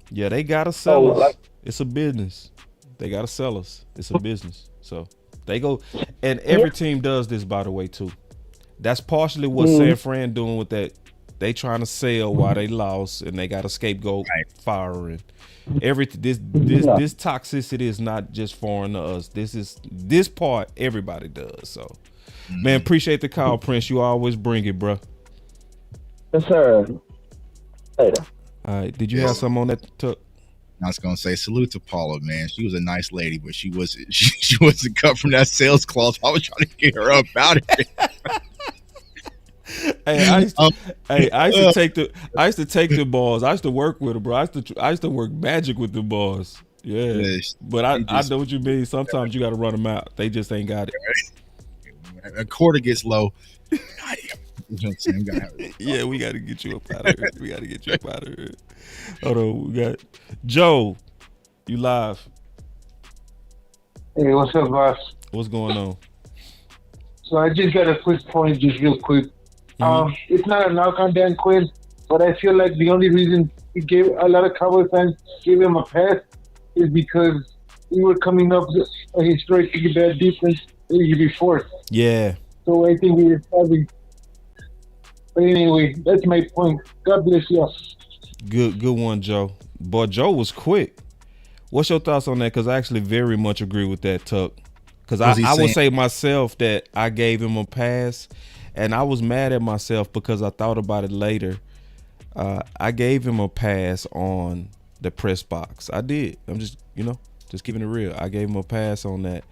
Speaker 1: Yeah, they gotta sell us. It's a business. They gotta sell us. It's a business. So they go, and every team does this, by the way, too. That's partially what San Fran doing with that. They trying to sell while they lost, and they got a scapegoat firing. This toxicity is not just foreign to us. This part everybody does. So, man, appreciate the call, Prince. You always bring it, bro.
Speaker 13: Yes, sir. Later.
Speaker 1: All right. Did you have something on that, Tuck?
Speaker 3: I was gonna say salute to Paula, man. She was a nice lady, but she wasn't cut from that sales clause. I was trying to get her up out of it.
Speaker 1: Hey, I used to take the balls. I used to work with them, bro. I used to work magic with the balls. Yeah,
Speaker 3: Yes,
Speaker 1: but I know what you mean. Sometimes you got to run them out. They just ain't got it.
Speaker 3: A quarter gets low. You know what I'm saying?
Speaker 1: Yeah, we got to get you up out of here. Hold on, we got Joe. You live?
Speaker 14: Hey, what's up, boss?
Speaker 1: What's going on?
Speaker 14: So I just got a quick point, just real quick. It's not a knock on Dan Quinn, but I feel like the only reason he gave a lot of Cowboy fans gave him a pass is because we were coming up with a historically bad defense the year before.
Speaker 1: Yeah.
Speaker 14: So I think we were having. But anyway, that's my point. God bless you.
Speaker 1: Good one, Joe. Boy, Joe was quick. What's your thoughts on that? Because I actually very much agree with that, Tuck. Because I would say myself that I gave him a pass, and I was mad at myself because I thought about it later. I gave him a pass on the press box. I did. I'm just keeping it real. I gave him a pass on that.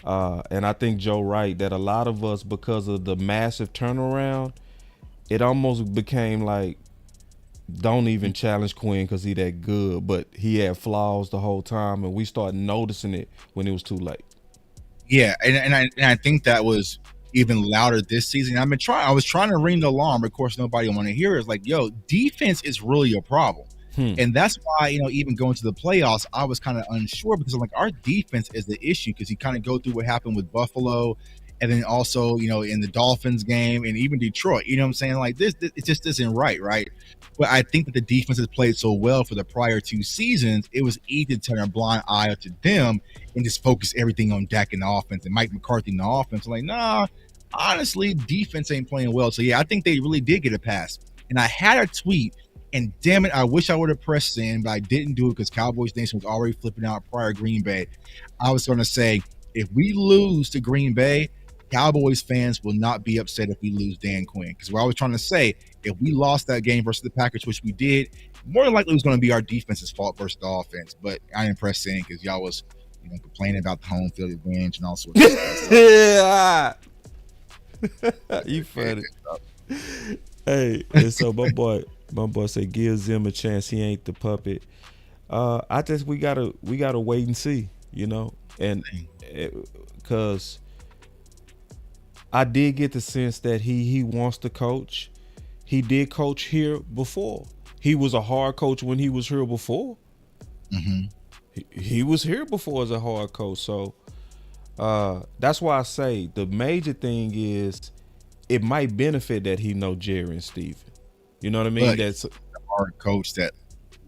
Speaker 1: And I think Joe right that a lot of us, because of the massive turnaround, it almost became like, don't even challenge Quinn because he that good. But he had flaws the whole time, and we started noticing it when it was too late.
Speaker 3: Yeah, and I think that was even louder this season. I was trying to ring the alarm, but of course nobody want to hear it. It's like, yo, defense is really a problem. And that's why, even going to the playoffs, I was kind of unsure because I'm like, our defense is the issue, because you kind of go through what happened with Buffalo, and then also, in the Dolphins game and even Detroit, you know what I'm saying? Like this it just isn't right? But I think that the defense has played so well for the prior two seasons, it was easy to turn a blind eye to them and just focus everything on Dak in the offense and Mike McCarthy in the offense. Like, nah, honestly, defense ain't playing well. So yeah, I think they really did get a pass. And I had a tweet, and damn it, I wish I would have pressed send, but I didn't do it because Cowboys Nation was already flipping out prior Green Bay. I was going to say, if we lose to Green Bay, Cowboys fans will not be upset if we lose Dan Quinn. Because what I was trying to say, if we lost that game versus the Packers, which we did, more than likely it was going to be our defense's fault versus the offense. But I didn't press send because y'all was complaining about the home field advantage and all sorts of stuff.
Speaker 1: Yeah. You funny. Hey, and so my boy said, give Zimmer a chance. He ain't the puppet. I just we gotta wait and see, and because I did get the sense that he wants to coach. He did coach here before. He was a hard coach when he was here before. He was here before as a hard coach. So that's why I say the major thing is it might benefit that he know Jerry and Steven. You know what I mean?
Speaker 3: But that's a hard coach that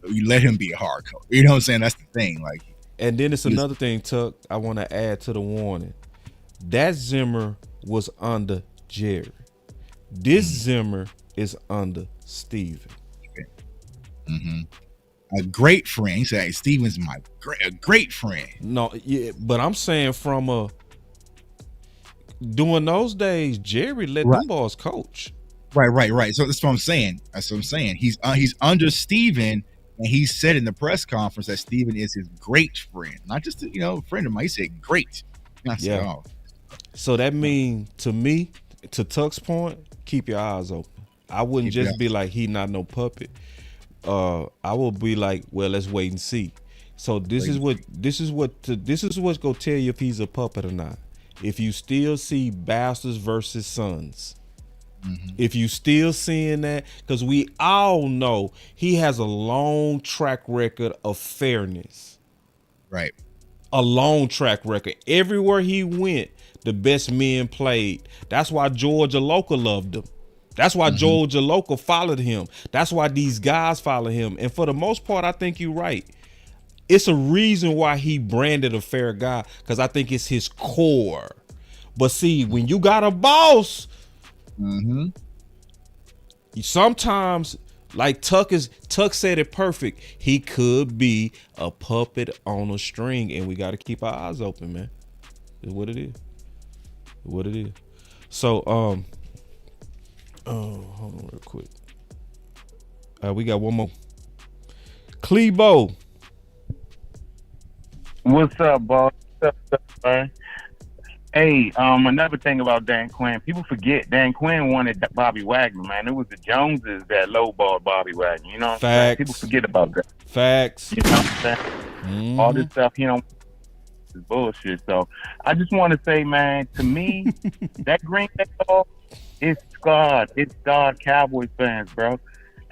Speaker 3: you let him be a hard coach. You know what I'm saying? That's the thing. Like,
Speaker 1: and then it's another thing, Tuck, I want to add to the warning. That Zimmer was under Jerry. This Zimmer is under Steven.
Speaker 3: A great friend. He said, hey, Steven's a great friend.
Speaker 1: No, yeah, but I'm saying from during those days, Jerry let them boys coach.
Speaker 3: Right. So that's what I'm saying. He's under Steven, and he said in the press conference that Steven is his great friend, not just a friend of mine. He said great. I said,
Speaker 1: yeah. So that means to me, to Tuck's point, keep your eyes open. I wouldn't just be like, he not no puppet. I will be like, well, let's wait and see. So this is what's gonna tell you if he's a puppet or not. If you still see bastards versus sons, if you still seeing that, because we all know he has a long track record of fairness.
Speaker 3: Right.
Speaker 1: A long track record. Everywhere he went, the best men played. That's why Georgia Local loved him. That's why Georgia Local followed him. That's why these guys follow him. And for the most part, I think you're right. It's a reason why he branded a fair guy, because I think it's his core. But see, when you got a boss,
Speaker 3: Mm-hmm.
Speaker 1: Sometimes, like Tuck said it perfect. He could be a puppet on a string, and we got to keep our eyes open, man. Is what it is. What it is. So, hold on real quick. We got one more. Clebo.
Speaker 15: What's up, boss? What's up, man? Hey, another thing about Dan Quinn, people forget Dan Quinn wanted Bobby Wagner, man. It was the Joneses that lowballed Bobby Wagner. You know what I'm saying? People forget about that.
Speaker 1: Facts.
Speaker 15: You know what I'm saying?
Speaker 1: Mm-hmm.
Speaker 15: All this stuff, you know, is bullshit. So I just want to say, man, to me, that Green Bay ball is scarred. It's scarred Cowboys fans, bro.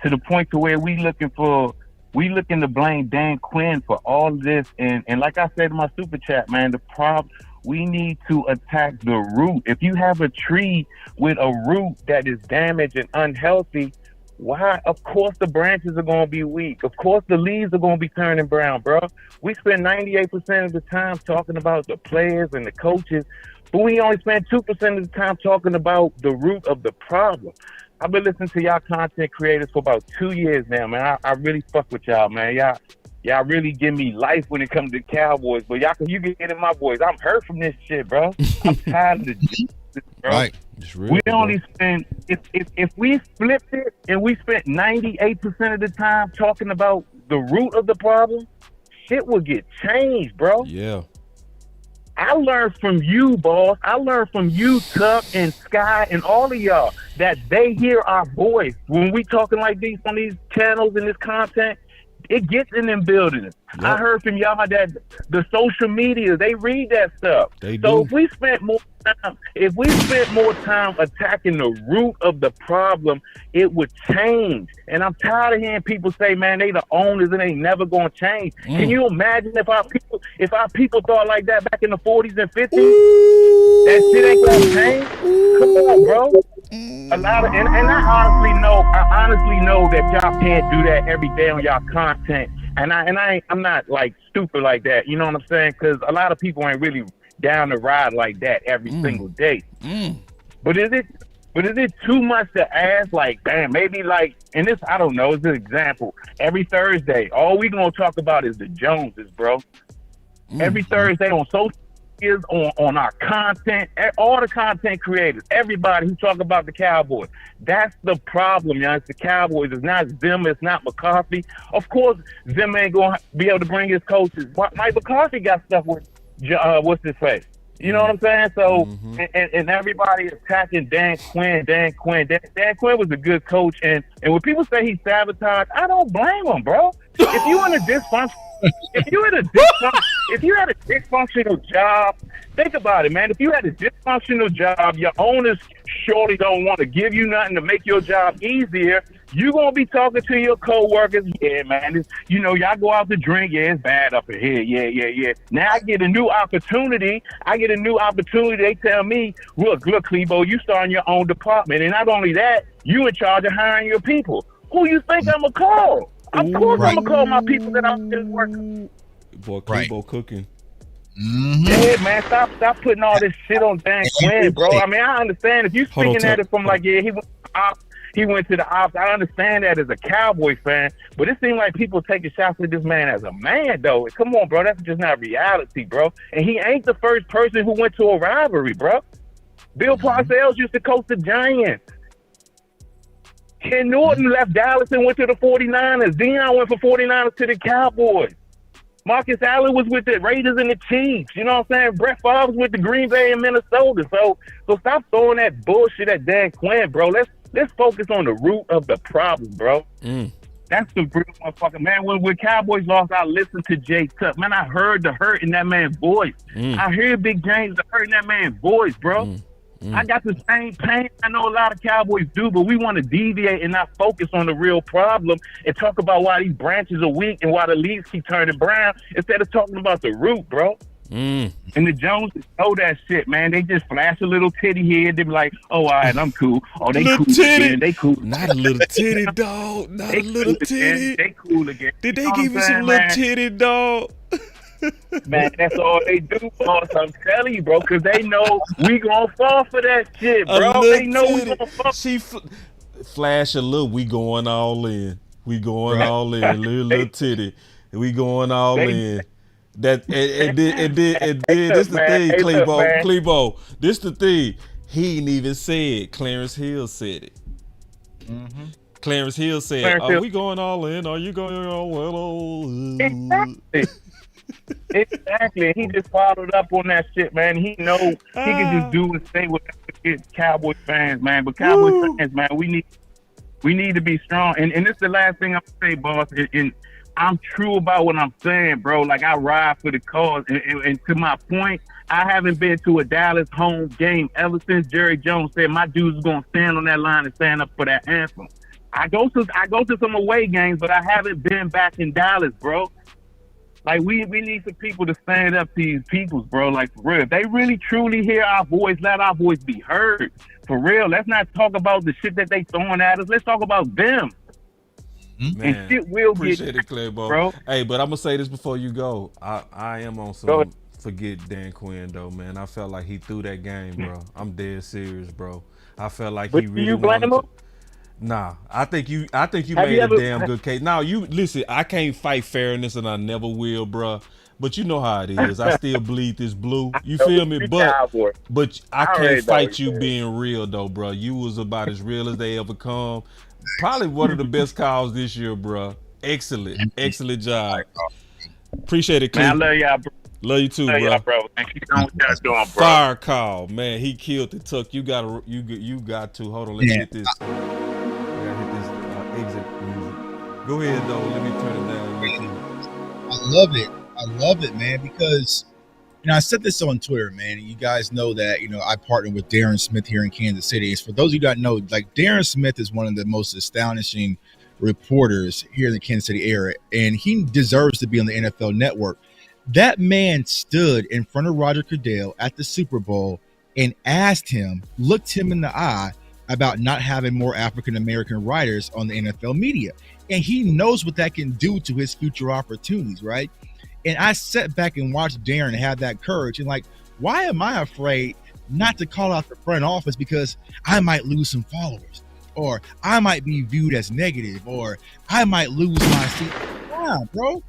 Speaker 15: To the point to where we looking to blame Dan Quinn for all of this. And like I said in my super chat, man, the problem, we need to attack the root. If you have a tree with a root that is damaged and unhealthy, why? Of course the branches are going to be weak. Of course the leaves are going to be turning brown, bro. We spend 98% of the time talking about the players and the coaches, but we only spend 2% of the time talking about the root of the problem. I've been listening to y'all content creators for about 2 years now, man. I really fuck with y'all, man. Y'all really give me life when it comes to Cowboys, but you can get in my voice. I'm hurt from this shit, bro. I'm tired of the Jesus, bro.
Speaker 3: Right.
Speaker 15: We only spend if we flipped it and we spent 98% of the time talking about the root of the problem, shit would get changed, bro.
Speaker 1: Yeah.
Speaker 15: I learned from you, boss. I learned from you, Tuck and Sky and all of y'all that they hear our voice when we talking like these on these channels and this content. It gets in them buildings. Yep. I heard from y'all that the social media, they read that stuff.
Speaker 1: They
Speaker 15: so
Speaker 1: do.
Speaker 15: if we spent more time attacking the root of the problem, it would change. And I'm tired of hearing people say, man, they the owners and they never gonna change. Can you imagine if our people thought like that back in the 40s and 50s? That shit ain't gonna change. Come on, bro. A lot of and I honestly know that y'all can't do that every day on y'all content. And I'm not like stupid like that. You know what I'm saying? Because a lot of people ain't really down the ride like that every single day. But is it too much to ask? Like, damn, maybe like, and this, I don't know, it's an example. Every Thursday, all we gonna talk about is the Joneses, bro. Every Thursday on social media, on our content, all the content creators, everybody who talk about the Cowboys. That's the problem, y'all. It's the Cowboys. It's not Zimmer. It's not McCarthy. Of course, Zimmer ain't gonna be able to bring his coaches. Mike McCarthy got stuff with what's his face? You know what I'm saying? So, and everybody attacking Dan Quinn. Dan Quinn was a good coach, and when people say he sabotaged, I don't blame him, bro. If you in a dysfunction, if you had a dysfunctional job, think about it, man. If you had a dysfunctional job, your owners surely don't want to give you nothing to make your job easier. You gonna be talking to your coworkers, yeah, man. Y'all go out to drink, yeah, it's bad up in here, yeah. Now I get a new opportunity. They tell me, look, Clebo, you starting your own department, and not only that, you in charge of hiring your people. Who you think I'm gonna call? Of course, I'm gonna call my people that I'm still working.
Speaker 1: Boy, Clebo cooking.
Speaker 15: Yeah, man, stop putting all this shit on Dan Quinn, bro. I mean, I understand if you speaking at it from like, yeah, he went to the ops. I understand that as a Cowboy fan, but it seems like people taking shots at this man as a man, though. Come on, bro, that's just not reality, bro. And he ain't the first person who went to a rivalry, bro. Bill Parcells used to coach the Giants. Ken Norton left Dallas and went to the 49ers. Deion went from 49ers to the Cowboys. Marcus Allen was with the Raiders and the Chiefs. You know what I'm saying? Brett Favre was with the Green Bay and Minnesota. So stop throwing that bullshit at Dan Quinn, bro. Let's focus on the root of the problem, bro. That's the real motherfucker, man. When Cowboys lost, I listened to Jay Tuck. Man, I heard the hurt in that man's voice. I hear Big James, the hurt in that man's voice, bro. I got the same pain I know a lot of Cowboys do, but we want to deviate and not focus on the real problem and talk about why these branches are weak and why the leaves keep turning brown instead of talking about the root, bro. And the Joneses know that shit, man. They just flash a little titty here. They be like, oh, all right, I'm cool. Oh, they little cool titty. Again. They cool.
Speaker 1: Not a little titty, dog. Not a little titty.
Speaker 15: They cool again.
Speaker 1: Did they give you some little titty, dog?
Speaker 15: Man, that's all they do, boss. I'm telling you, bro, because they know we gonna fall for that shit, bro. They know we gonna fall.
Speaker 1: She flash a look. We going all in. We going all in. Little titty. We going all in. That it did. This the thing, Clebo. This the thing. He ain't even said. Clarence Hill said it.
Speaker 15: Mm-hmm.
Speaker 1: Clarence Hill said, "Are we going all in? Are you going all in?"
Speaker 15: Exactly. He just followed up on that shit, man. He know he can just do and say whatever it's Cowboy fans, man. But Cowboy fans, man, we need to be strong. And this is the last thing I'm gonna say, boss. And I'm true about what I'm saying, bro. Like, I ride for the cause. And to my point, I haven't been to a Dallas home game ever since Jerry Jones said my dudes is gonna stand on that line and stand up for that anthem. I go to some away games, but I haven't been back in Dallas, bro. Like, we need some people to stand up to these peoples, bro. Like, for real. If they really truly hear our voice, let our voice be heard. For real. Let's not talk about the shit that they throwing at us. Let's talk about them.
Speaker 1: Man,
Speaker 15: and shit will
Speaker 1: appreciate
Speaker 15: get
Speaker 1: it, Claybo.
Speaker 15: bro.
Speaker 1: Hey, but I'm gonna say this before you go. I am on some forget Dan Quinn though, man. I felt like he threw that game, bro. I'm dead serious, bro. I felt like he really
Speaker 15: you blame
Speaker 1: wanted
Speaker 15: him?
Speaker 1: to. Nah, I think you
Speaker 15: Have
Speaker 1: made
Speaker 15: you
Speaker 1: a
Speaker 15: ever-
Speaker 1: damn good case. Now you listen, I can't fight fairness and I never will, bro. But you know how it is. I still bleed this blue. You feel me? But I can't fight you being real though, bro. You was about as real as they ever come. Probably one of the best calls this year, bro. Excellent job. Appreciate it, Cliff.
Speaker 15: Man, I love y'all, bro.
Speaker 1: Love you too,
Speaker 15: Love
Speaker 1: bro.
Speaker 15: y'all, bro. And keep doing what y'all doing, bro.
Speaker 1: Fire call, man. He killed the tuck. You got to. Hold on, let me hit this. I gotta hit this exit music. Go ahead though. Let me turn it down.
Speaker 3: I love it, man, because I said this on Twitter, man, and you guys know that, I partner with Darren Smith here in Kansas City. It's for those of you that know, like, Darren Smith is one of the most astonishing reporters here in the Kansas City area, and he deserves to be on the NFL Network. That man stood in front of Roger Goodell at the Super Bowl and looked him in the eye about not having more African-American writers on the NFL media. And he knows what that can do to his future opportunities, right? And I sat back and watched Darren have that courage. And like, why am I afraid not to call out the front office because I might lose some followers, or I might be viewed as negative, or I might lose my seat? Yeah, bro.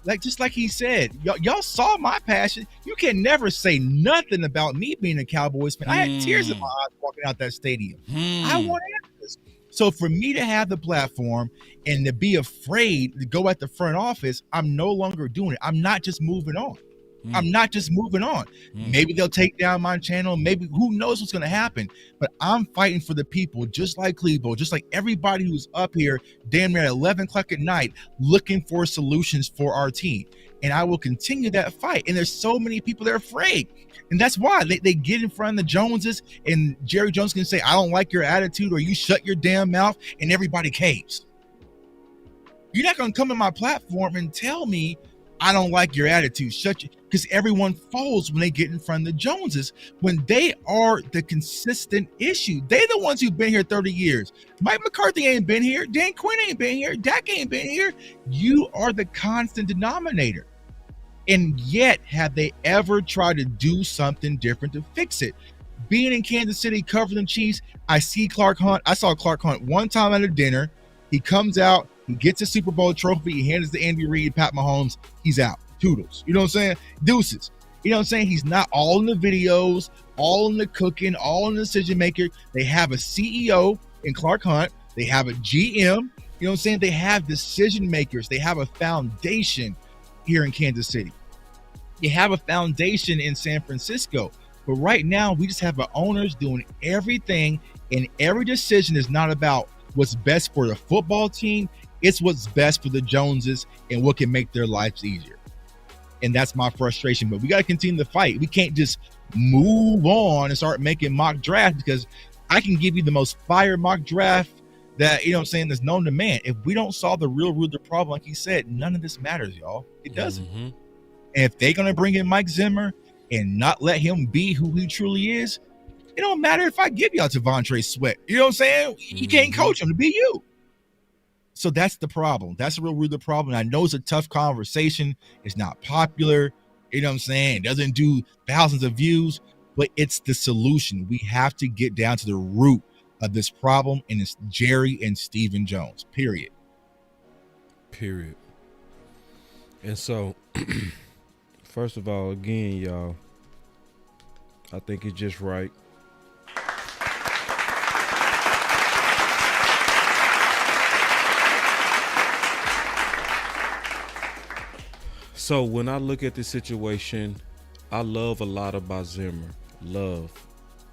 Speaker 3: Like, just like he said, y'all saw my passion. You can never say nothing about me being a Cowboys fan. I had tears in my eyes walking out that stadium. I want answers. So for me to have the platform and to be afraid to go at the front office, I'm no longer doing it. I'm not just moving on. Maybe they'll take down my channel. Maybe, who knows what's going to happen. But I'm fighting for the people, just like Clebo, just like everybody who's up here damn near at 11 o'clock at night looking for solutions for our team. And I will continue that fight. And there's so many people that are afraid. And that's why they get in front of the Joneses, and Jerry Jones can say, I don't like your attitude, or you shut your damn mouth, and everybody caves. You're not going to come to my platform and tell me I don't like your attitude. Because everyone falls when they get in front of the Joneses, when they are the consistent issue. They're the ones who've been here 30 years. Mike McCarthy ain't been here. Dan Quinn ain't been here. Dak ain't been here. You are the constant denominator. And yet, have they ever tried to do something different to fix it? Being in Kansas City, covering the Chiefs, I see Clark Hunt. I saw Clark Hunt one time at a dinner. He comes out, he gets a Super Bowl trophy, he hands it to Andy Reid, Pat Mahomes, he's out. Toodles. You know what I'm saying? Deuces. You know what I'm saying? He's not all in the videos, all in the cooking, all in the decision maker. They have a CEO in Clark Hunt. They have a GM. You know what I'm saying? They have decision makers. They have a foundation here in Kansas City. You have a foundation in San Francisco. But right now, we just have our owners doing everything, and every decision is not about what's best for the football team. It's what's best for the Joneses and what can make their lives easier. And that's my frustration. But we got to continue to fight. We can't just move on and start making mock drafts, because I can give you the most fire mock draft that, you know what I'm saying, that's known to man. If we don't solve the real root of the problem, like he said, none of this matters, y'all. It doesn't. Mm-hmm. And if they're going to bring in Mike Zimmer and not let him be who he truly is, it don't matter if I give y'all Devontae Sweat. You know what I'm saying? You can't coach him to be you. So that's the problem. That's the real root of the problem. I know it's a tough conversation. It's not popular. You know what I'm saying? It doesn't do thousands of views, but it's the solution. We have to get down to the root of this problem, and it's Jerry and Stephen Jones, period.
Speaker 1: And so, first of all, again, y'all, I think it's just right. So when I look at this situation, I love a lot about Zimmer.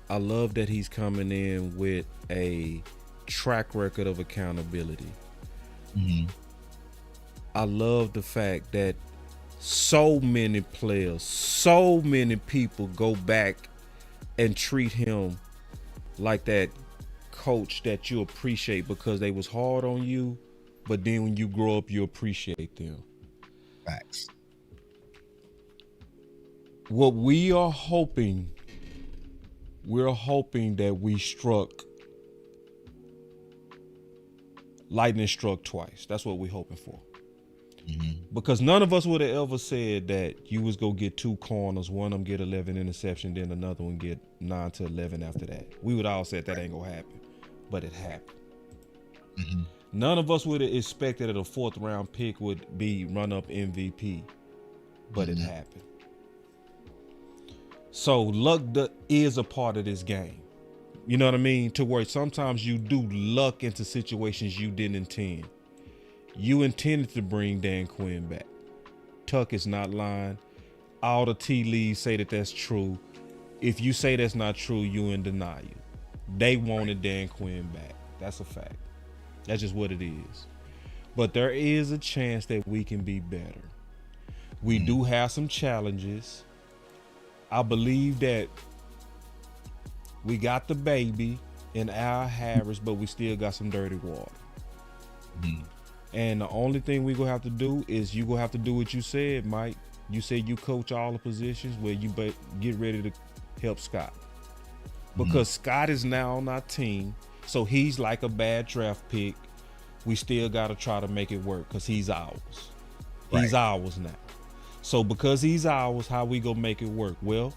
Speaker 1: I love that he's coming in with a track record of accountability.
Speaker 3: Mm-hmm.
Speaker 1: I love the fact that so many players, so many people go back and treat him like that coach that you appreciate because they was hard on you, but then when you grow up, you appreciate them.
Speaker 3: Facts.
Speaker 1: What we're hoping that we struck lightning struck twice. That's what we're hoping for.
Speaker 3: Mm-hmm.
Speaker 1: Because none of us would have ever said that you was gonna get two corners, one of them get 11 interception, then another one get 9 to 11 after that. We would all said that ain't gonna happen, but it happened.
Speaker 3: Mm-hmm.
Speaker 1: None of us would have expected that a 4th round pick would be run up MVP, but it happened. So luck is a part of this game. You know what I mean? To where sometimes you do luck into situations you didn't intend. You intended to bring Dan Quinn back. Tuck is not lying. All the tea leaves say that that's true. If you say that's not true, you in denial. They wanted Dan Quinn back. That's a fact. That's just what it is. But there is a chance that we can be better. We do have some challenges. I believe that we got the baby in Al Harris, but we still got some dirty water. And the only thing we gonna have to do is you gonna have to do what you said, Mike. You said you coach all the positions where you get ready to help Scott. Because Scott is now on our team, so he's like a bad draft pick. We still gotta try to make it work because he's ours. He's ours now. So because he's ours, how we gonna make it work? Well,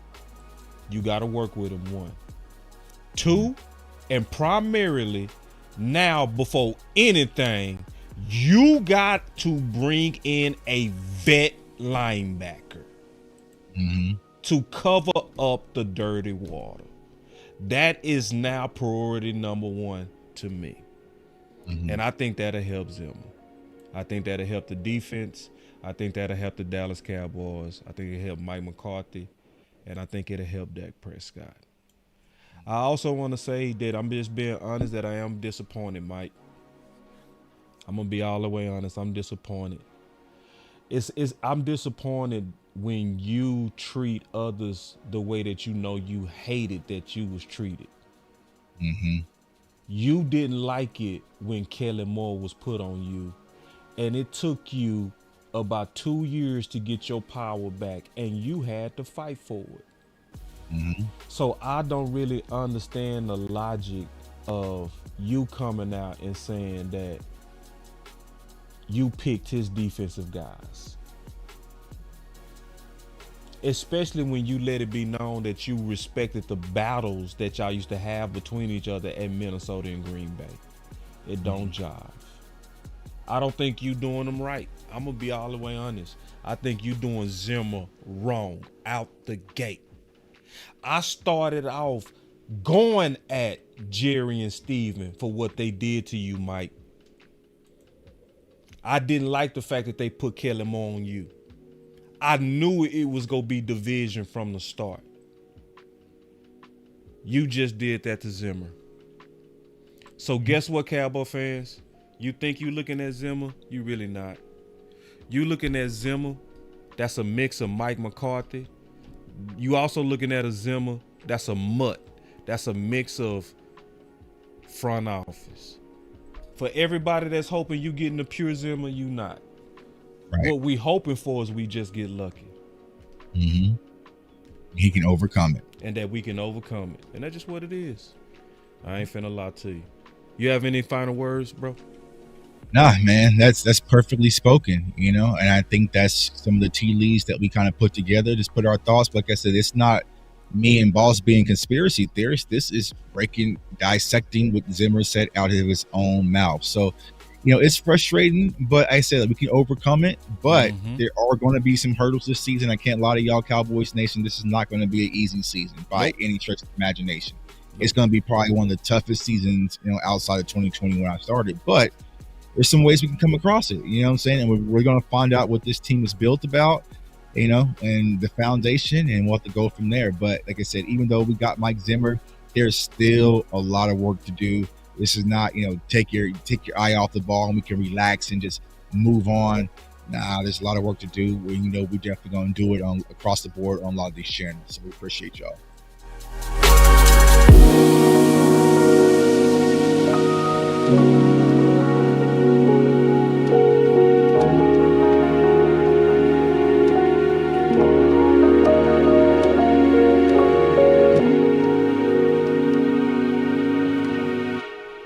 Speaker 1: you gotta work with him, 1. 2, and primarily now before anything, you got to bring in a vet linebacker to cover up the dirty water. That is now priority number 1 to me. And I think that'll help Zimmer. I think that'll help the defense. I think that'll help the Dallas Cowboys. I think it'll help Mike McCarthy. And I think it'll help Dak Prescott. I also want to say that I'm just being honest that I am disappointed, Mike. I'm going to be all the way honest. I'm disappointed. I'm disappointed when you treat others the way that you know you hated that you was treated. You didn't like it when Kelly Moore was put on you, and it took you about 2 years to get your power back, and you had to fight for it. So I don't really understand the logic of you coming out and saying that you picked his defensive guys. Especially when you let it be known that you respected the battles that y'all used to have between each other at Minnesota and Green Bay. It don't jive. I don't think you doing them right. I'm going to be all the way honest. I think you doing Zimmer wrong out the gate. I started off going at Jerry and Steven for what they did to you, Mike. I didn't like the fact that they put Kelly Moore on you. I knew it was going to be division from the start. You just did that to Zimmer. So guess what, Cowboy fans? You think you looking at Zimmer? You really not. You looking at Zimmer, that's a mix of Mike McCarthy. You also looking at a Zimmer, that's a mutt. That's a mix of front office. For everybody that's hoping you getting the pure Zimmer, you not. Right. What we hoping for is we just get lucky.
Speaker 3: He can overcome it.
Speaker 1: And that we can overcome it. And that's just what it is. I ain't finna lie to you. You have any final words, bro?
Speaker 3: Nah, man, that's perfectly spoken, and I think that's some of the tea leaves that we kind of put together, just put our thoughts. Like I said, it's not me and Boss being conspiracy theorists. This is dissecting what Zimmer said out of his own mouth. So, it's frustrating, but I said we can overcome it. But there are going to be some hurdles this season. I can't lie to y'all, Cowboys Nation. This is not going to be an easy season by any stretch of imagination. It's going to be probably one of the toughest seasons, outside of 2020 when I started. But there's some ways we can come across it, you know what I'm saying? And we're going to find out what this team is built about, and the foundation, and we'll have to go from there. But like I said, even though we got Mike Zimmer, there's still a lot of work to do. This is not, take your eye off the ball and we can relax and just move on. Nah, there's a lot of work to do. We definitely going to do it across the board on a lot of these channels. So we appreciate y'all.